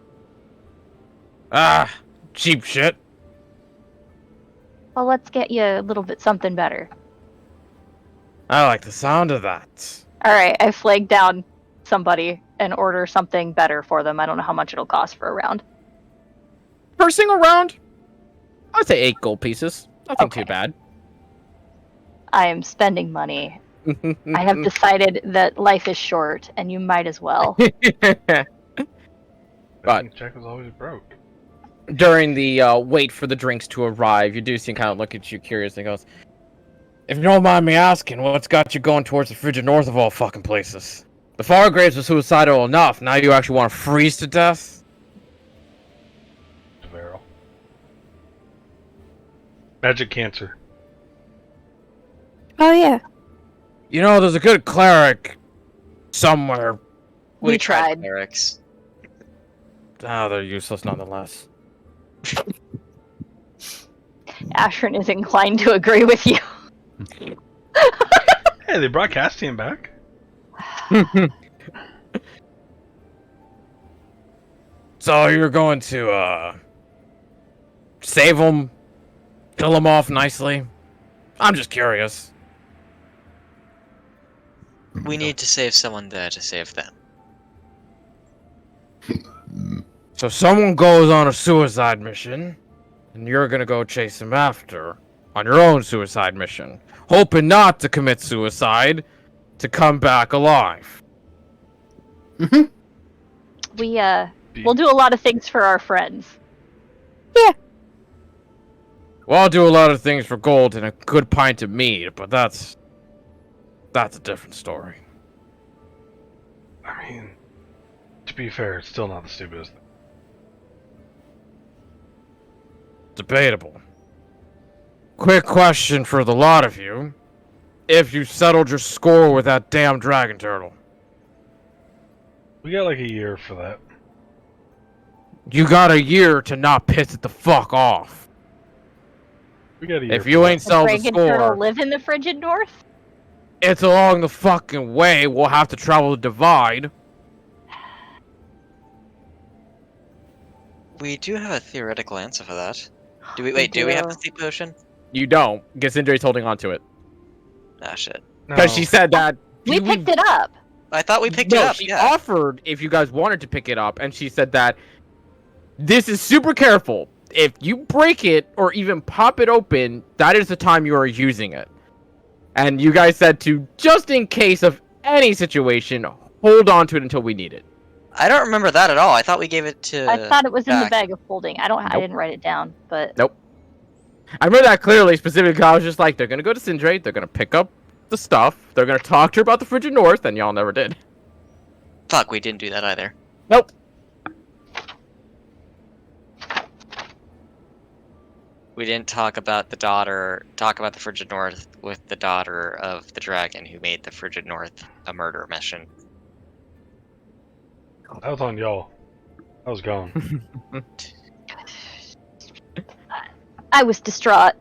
Ah, cheap shit. Well, let's get you a little bit something better. I like the sound of that. Alright, I flag down somebody and order something better for them. I don't know how much it'll cost for a round. Per single round, I'd say 8 gold pieces. Nothing Okay. too bad. I am spending money. I have decided that life is short, and you might as well. But- But Jack was always broke. During the wait for the drinks to arrive, you do see him kind of look at you curiously and goes, if you don't mind me asking, what's got you going towards the frigid north of all fucking places? The Fargraves were suicidal enough, now you actually want to freeze to death? To Varel. Magic cancer. Oh yeah. You know, there's a good cleric somewhere. We tried. Clerics. Oh, they're useless nonetheless. Ashrin is inclined to agree with you. Hey, they brought Castian back. So you're going to save them, kill them off nicely? I'm just curious. We need to save someone there to save them. So someone goes on a suicide mission, and you're gonna go chase him after on your own suicide mission, hoping not to commit suicide, to come back alive. We'll do a lot of things for our friends. Well, I'll do a lot of things for gold and a good pint of mead, but that's a different story. I mean, to be fair, it's still not the stupidest thing. Debatable. Quick question for the lot of you. If you settled your score with that damn dragon turtle, We got like a year for that. you got a year to not piss it the fuck off. We got a year. If for you that. ain't sell the Dragon turtle score, live in the frigid north? it's along the fucking way. We'll have to travel the divide. We do have a theoretical answer for that. Do we We do we have do. the sleep potion? You don't. Gisindri's holding on to it. Ah, shit. Because No. she said that... We picked it up. I thought we picked it No, up. she Yeah. offered if you guys wanted to pick it up, and she said that this is super careful. If you break it or even pop it open, that is the time you are using it. And you guys said to, just in case of any situation, hold on to it until we need it. I don't remember that at all. I thought we gave it to. I thought it was in the Jack. bag of holding. I Nope. didn't write it down, but I remember that clearly, specifically because I was just like, they're going to go to Sindri, they're going to pick up the stuff, they're going to talk to her about the Frigid North, and y'all never did. Fuck, we didn't do that either. Nope. We didn't talk about the Frigid North with the daughter of the dragon who made the Frigid North a murder mission. That was on y'all. I was gone. I was distraught.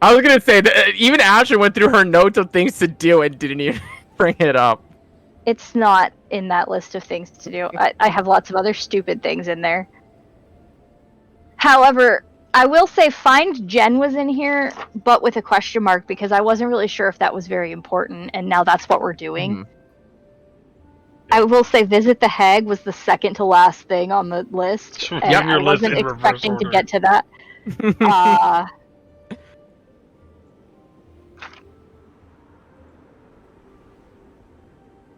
I was going to say, that even Asher went through her notes of things to do and didn't even bring it up. It's not in that list of things to do. I have lots of other stupid things in there. However, I will say Find Jen was in here, but with a question mark, because I wasn't really sure if that was very important, and now that's what we're doing. Mhm. I will say Visit the Hag was the second to last thing on the list, and Yep. I Your list wasn't in reverse expecting to order. get to that. Uh,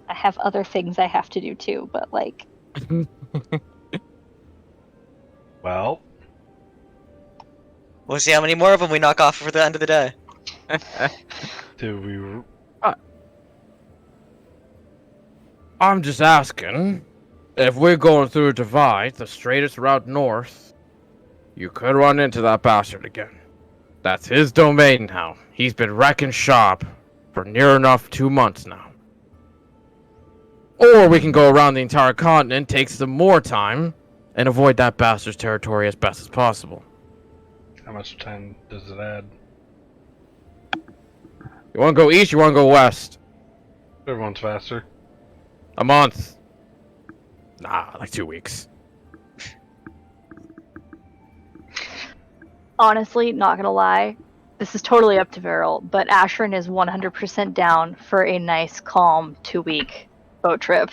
I have other things I have to do too, but like, Well, We'll see how many more of them we knock off for the end of the day. do we? I'm just asking, if we're going through a divide, the straightest route north, you could run into that bastard again. That's his domain now. He's been wrecking shop for near enough 2 months now. Or we can go around the entire continent, take some more time, and avoid that bastard's territory as best as possible. How much time does it add? You want to go east, you want to go west? Everyone's faster. A month. Nah, like 2 weeks. honestly, not gonna lie, this is totally up to Viral, but Ashrin is 100% down for a nice, calm 2-week boat trip.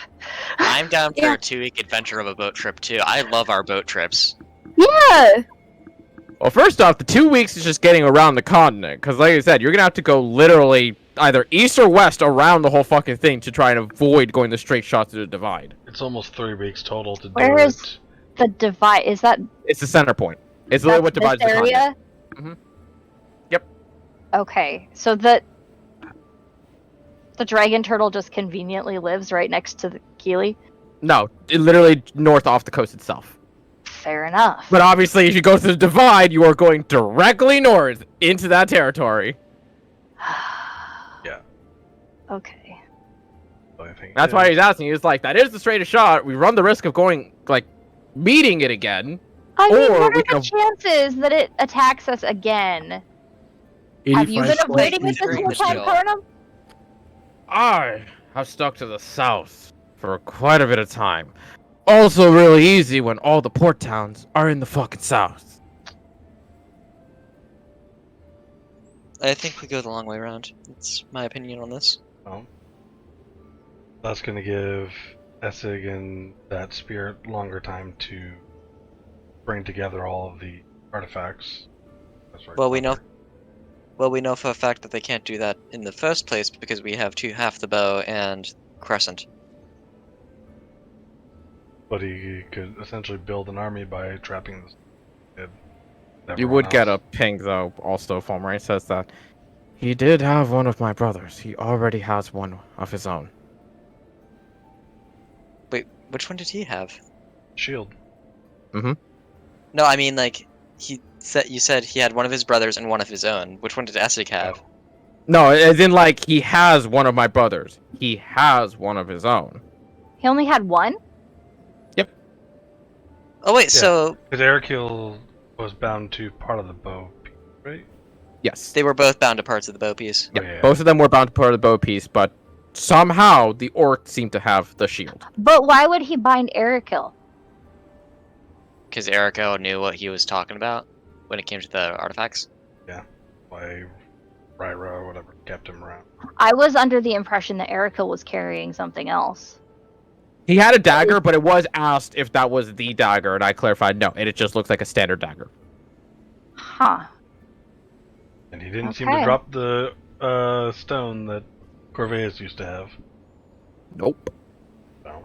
I'm down for Yeah. a 2-week adventure of a boat trip too. I love our boat trips. Yeah! Well, first off, the 2 weeks is just getting around the continent, because like I said, you're gonna have to go literally either east or west around the whole fucking thing to try and avoid going the straight shot through the divide. It's almost 3 weeks total to Where do is- it. The divide, is that It's the center point. It's literally what this divides the continent. area? Mhm. Yep. Okay, so the dragon turtle just conveniently lives right next to the Keeley? No, it literally north off the coast itself. Fair enough. But obviously, if you go through the divide, you are going directly north into that territory. Yeah. Okay. So I think That's why he's asking. He's like, that is the straightest shot. We run the risk of going, like, meeting it again. I mean, Or what we are can the chances that it attacks us again? Have you been 85%. avoiding it this Very whole much time, so. Burnham? I have stuck to the south for quite a bit of time. also really easy when all the port towns are in the fucking south. I think we go the long way around. That's my opinion on this. Well, that's going to give Essig and that spirit longer time to bring together all of the artifacts. That's right. Well, we know for a fact that they can't do that in the first place because we have half the bow and crescent. But he could essentially build an army by trapping You would get a ping though. Also, Fulmer says that he did have one of my brothers. He already has one of his own. Wait, which one did he have? shield. No, I mean like you said he had one of his brothers and one of his own. Which one did Essig have? No, as in like he has one of my brothers. He has one of his own. He only had one? Oh wait, Yeah. so Because Ericule was bound to part of the bow, right? Yes. they were both bound to parts of the bow piece. Yeah, Oh, yeah. both of them were bound to part of the bow piece, but somehow the orc seemed to have the shield. But why would he bind Ericil? Because Erico knew what he was talking about when it came to the artifacts. By Ryra or whatever kept him around. I was under the impression that Ericil was carrying something else. He had a dagger, but it was asked if that was the dagger, and I clarified no, and it just looks like a standard dagger. Huh. And he didn't seem to Okay. drop the stone that Corvais used to have. Nope. So,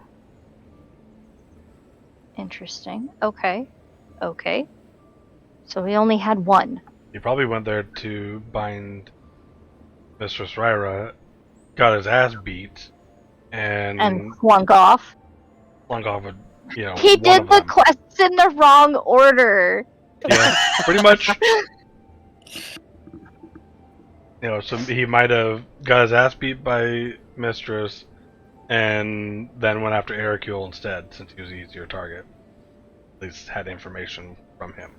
Interesting. Okay. Okay. So he only had one. he probably went there to bind Mistress Ryra, got his ass beat, And flunk off. flung off a, He one did of the them. quests in the wrong order. Yeah, pretty much. So he might have got his ass beat by Mistress, and then went after Ericule instead, since he was an easier target. At least had information from him.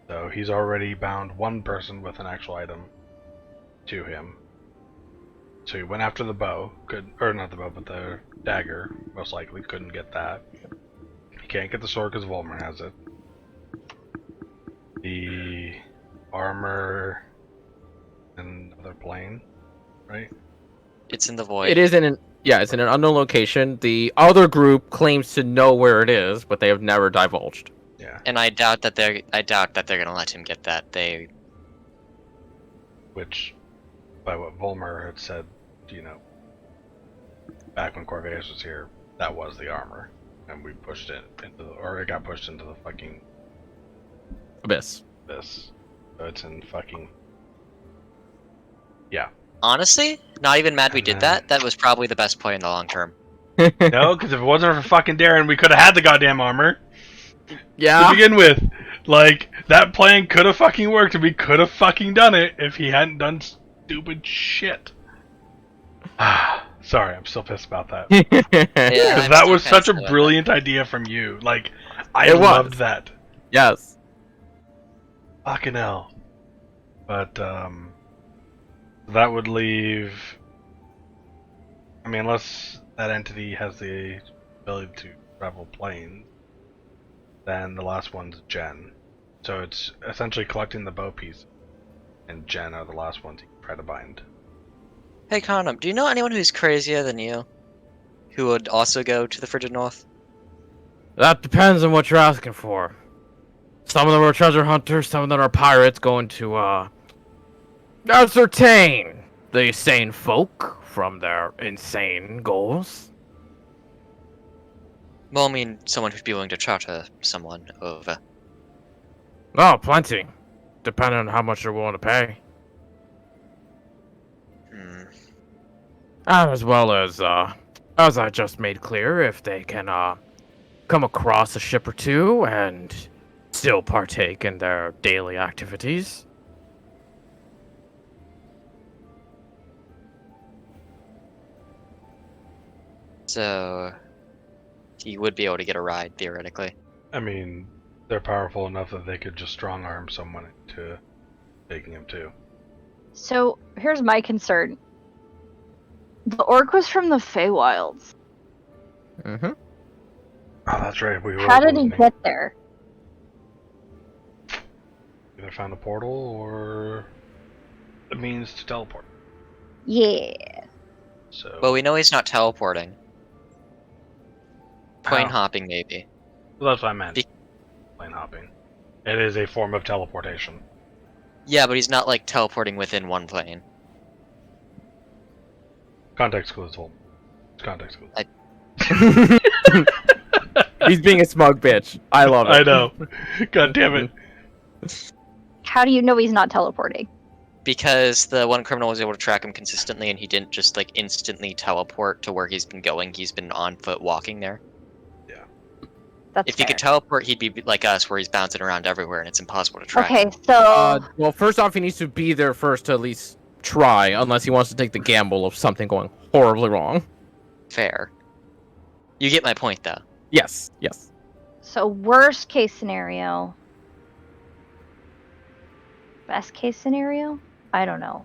So he's already bound one person with an actual item to him. So he went after the bow, or not the bow, but the dagger. Most likely couldn't get that. He can't get the sword because Volmer has it. The armor and another plane, right? It's in the void. It is in an it's in an unknown location. The other group claims to know where it is, but they have never divulged. Yeah. And I doubt that they're gonna let him get that. Which, by what Volmer had said, back when Corvais was here, that was the armor, and we pushed it it got pushed into the fucking Abyss. abyss. So it's in fucking. Honestly, not even mad we And did then- that. That was probably the best play in the long term. No, because if it wasn't for fucking Darren, we could have had the goddamn armor to Yeah. begin with. Like, that plan could have fucking worked, and we could have fucking done it if he hadn't done stupid shit. Sorry, I'm still pissed about that. Yeah, Because I'm that still was such a pissed about brilliant idea from you. Like, I It was. loved that. Yes. Fucking hell. But, that would leave. I mean, unless that entity has the ability to travel planes, then the last one's Jen. So it's essentially collecting the bow piece, and Jen are the last ones you can try to bind. Hey, Conum, do you know anyone who's crazier than you? Who would also go to the Frigid North? That depends on what you're asking for. Some of them are treasure hunters, some of them are pirates going to, ascertain the sane folk from their insane goals. Well, I mean, someone who'd be willing to charter someone over. Oh, plenty. Depending on how much they're willing to pay. Hmm. And as well as I just made clear, if they can, come across a ship or two and still partake in their daily activities. So, he would be able to get a ride, theoretically. I mean, they're powerful enough that they could just strong arm someone into taking him too. So here's my concern. The orc was from the Feywilds. Mm-hmm. Oh, that's right. We were How did he listening. get there? Either found a portal or the means to teleport. Yeah. So. Well, we know he's not teleporting. Plane How? hopping, maybe. Well, that's what I meant. Be- Plane hopping. It is a form of teleportation. Yeah, but he's not like teleporting within one plane. Context clues, Holm. Context clues. He's being a smug bitch. I love it. I know. God damn it. How do you know he's not teleporting? Because the one criminal was able to track him consistently, and he didn't just like instantly teleport to where he's been going. He's been on foot walking there. That's If he could teleport, he'd be like us, where he's bouncing around everywhere, and it's impossible to track Okay, him. so Well, first off, he needs to be there first to at least try, unless he wants to take the gamble of something going horribly wrong. Fair. You get my point, though. Yes, yes. so worst case scenario. Best case scenario? I don't know.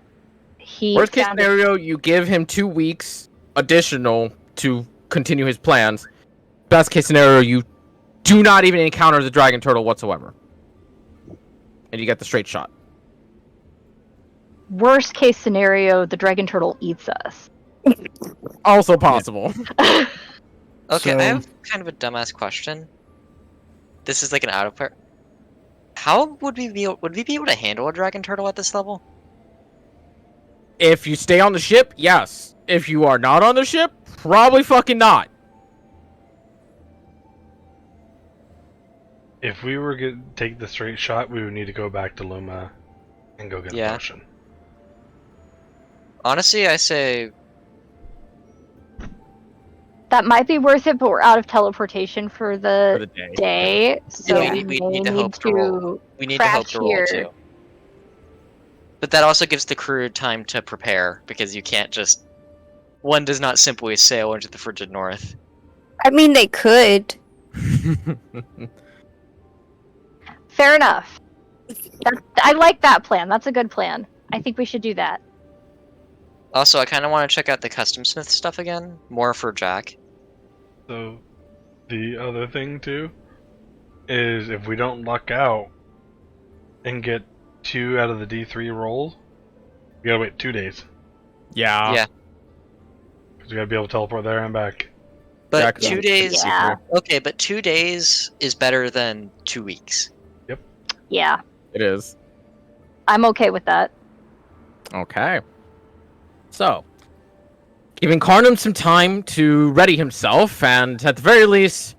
Worst case found it- scenario, you give him 2 weeks additional to continue his plans. Best case scenario, you do not even encounter the dragon turtle whatsoever. And you get the straight shot. Worst case scenario, the dragon turtle eats us. Also possible. Okay, So- I have kind of a dumbass question. This is like an out of part. How would we be able to handle a dragon turtle at this level? If you stay on the ship, yes. If you are not on the ship, probably fucking not. If we were to take the straight shot, we would need to go back to Luma and go get Yeah. a potion. Honestly, I say That might be worth it, but we're out of teleportation for For the the day. day, so we we need to may hope to roll. We need to hope crash to roll here. too. But that also gives the crew time to prepare, because you can't just... One does not simply sail into the frigid north. I mean, they could. Fair enough. I like that plan. That's a good plan. I think we should do that. Also, I kind of want to check out the custom smith stuff again, more for Jack. So, the other thing too is if we don't luck out and get 2 out of the D3 rolls, we gotta wait 2 days. Yeah. Yeah. Because we gotta be able to teleport there and back. But Jack- 2 days... Yeah. Okay, but 2 days is better than 2 weeks. Yeah, It is. I'm okay with that. Okay. So, giving Carnum some time to ready himself, and at the very least,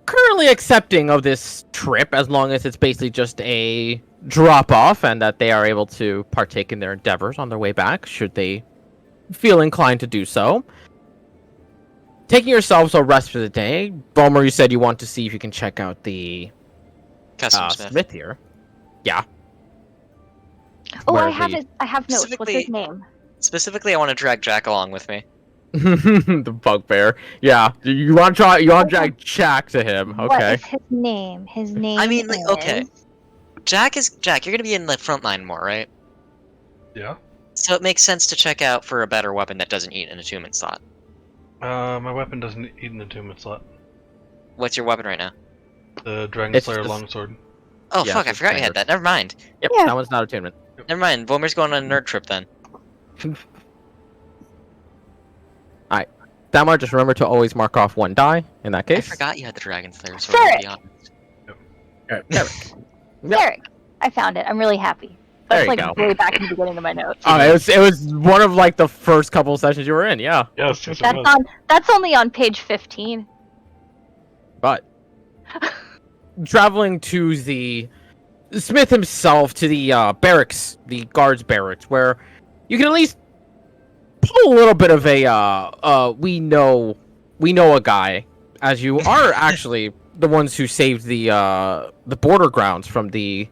currently accepting of this trip, as long as it's basically just a drop-off, and that they are able to partake in their endeavors on their way back, should they feel inclined to do so. Taking yourselves a rest for the day, Bomer, you said you want to see if you can check out the Custom smith. Smith here. Yeah. Oh, Where I have the- it. I have notes. What's his Specifically- name? Specifically, I want to drag Jack along with me. The bugbear. Yeah. You want to try? You want to drag Jack to him? What Okay. is his name? His name. I mean, like, okay. is- Jack, you're gonna be in the front line more, right? Yeah. So it makes sense to check out for a better weapon that doesn't eat an attunement slot. My weapon doesn't eat an attunement slot. What's your weapon right now? The Dragon It's Slayer just- longsword. Oh, Yeah, fuck, I it's forgot you standard. had that. Never mind. Yep. Yeah. That one's not attunement. Never mind. Vomer's going on a nerd trip then. Damar, just remember to always mark off 1 die in that I case. forgot you had the Dragon Slayer sword, Sure. to be honest. Alright, Yep. Derek. I found it. I'm really happy. There That's you like go. way back in the beginning of my notes. It was one of like the first couple sessions you were in, yeah. Yes, yes, it That's was. on. That's only on page 15. But traveling to the Smith himself, to the barracks, the guards barracks, where you can at least pull a little bit of a we know a guy, as you are actually the ones who saved the border grounds from the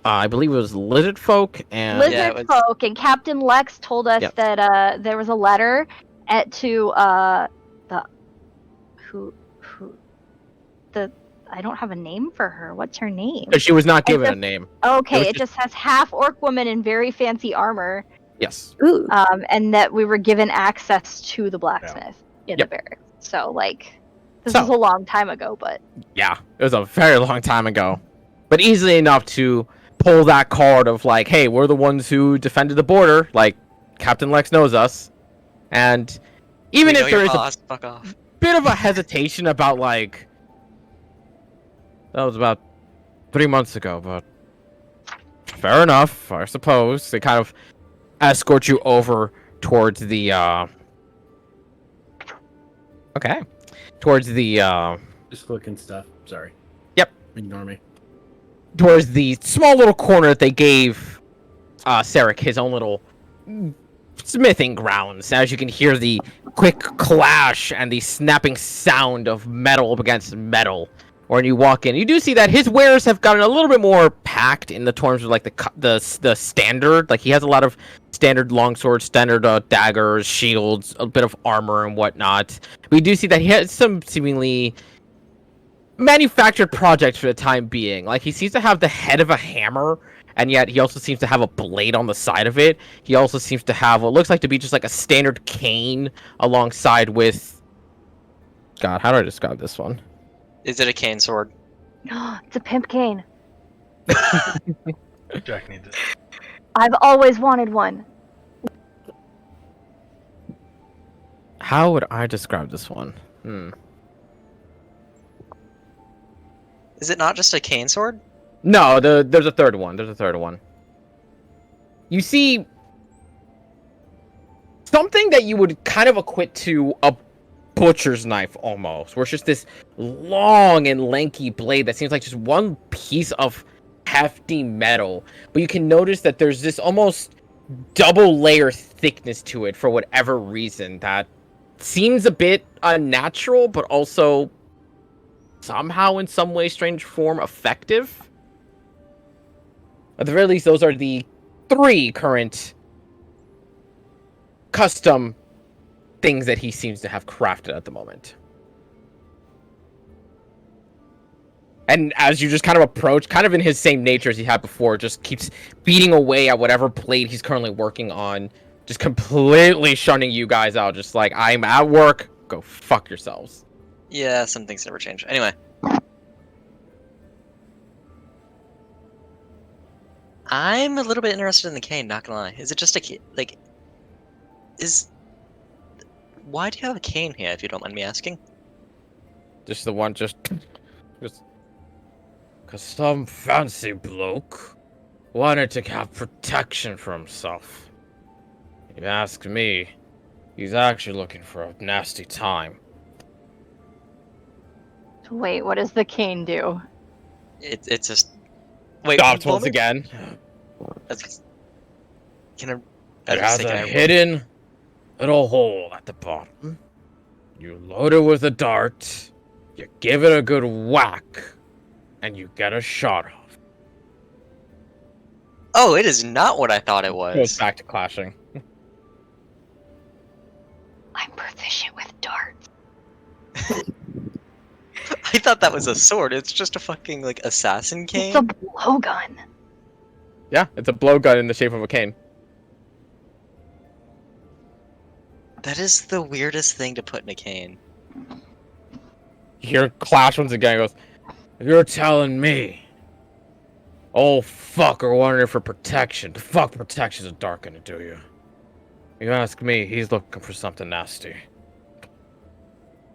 I believe it was lizard folk and Lizard Yeah, it was- folk and Captain Lex told us Yep. that there was a letter to the who the I don't have a name for her. What's her name? she was not given a just- name. Okay, was it just has half orc woman in very fancy armor Yes. Ooh. And that we were given access to the blacksmith in Yep. the barracks. So, like, this So- was a long time ago, but Yeah, it was a very long time ago. But easily enough to pull that card of like, hey, we're the ones who defended the border. Like, Captain Lex knows us. And even We know if there your is a boss, fuck off. bit of a hesitation about like, that was about 3 months ago, but fair enough, I suppose. They kind of escort you over towards the, okay. Towards the, Just clicking stuff. Sorry. Yep. Ignore me. towards the small little corner that they gave Sarek his own little smithing grounds. As you can hear the quick clash and the snapping sound of metal up against metal. When you walk in, you do see that his wares have gotten a little bit more packed in the terms of like the standard. Like he has a lot of standard longswords, standard daggers, shields, a bit of armor and whatnot. We do see that he has some seemingly manufactured projects for the time being. Like he seems to have the head of a hammer, and yet he also seems to have a blade on the side of it. He also seems to have what looks like to be just like a standard cane alongside with, God, how do I describe this one? Is it a cane sword? it's a pimp cane. Jack needs it. I've always wanted one. How would I describe this one? Is it not just a cane sword? No, there's a third one. There's a third one. You see something that you would kind of equate to a butcher's knife almost, where it's just this long and lanky blade that seems like just one piece of hefty metal. But you can notice that there's this almost double layer thickness to it for whatever reason that seems a bit unnatural, but also somehow in some way, strange form, effective. At the very least, those are the 3 current custom things that he seems to have crafted at the moment. And as you just kind of approach, kind of in his same nature as he had before, just keeps beating away at whatever blade he's currently working on, just completely shunning you guys out, just like, I'm at work, go fuck yourselves. Yeah, some things never change. Anyway. I'm a little bit interested in the cane, not gonna lie. Is it just a like why do you have a cane here, if you don't mind me asking? Just the one, just cause some fancy bloke wanted to have protection for himself. If you ask me, he's actually looking for a nasty time. Wait, what does the cane do? It's just wait. Stops roll once me- again. Can I? It was has thinking a I- hidden little hole at the bottom. You load it with a dart, you give it a good whack, and you get a shot off. Oh, it is not what I thought it Goes was. back to clashing. I'm proficient with darts. I thought that was a sword. It's just a fucking like assassin cane. It's a blowgun. Yeah, it's a blowgun in the shape of a cane. That is the weirdest thing to put in a cane. You hear clash once again. He goes, if you're telling me, old fucker wanted it for protection. The fuck protection's a dark gonna do you? You ask me, he's looking for something nasty.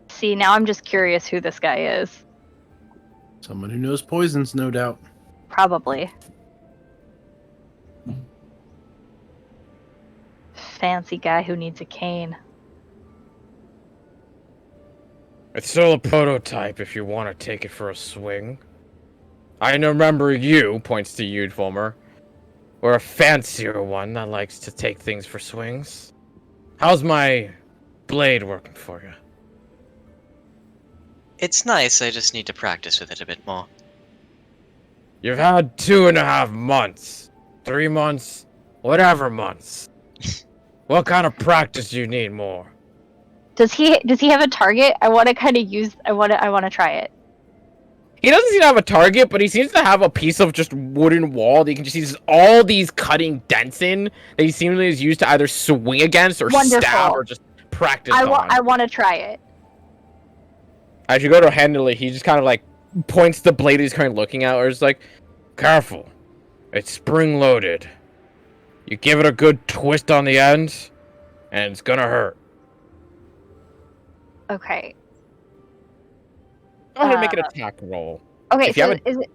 See, now I'm just curious who this guy is. Someone who knows poisons, no doubt. Probably. Fancy guy who needs a cane. It's still a prototype if you want to take it for a swing. I remember you, points to you, Fulmer, were a fancier one that likes to take things for swings. How's my blade working for you? It's nice. I just need to practice with it a bit more. You've had 2.5 months, 3 months, whatever months. What kind of practice do you need more? Does he have a target? I want to kind of use. I want to try it. He doesn't seem to have a target, but he seems to have a piece of just wooden wall that you can just see all these cutting dents in that he seemingly is used to either swing against or stab Wonderful. or just practice I on. want to try it. As you go to handle it, he just kind of like points the blade he's currently looking at, or is like, "Careful, it's spring-loaded. You give it a good twist on the end, and it's gonna hurt." Okay. Go ahead and make an attack roll. Okay, If you so have is it?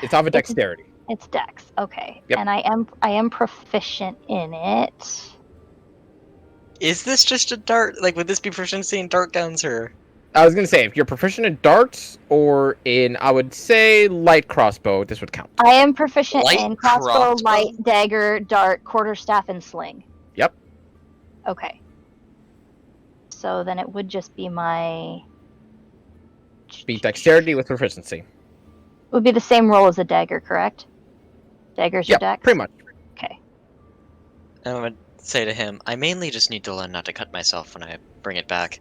It's off of dexterity. It's Dex. Okay. Yep. And I am proficient in it. Is this just a dart? Like, would this be proficiency in dart guns or? I was gonna say, if you're proficient in darts or in, I would say, light crossbow, this would count. I am proficient Light in crossbow, crossbow? light, dagger, dart, quarterstaff, and sling. Yep. Okay. So then it would just be my. Beat dexterity with proficiency. Would be the same roll as a dagger, correct? Dagger's your Yeah, dex? pretty much. Okay. I'm gonna say to him, I mainly just need to learn not to cut myself when I bring it back.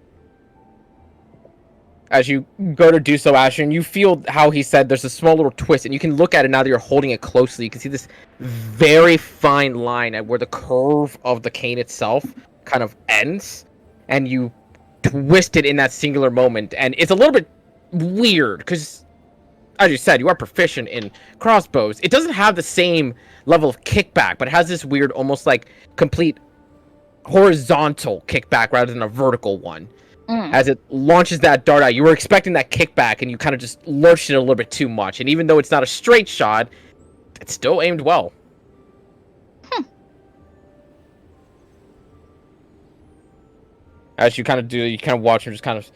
As you go to do so, Ashton, you feel how he said there's a small little twist, and you can look at it now that you're holding it closely. You can see this very fine line at where the curve of the cane itself kind of ends, and you twist it in that singular moment. And it's a little bit weird, because, as you said, you are proficient in crossbows. It doesn't have the same level of kickback, but it has this weird, almost like complete horizontal kickback rather than a vertical one. As it launches that dart out, you were expecting that kickback, and you kind of just lurched it a little bit too much. And even though it's not a straight shot, it's still aimed well. As you kind of do, you kind of watch him just kind of,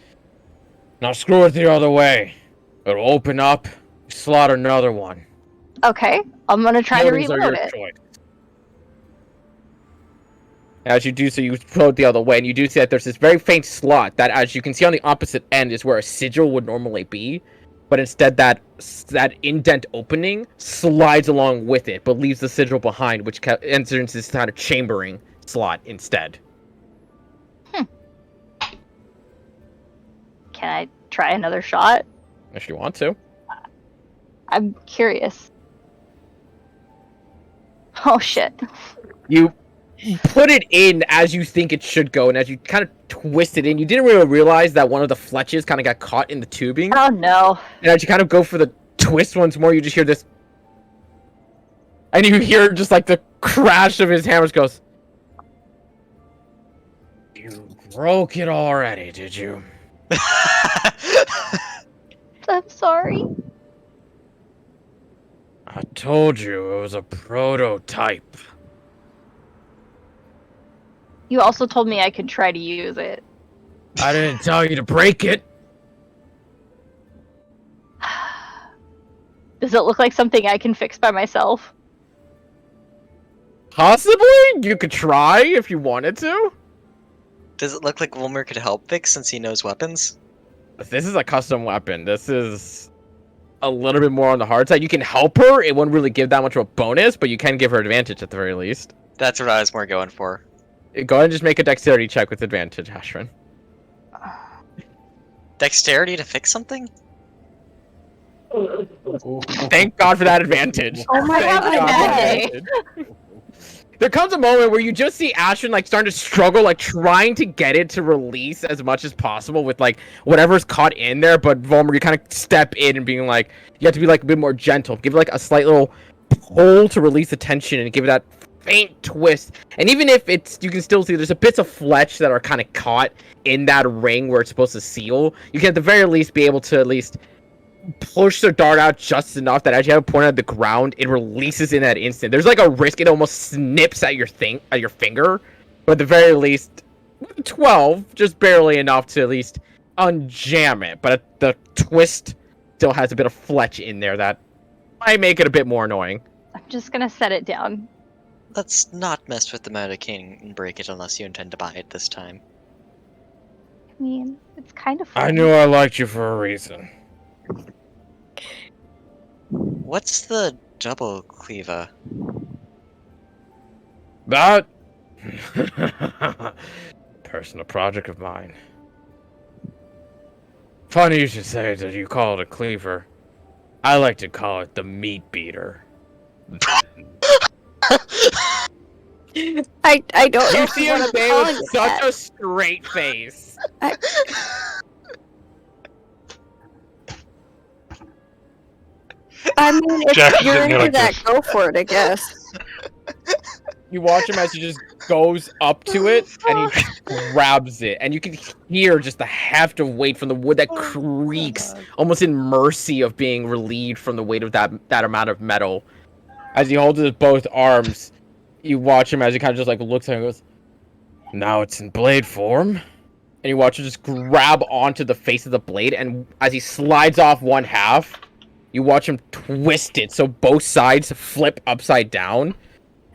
now screw it the other way. It'll open up, slaughter another one. Okay. I'm gonna try to Those are reload your it. choice. As you do so, you throw it the other way, and you do see that there's this very faint slot that, as you can see on the opposite end, is where a sigil would normally be. But instead, that indent opening slides along with it, but leaves the sigil behind, which enters into this kind of chambering slot instead. Can I try another shot? If you want to. I'm curious. Oh shit. You put it in as you think it should go, and as you kind of twist it in, you didn't really realize that one of the fletches kind of got caught in the tubing. Oh no. And as you kind of go for the twist once more, you just hear this. And you hear just like the crash of his hammers goes. You broke it already, did you? I'm sorry. I told you it was a prototype. You also told me I could try to use it. I didn't tell you to break it. Does it look like something I can fix by myself? Possibly? You could try if you wanted to. Does it look like Wilmer could help Vix since he knows weapons? This is a custom weapon. This is a little bit more on the hard side. You can help her. It wouldn't really give that much of a bonus, but you can give her advantage at the very least. That's what I was more going for. Go ahead and just make a dexterity check with advantage, Ashrin. Dexterity to fix something? Thank God for that advantage. Oh my Thank God, God for bad that day. advantage. There comes a moment where you just see Ashrin like starting to struggle, like trying to get it to release as much as possible with like whatever's caught in there. But Volmer, you kind of step in and being like, you have to be like a bit more gentle. Give it like a slight little pull to release the tension and give it that faint twist. And even if it's, you can still see there's a bits of fletch that are kind of caught in that ring where it's supposed to seal. You can at the very least be able to at least push the dart out just enough that as you have it pointed at the ground, it releases in that instant. There's like a risk it almost snips at your finger, but at the very least, 12, just barely enough to at least unjam it. But the twist still has a bit of fletch in there that might make it a bit more annoying. I'm just gonna set it down. Let's not mess with the Medicaine and break it unless you intend to buy it this time. I mean, it's kind of fun. I knew I liked you for a reason. What's the double cleaver? That personal project of mine. Funny you should say that you call it a cleaver. I like to call it the meat beater. I don't know You if see I him want to say call with it such that. a straight face. I mean, if Jack is you're sitting there into like that, this. go for it, I guess. You watch him as he just goes up to it and he just grabs it, and you can hear just the heft of weight from the wood that creaks, almost in mercy of being relieved from the weight of that amount of metal. As he holds it with both arms, you watch him as he kind of just like looks at it and goes, "Now it's in blade form." And you watch him just grab onto the face of the blade, and as he slides off one half, you watch him twist it so both sides flip upside down,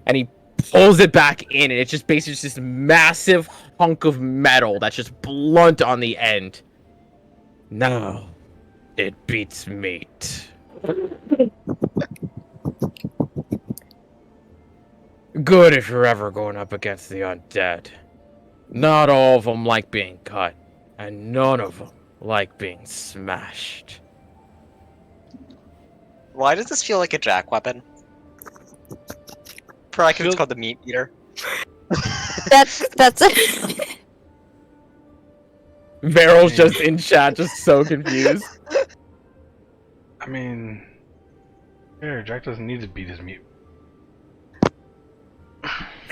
and he pulls it back in, and it's just basically just this massive hunk of metal that's just blunt on the end. Now, it beats meat. Good if you're ever going up against the undead. Not all of them like being cut, and none of them like being smashed. Why does this feel like a Jack weapon? Probably 'cause it's Feel- called the meat eater. That's it. Veryl's just in chat, just so confused. I mean, here, Jack doesn't need to beat his meat.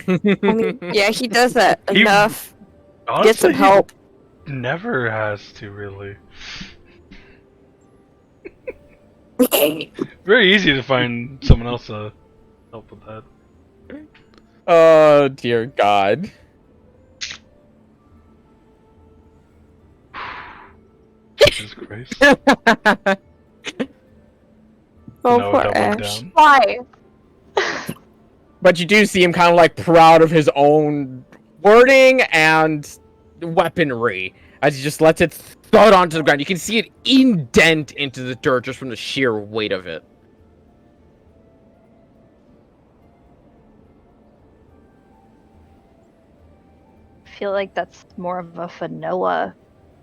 I mean, yeah, he does that He- enough. Honestly, Get some help. he never has to, really. Very easy to find someone else to help with that. Oh, dear God. Jesus Christ. Oh, No, poor double Ash. down. Why? But you do see him kind of like proud of his own wording and weaponry as he just lets it thud onto the ground. You can see it indent into the dirt just from the sheer weight of it. I feel like that's more of a vanilla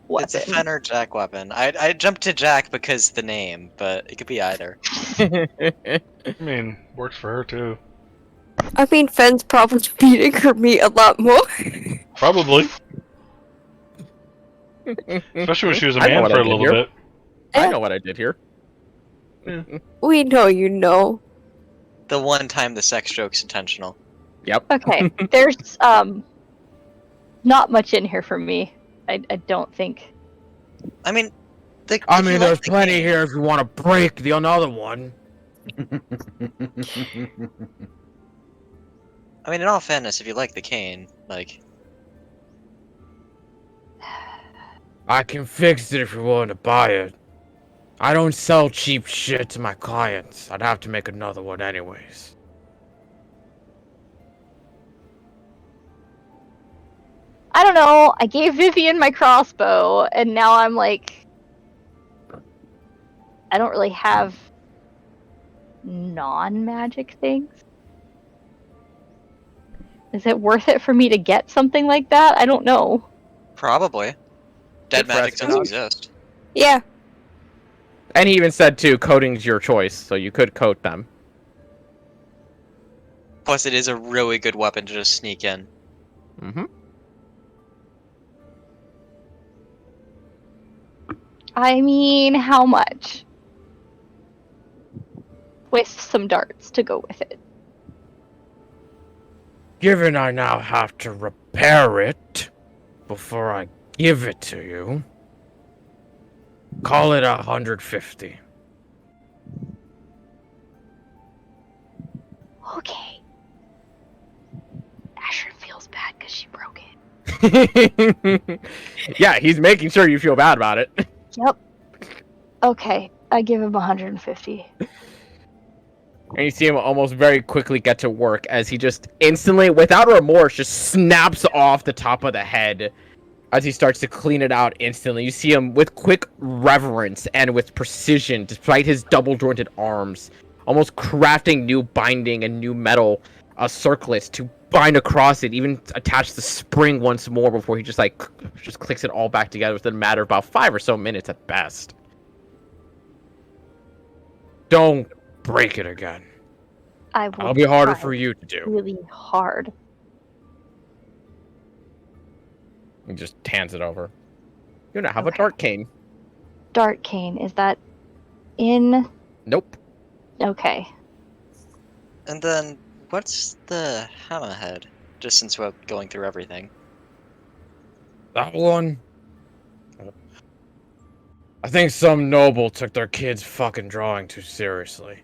weapon. It's a Fenner Jack weapon. I jumped to Jack because the name, but it could be either. I mean, works for her too. I mean, Fenn's probably beating her meat a lot more. Probably. Especially when she was a I know man what for I a did little here. bit. I know what I did here. We know you know. The one time the sex joke's intentional. Yep. Okay, there's not much in here for me. I don't think. I mean, I if you mean, like there's the plenty game- here if you want to break the another one. I mean, in all fairness, if you like the cane, like, I can fix it if you're willing to buy it. I don't sell cheap shit to my clients. I'd have to make another one anyways. I don't know. I gave Vivian my crossbow, and now I'm like, I don't really have non-magic things. Is it worth it for me to get something like that? I don't know. probably. Dead Good for magic us, zones guys. exist. Yeah. And he even said, too, coating's your choice, so you could coat them. Plus, it is a really good weapon to just sneak in. Mm-hmm. I mean, how much? With some darts to go with it. Given I now have to repair it before I give it to you, call it 150. Okay. Asher feels bad because she broke it. Yeah, he's making sure you feel bad about it. Yep. Okay, I give him 150. And you see him almost very quickly get to work as he just instantly, without remorse, just snaps off the top of the head as he starts to clean it out instantly. You see him with quick reverence and with precision, despite his double-jointed arms, almost crafting new binding and new metal circlets to bind across it, even attach the spring once more before he just clicks it all back together within a matter of about 5 or so minutes at best. don't break it again. I will That'll be harder try for you to do. really hard. He just hands it over. You now have a Okay. dart cane. Dart cane, is that in? Nope. Okay. And then, what's the hammerhead? Just since we're going through everything. That one. I think some noble took their kid's fucking drawing too seriously.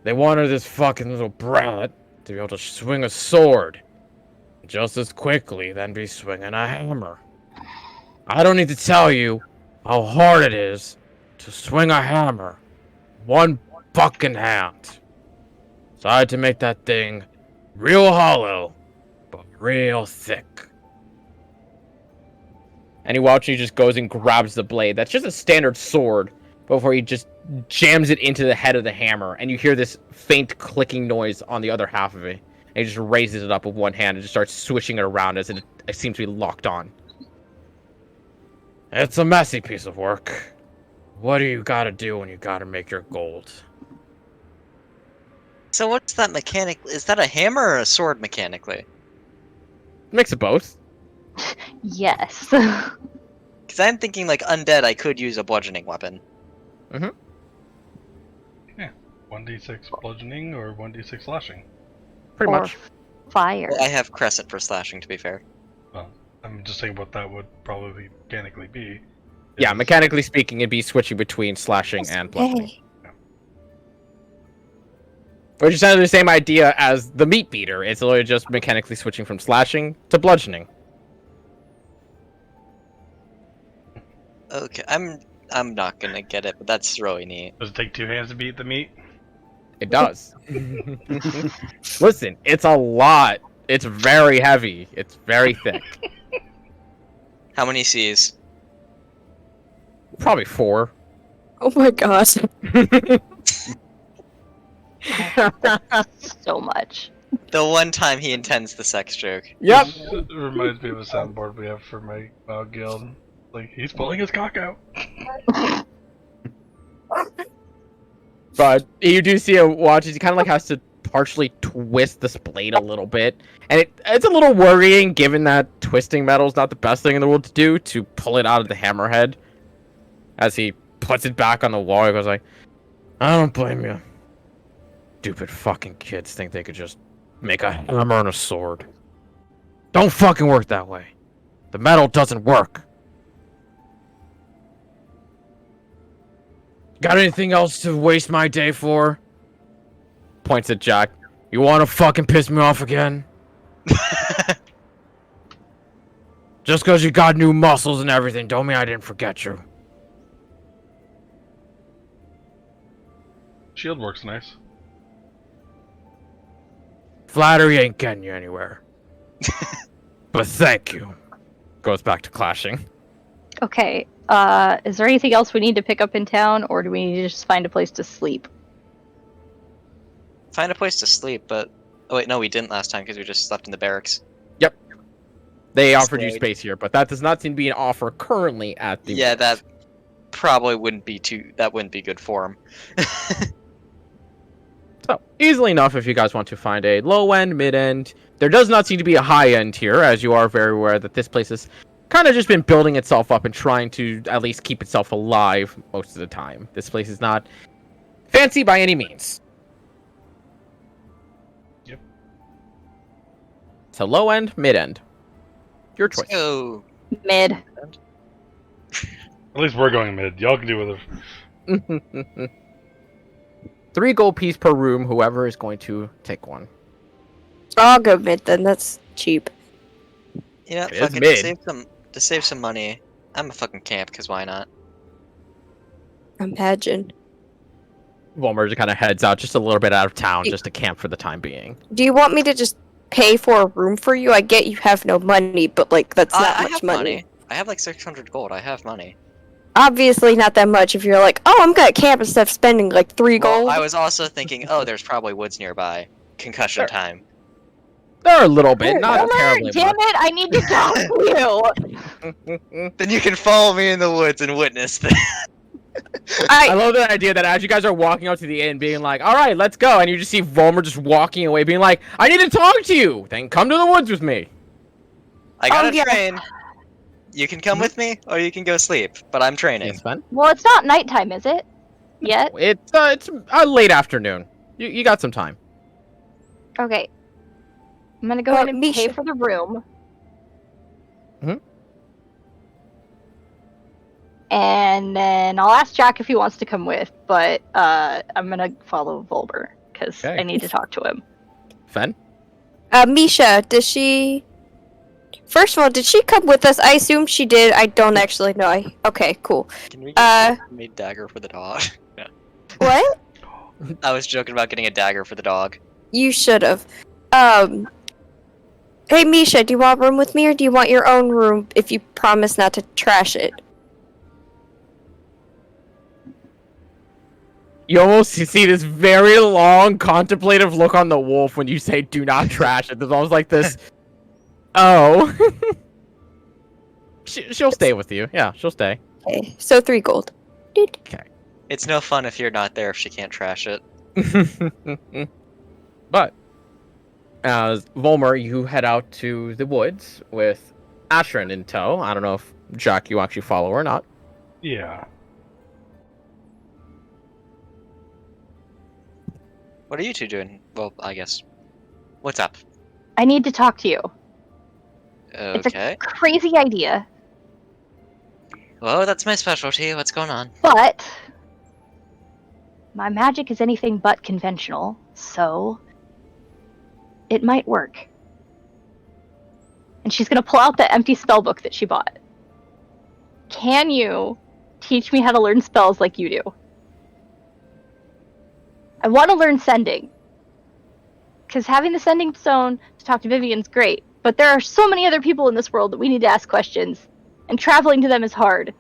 They wanted this fucking little brat to be able to swing a sword just as quickly than be swinging a hammer. I don't need to tell you how hard it is to swing a hammer. One fucking hand. So I had to make that thing real hollow, but real thick. And he just goes and grabs the blade. That's just a standard sword before he just jams it into the head of the hammer. And you hear this faint clicking noise on the other half of it. And he just raises it up with one hand and just starts swishing it around as it seems to be locked on. It's a messy piece of work. What do you gotta do when you gotta make your gold? So what's that mechanic? Is that a hammer or a sword mechanically? Mix of both. Yes. Because I'm thinking like undead, I could use a bludgeoning weapon. 1d6 bludgeoning or 1d6 slashing. Pretty Or much. fire. Well, I have crescent for slashing, to be fair. I'm just saying what that would probably mechanically be. Yeah, is- mechanically speaking, it'd be switching between slashing and bludgeoning. Hey. Which is kind of the same idea as the meat beater. It's literally just mechanically switching from slashing to bludgeoning. Okay, I'm not gonna get it, but that's really neat. Does it take 2 hands to beat the meat? It does. Listen, it's a lot. It's very heavy. It's very thick. How many C's? Probably 4. Oh my gosh. So much. The one time he intends the sex joke. Yep. It reminds me of a soundboard we have for my guild. Like, he's pulling his cock out. But you do see a watch. He kind of like has to partially twist this blade a little bit, and it's a little worrying given that twisting metal is not the best thing in the world to do to pull it out of the hammerhead. As he puts it back on the wall, he goes like, "I don't blame you. Stupid fucking kids think they could just make a hammer and a sword. Don't fucking work that way. The metal doesn't work." Got anything else to waste my day for? Points at Jack. You wanna fucking piss me off again? Just cause you got new muscles and everything, don't mean I didn't forget you. Shield works nice. Flattery ain't getting you anywhere. But thank you. Goes back to clashing. Okay, is there anything else we need to pick up in town, or do we need to just find a place to sleep? Find a place to sleep, but... Oh wait, no, we didn't last time because we just slept in the barracks. They offered you Stayed. space here, but that does not seem to be an offer currently at the Yeah, that probably wouldn't be that wouldn't be good for him. So, easily enough if you guys want to find a low end, mid end. There does not seem to be a high end here, as you are very aware that this place has kind of just been building itself up and trying to at least keep itself alive most of the time. This place is not fancy by any means. Yep. So, low end, mid end. Your choice. So, Mid. At least we're going mid. Y'all can do whatever. 3 gold piece per room, whoever is going to take one. I'll go mid then. That's cheap. you know, It is fucking mid. to save some money, I'm a fucking camp, because why not? Imagine. Wilmer just kind of heads out just a little bit out of town just to camp for the time being. Do you want me to just pay for a room for you? I get you have no money, but like that's not I much have money. I have like 600 gold, I have money. Obviously not that much if you're like, oh, I'm gonna camp instead of spending like 3 gold. Well, I was also thinking, oh, there's probably woods nearby. Concussion Sure. time. There are a little bit, not Wilmer, terribly damn it! I need to talk to you. much. Then you can follow me in the woods and witness this. I love the idea that as you guys are walking up to the inn, being like, "All right, let's go," and you just see Volmer just walking away, being like, "I need to talk to you. Then come to the woods with me." I got Oh, a yeah. train. You can come with me, or you can go sleep. But I'm training. Yes, Ben. Well, it's not nighttime, is it? Yet? It's late afternoon. You got some time. Okay. I'm gonna go ahead and pay Misha. for the room. Mhm. And then I'll ask Jack if he wants to come with, but I'm gonna follow Volber because Okay. I need to talk to him. Fen? Misha, does she? First of all, did she come with us? I assume she did. I don't actually know. Okay, cool. Can we get a dagger for the dog? No. What? I was joking about getting a dagger for the dog. You should have. Hey, Misha, do you want a room with me, or do you want your own room if you promise not to trash it? You almost see this very long, contemplative look on the wolf when you say, "Do not trash it." There's almost like this. Oh. She'll stay with you. Yeah, she'll stay. Okay, so 3 gold. Doot. It's no fun if you're not there if she can't trash it. But as Volmer, you head out to the woods with Ashrin in tow. I don't know if Jack, you actually follow or not. Yeah. What are you two doing? Well, I guess. What's up? I need to talk to you. It's Okay. a crazy idea, Well, that's my specialty. What's going on? but my magic is anything but conventional, so it might work. And she's gonna pull out the empty spell book that she bought. Can you teach me how to learn spells like you do? I want to learn sending. Because having the sending stone to talk to Vivian's great, but there are so many other people in this world that we need to ask questions, and traveling to them is hard.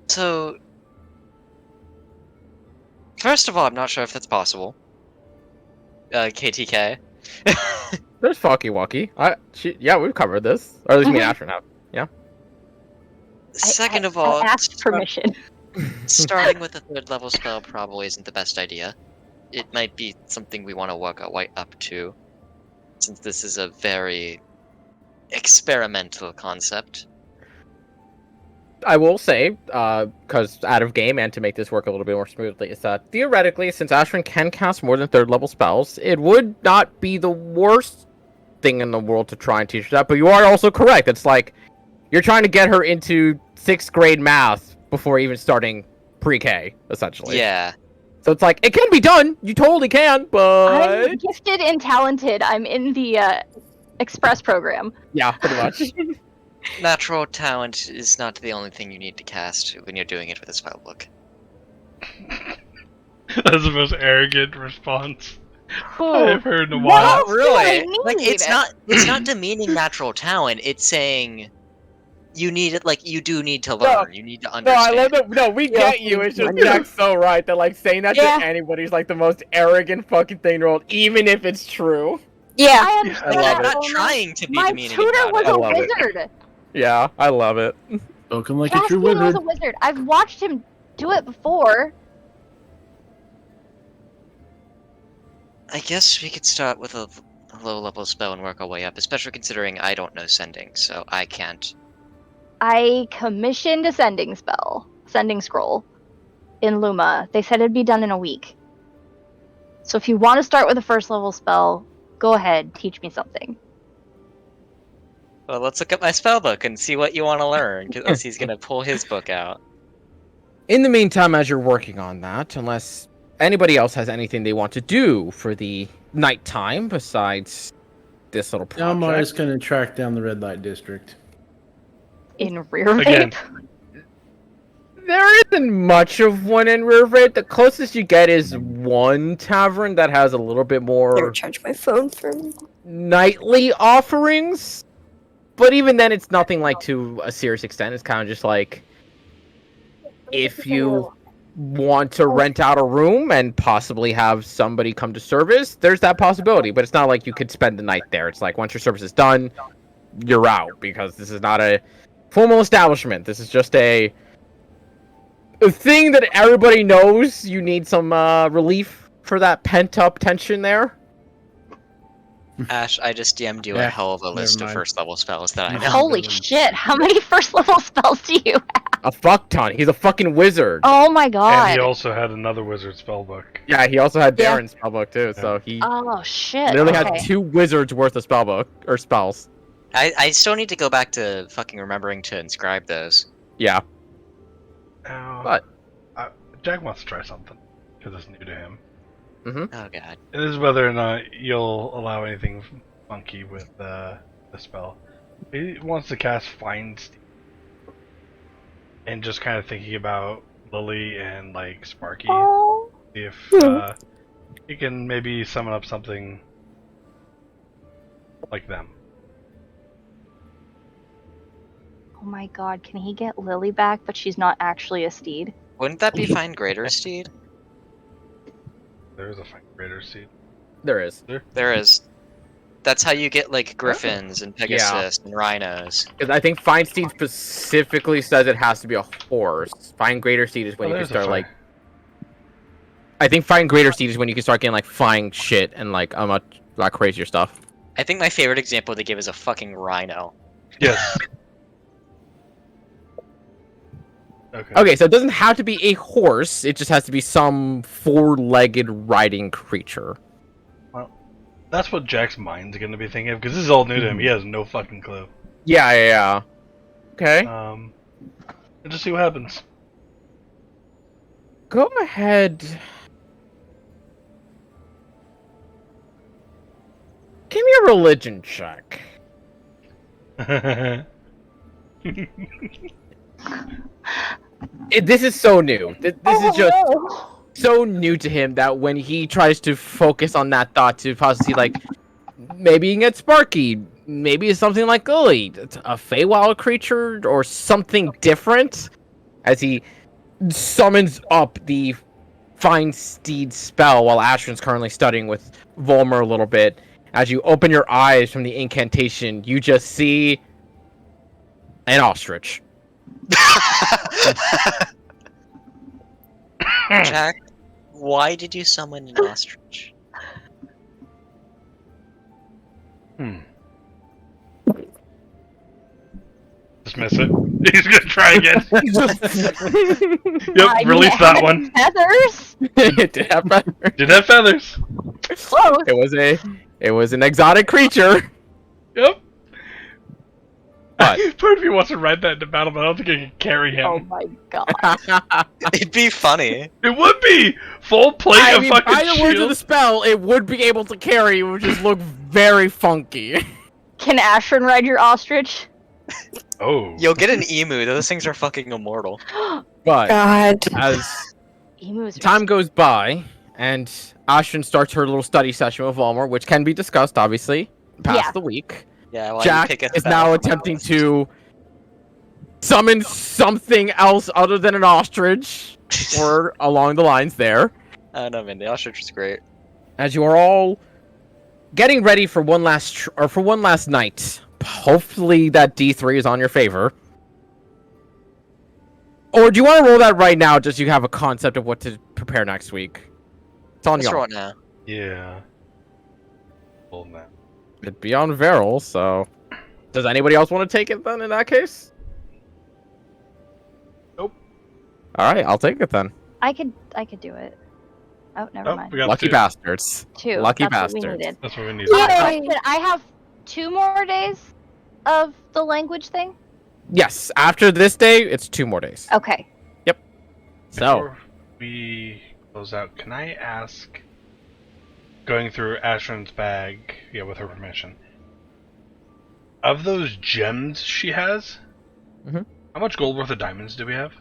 So, first of all, I'm not sure if that's possible. KTK. There's Falky Walkie. Yeah, we've covered this. Or at least me and Ashrin have. Second of I all, asked permission. starting with a 3rd level spell probably isn't the best idea. It might be something we want to work our way up to, since this is a very experimental concept. I will say, because out of game and to make this work a little bit more smoothly, is that theoretically, since Ashrin can cast more than 3rd level spells, it would not be the worst thing in the world to try and teach her that. But you are also correct. It's like you're trying to get her into 6th grade math before even starting pre-K, essentially. Yeah. So it's like, it can be done. You totally can, but I'm gifted and talented. I'm in the express program. yeah, pretty much. Natural talent is not the only thing you need to cast when you're doing it with a spellbook. That's the most arrogant response Ooh. I've heard in a What while. else do I Like need? it's not demeaning natural talent. It's saying you need it. Like you do need to learn. You need to No, I understand. love that. No, we get you. It's just Jack's so right that like saying that Yeah. to anybody is like the most arrogant fucking thing in the world, even if it's true. Yeah. I understand. I love I'm it. not Only trying to be My demeaning tutor about was it. I a love it. wizard. Yeah, I love it. Spoken like a true Caspian was wizard. a wizard. I've watched him do it before. I guess we could start with a low-level spell and work our way up, especially considering I don't know sending, so I can't. I commissioned a sending scroll, in Luma. They said it'd be done in a week. So if you want to start with a 1st level spell, go ahead, teach me something. Well, let's look at my spellbook and see what you want to learn, because he's gonna pull his book out. In the meantime, as you're working on that, unless anybody else has anything they want to do for the nighttime besides this little Xal'Mel is project, going to track down the red light district. In rear Again. vape? there isn't much of one in Rear Vape. The closest you get is one tavern that has a little bit Never more charge my phone for me. nightly offerings. But even then, it's nothing like to a serious extent. It's kind of just like if you want to rent out a room and possibly have somebody come to service, there's that possibility. But it's not like you could spend the night there. It's like once your service is done, you're out, because this is not a formal establishment. This is just a thing that everybody knows. You need some relief for that pent-up tension there. Ash, I just DM'd you a Yeah, hell of a list of mind. first level spells that I know. Holy shit! How many first level spells do you have? A fuck ton. He's a fucking wizard. Oh my And god! he also had another wizard spellbook. Yeah, he also had Yeah. Darren's spellbook too, so he Oh shit! literally Okay. had 2 wizards worth of spellbook or spells. I still need to go back to fucking remembering to inscribe those. Yeah. But Jack wants to try something because it's new to him. Oh god. It is whether or not you'll allow anything funky with the spell. He wants to cast Find Steed. And just kind of thinking about Lily and like Sparky. Oh. See if he can maybe summon up something like them. Oh my god! Can he get Lily back? But she's not actually a steed. Wouldn't that be Find Greater Steed? There is a Find Greater Seed. There is. There is. That's how you get like griffins and Pegasus and rhinos. Because I think Find Steed specifically says it has to be a horse. Find Greater Steed is when you can start like. I think Find Greater Steed is when you can start getting like flying shit and like a lot crazier stuff. I think my favorite example they give is a fucking rhino. Yes. Okay, so it doesn't have to be a horse. It just has to be some 4-legged riding creature. That's what Jack's mind's gonna be thinking of, because this is all new to him. He has no fucking clue. Yeah. Okay. And just see what happens. Go ahead. Give me a religion check. This is so new. This is just so new to him that when he tries to focus on that thought to possibly like maybe he can get Sparky, maybe it's something like Lily, a Feywild creature or something different, as he summons up the Find Steed spell while Ashton's currently studying with Volmer a little bit. As you open your eyes from the incantation, you just see an ostrich. Jack, why did you summon an ostrich? Dismiss it. He's gonna try again. Yep, I mean, release it that had one. Feathers. It did have feathers. Did have feathers. Close. It was an exotic creature. Yep. But Part of me wants to ride that into battle, but I don't think I can carry him. Oh my god. It'd be funny. It would be full plate I of mean, fucking by the words of the shield. spell, it would be able to carry. It would just look very funky. Can Ashrin ride your ostrich? Oh. You'll get an emu. Those things are fucking immortal. But God. as Emus. time goes by, and Ashton starts her little study session with Volmer, which can be discussed, obviously, past Yeah. the week. Yeah, well, Jack you pick a is spell now from my attempting list. to summon something else other than an ostrich, or along the lines there. I don't know, man. The ostrich is great. As you are all getting ready for one last night. Hopefully that D3 is on your favor. Or do you want to roll that right now, just so you have a concept of what to prepare next week? It's on Let's you. roll it now. Yeah. Well, man. It'd be on Veril, so... Does anybody else want to take it then, in that case? Nope. Alright, I'll take it then. I could do it. Oh, never Oh, mind. we got Lucky two. bastards. Two. lucky That's what we bastards. needed. That's what we need. Yay. But I have 2 more days of the language thing. Yes, after this day, it's 2 more days. Okay. So, Before we close out, can I ask, going through Ashrin's bag, with her permission, of those gems she has, Mhm. how much gold worth of diamonds do we have?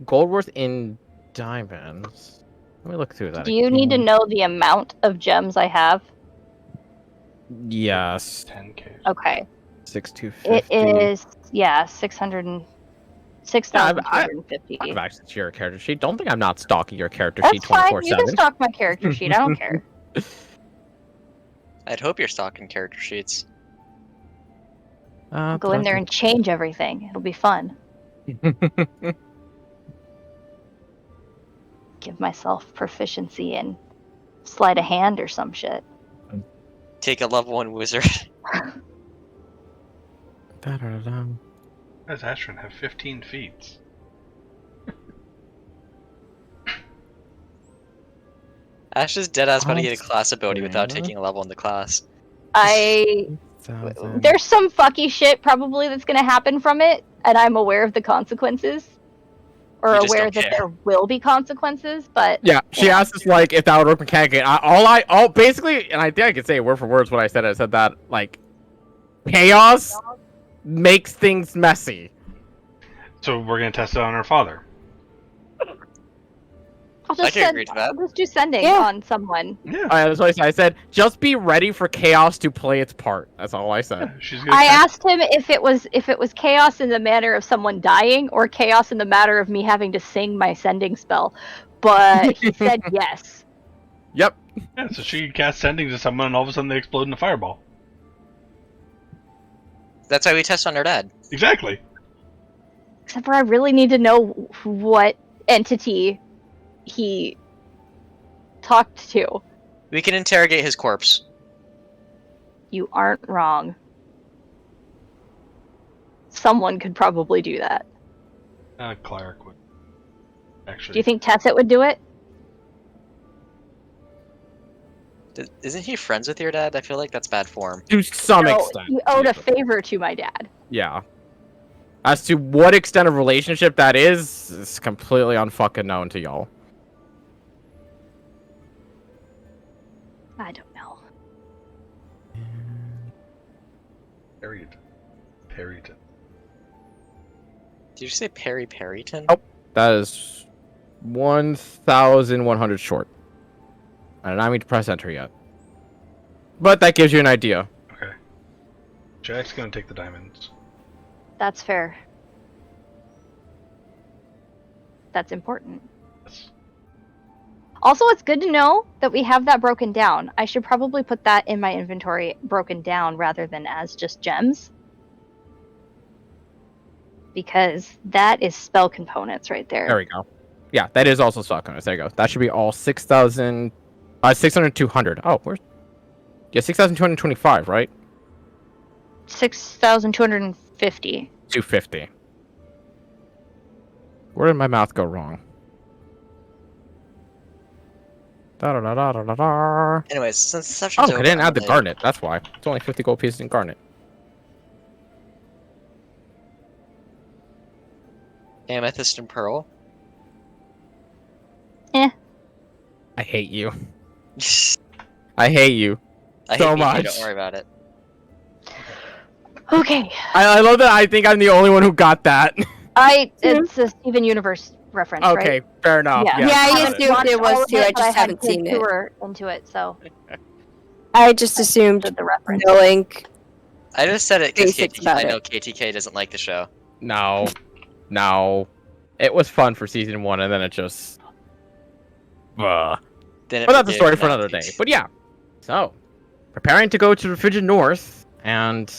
gold worth in diamonds. Let me look through that. Do you need to know the amount of gems I have? Yes. 10k. Okay. 6250. It is 6,250. I've access to your character sheet. Don't think I'm not stalking your character sheet That's fine. You can 24/7. stalk my character sheet. I don't care. I'd hope you're stocking character sheets. I'll go in there and change everything. It'll be fun. Give myself proficiency in sleight of hand or some shit. Take a level 1 wizard. Da-da-da-dum. Why does Astron have 15 feet? Ash is dead ass about to get a class ability without taking a level in the class. There's some fucky shit probably that's gonna happen from it, and I'm aware of the consequences. Or You just aware don't that care. there will be consequences, but Yeah, she asked us like if that would work mechanically. Basically, and I think I could say word for word what I said. I said that like chaos makes things messy. So we're gonna test it on our father. I'll just, I can agree to that. I'll just do sending Yeah. on someone. Yeah. That's what I said. I said just be ready for chaos to play its part. That's all I said. She's gonna I cast- asked him if it was chaos in the manner of someone dying or chaos in the matter of me having to sing my sending spell, but he said yes. Yep. Yeah, so she cast sending to someone and all of a sudden they explode in a fireball. That's why we test on our dad. Exactly. Except for I really need to know what entity he talked to. We can interrogate his corpse. You aren't wrong. Someone could probably do that. Clark would. Actually. Do you think Tesset would do it? Isn't he friends with your dad? I feel like that's bad form. To some No, extent. he owed yeah. a favor to my dad. Yeah. As to what extent of relationship that is completely unfucking known to y'all. I don't know. Perryton. Did you say Perry Perryton? Oh. That is 1,100 short. I did not mean to press enter yet. But that gives you an idea. Okay. Jack's gonna take the diamonds. That's fair. That's important. Yes. Also, it's good to know that we have that broken down. I should probably put that in my inventory broken down rather than as just gems. Because that is spell components right there. There we go. Yeah, that is also stock on us. There you go. That should be all 6,000... 600, 200. Oh, where's... Yeah, 6,225, right? 6,250. 250. Where did my mouth go wrong? Da-da-da-da-da-da. Anyways, since the Oh, session's I over, didn't add the I'm garnet. That's why. It's only 50 gold pieces in garnet. Amethyst and Pearl. I hate you. I hate you. I So hate me too, much. don't worry about it. Okay. I love that I think I'm the only one who got that. It's a Steven Universe reference, Okay, right? fair enough. Yeah. Yeah, Yeah, I got assumed it. Watched it was all of too, I but just had haven't to seen it. tour into it, so I just assumed the reference. knowing. I just said it because Basics about I it. know KTK doesn't like the show. No. No. It was fun for season 1, and then it just... But Then it that's a forgave story the for another day. Nazis. But yeah. So, preparing to go to the frigid north, and...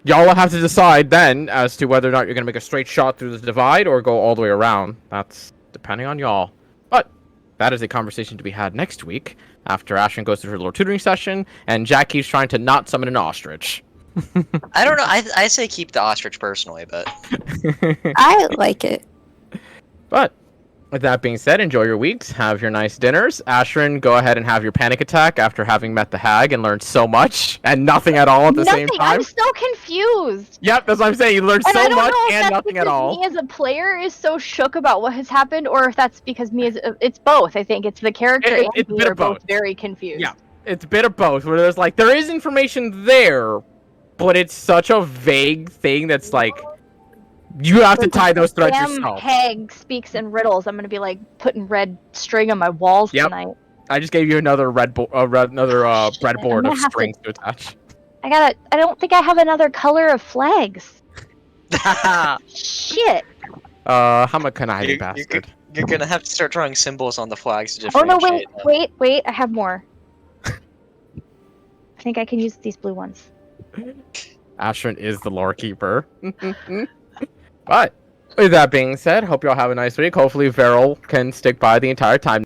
y'all will have to decide then as to whether or not you're going to make a straight shot through the divide or go all the way around. That's depending on y'all. But that is a conversation to be had next week after Ashton goes through her little tutoring session and Jackie's trying to not summon an ostrich. I don't know. I say keep the ostrich personally, but I like it. But with that being said, enjoy your weeks, have your nice dinners. Ashrin, go ahead and have your panic attack after having met the hag and learned so much and nothing at all at the same Nothing. time. I'm so confused. Yep, that's what I'm saying. You learned And I so don't much know if and that's nothing at because all. me as a player is so shook about what has happened, or if that's because me as it's both. I think it's the character and It's a me bit are of both both. very confused. Yeah. It's a bit of both, where there's like, there is information there, but it's such a vague thing that's like, you have to tie those threads Damn yourself. hag speaks in riddles. I'm gonna be like putting red string on my walls Yep. tonight. I just gave you another breadboard gonna of have to- strings to attach. I don't think I have another color of flags. Shit. I'm a conniving You're- bastard. you're gonna have to start drawing symbols on the flags to Oh no, differentiate. wait, I have more. I think I can use these blue ones. Ashrin is the lore keeper. But with that being said, hope y'all have a nice week. Hopefully Veril can stick by the entire time.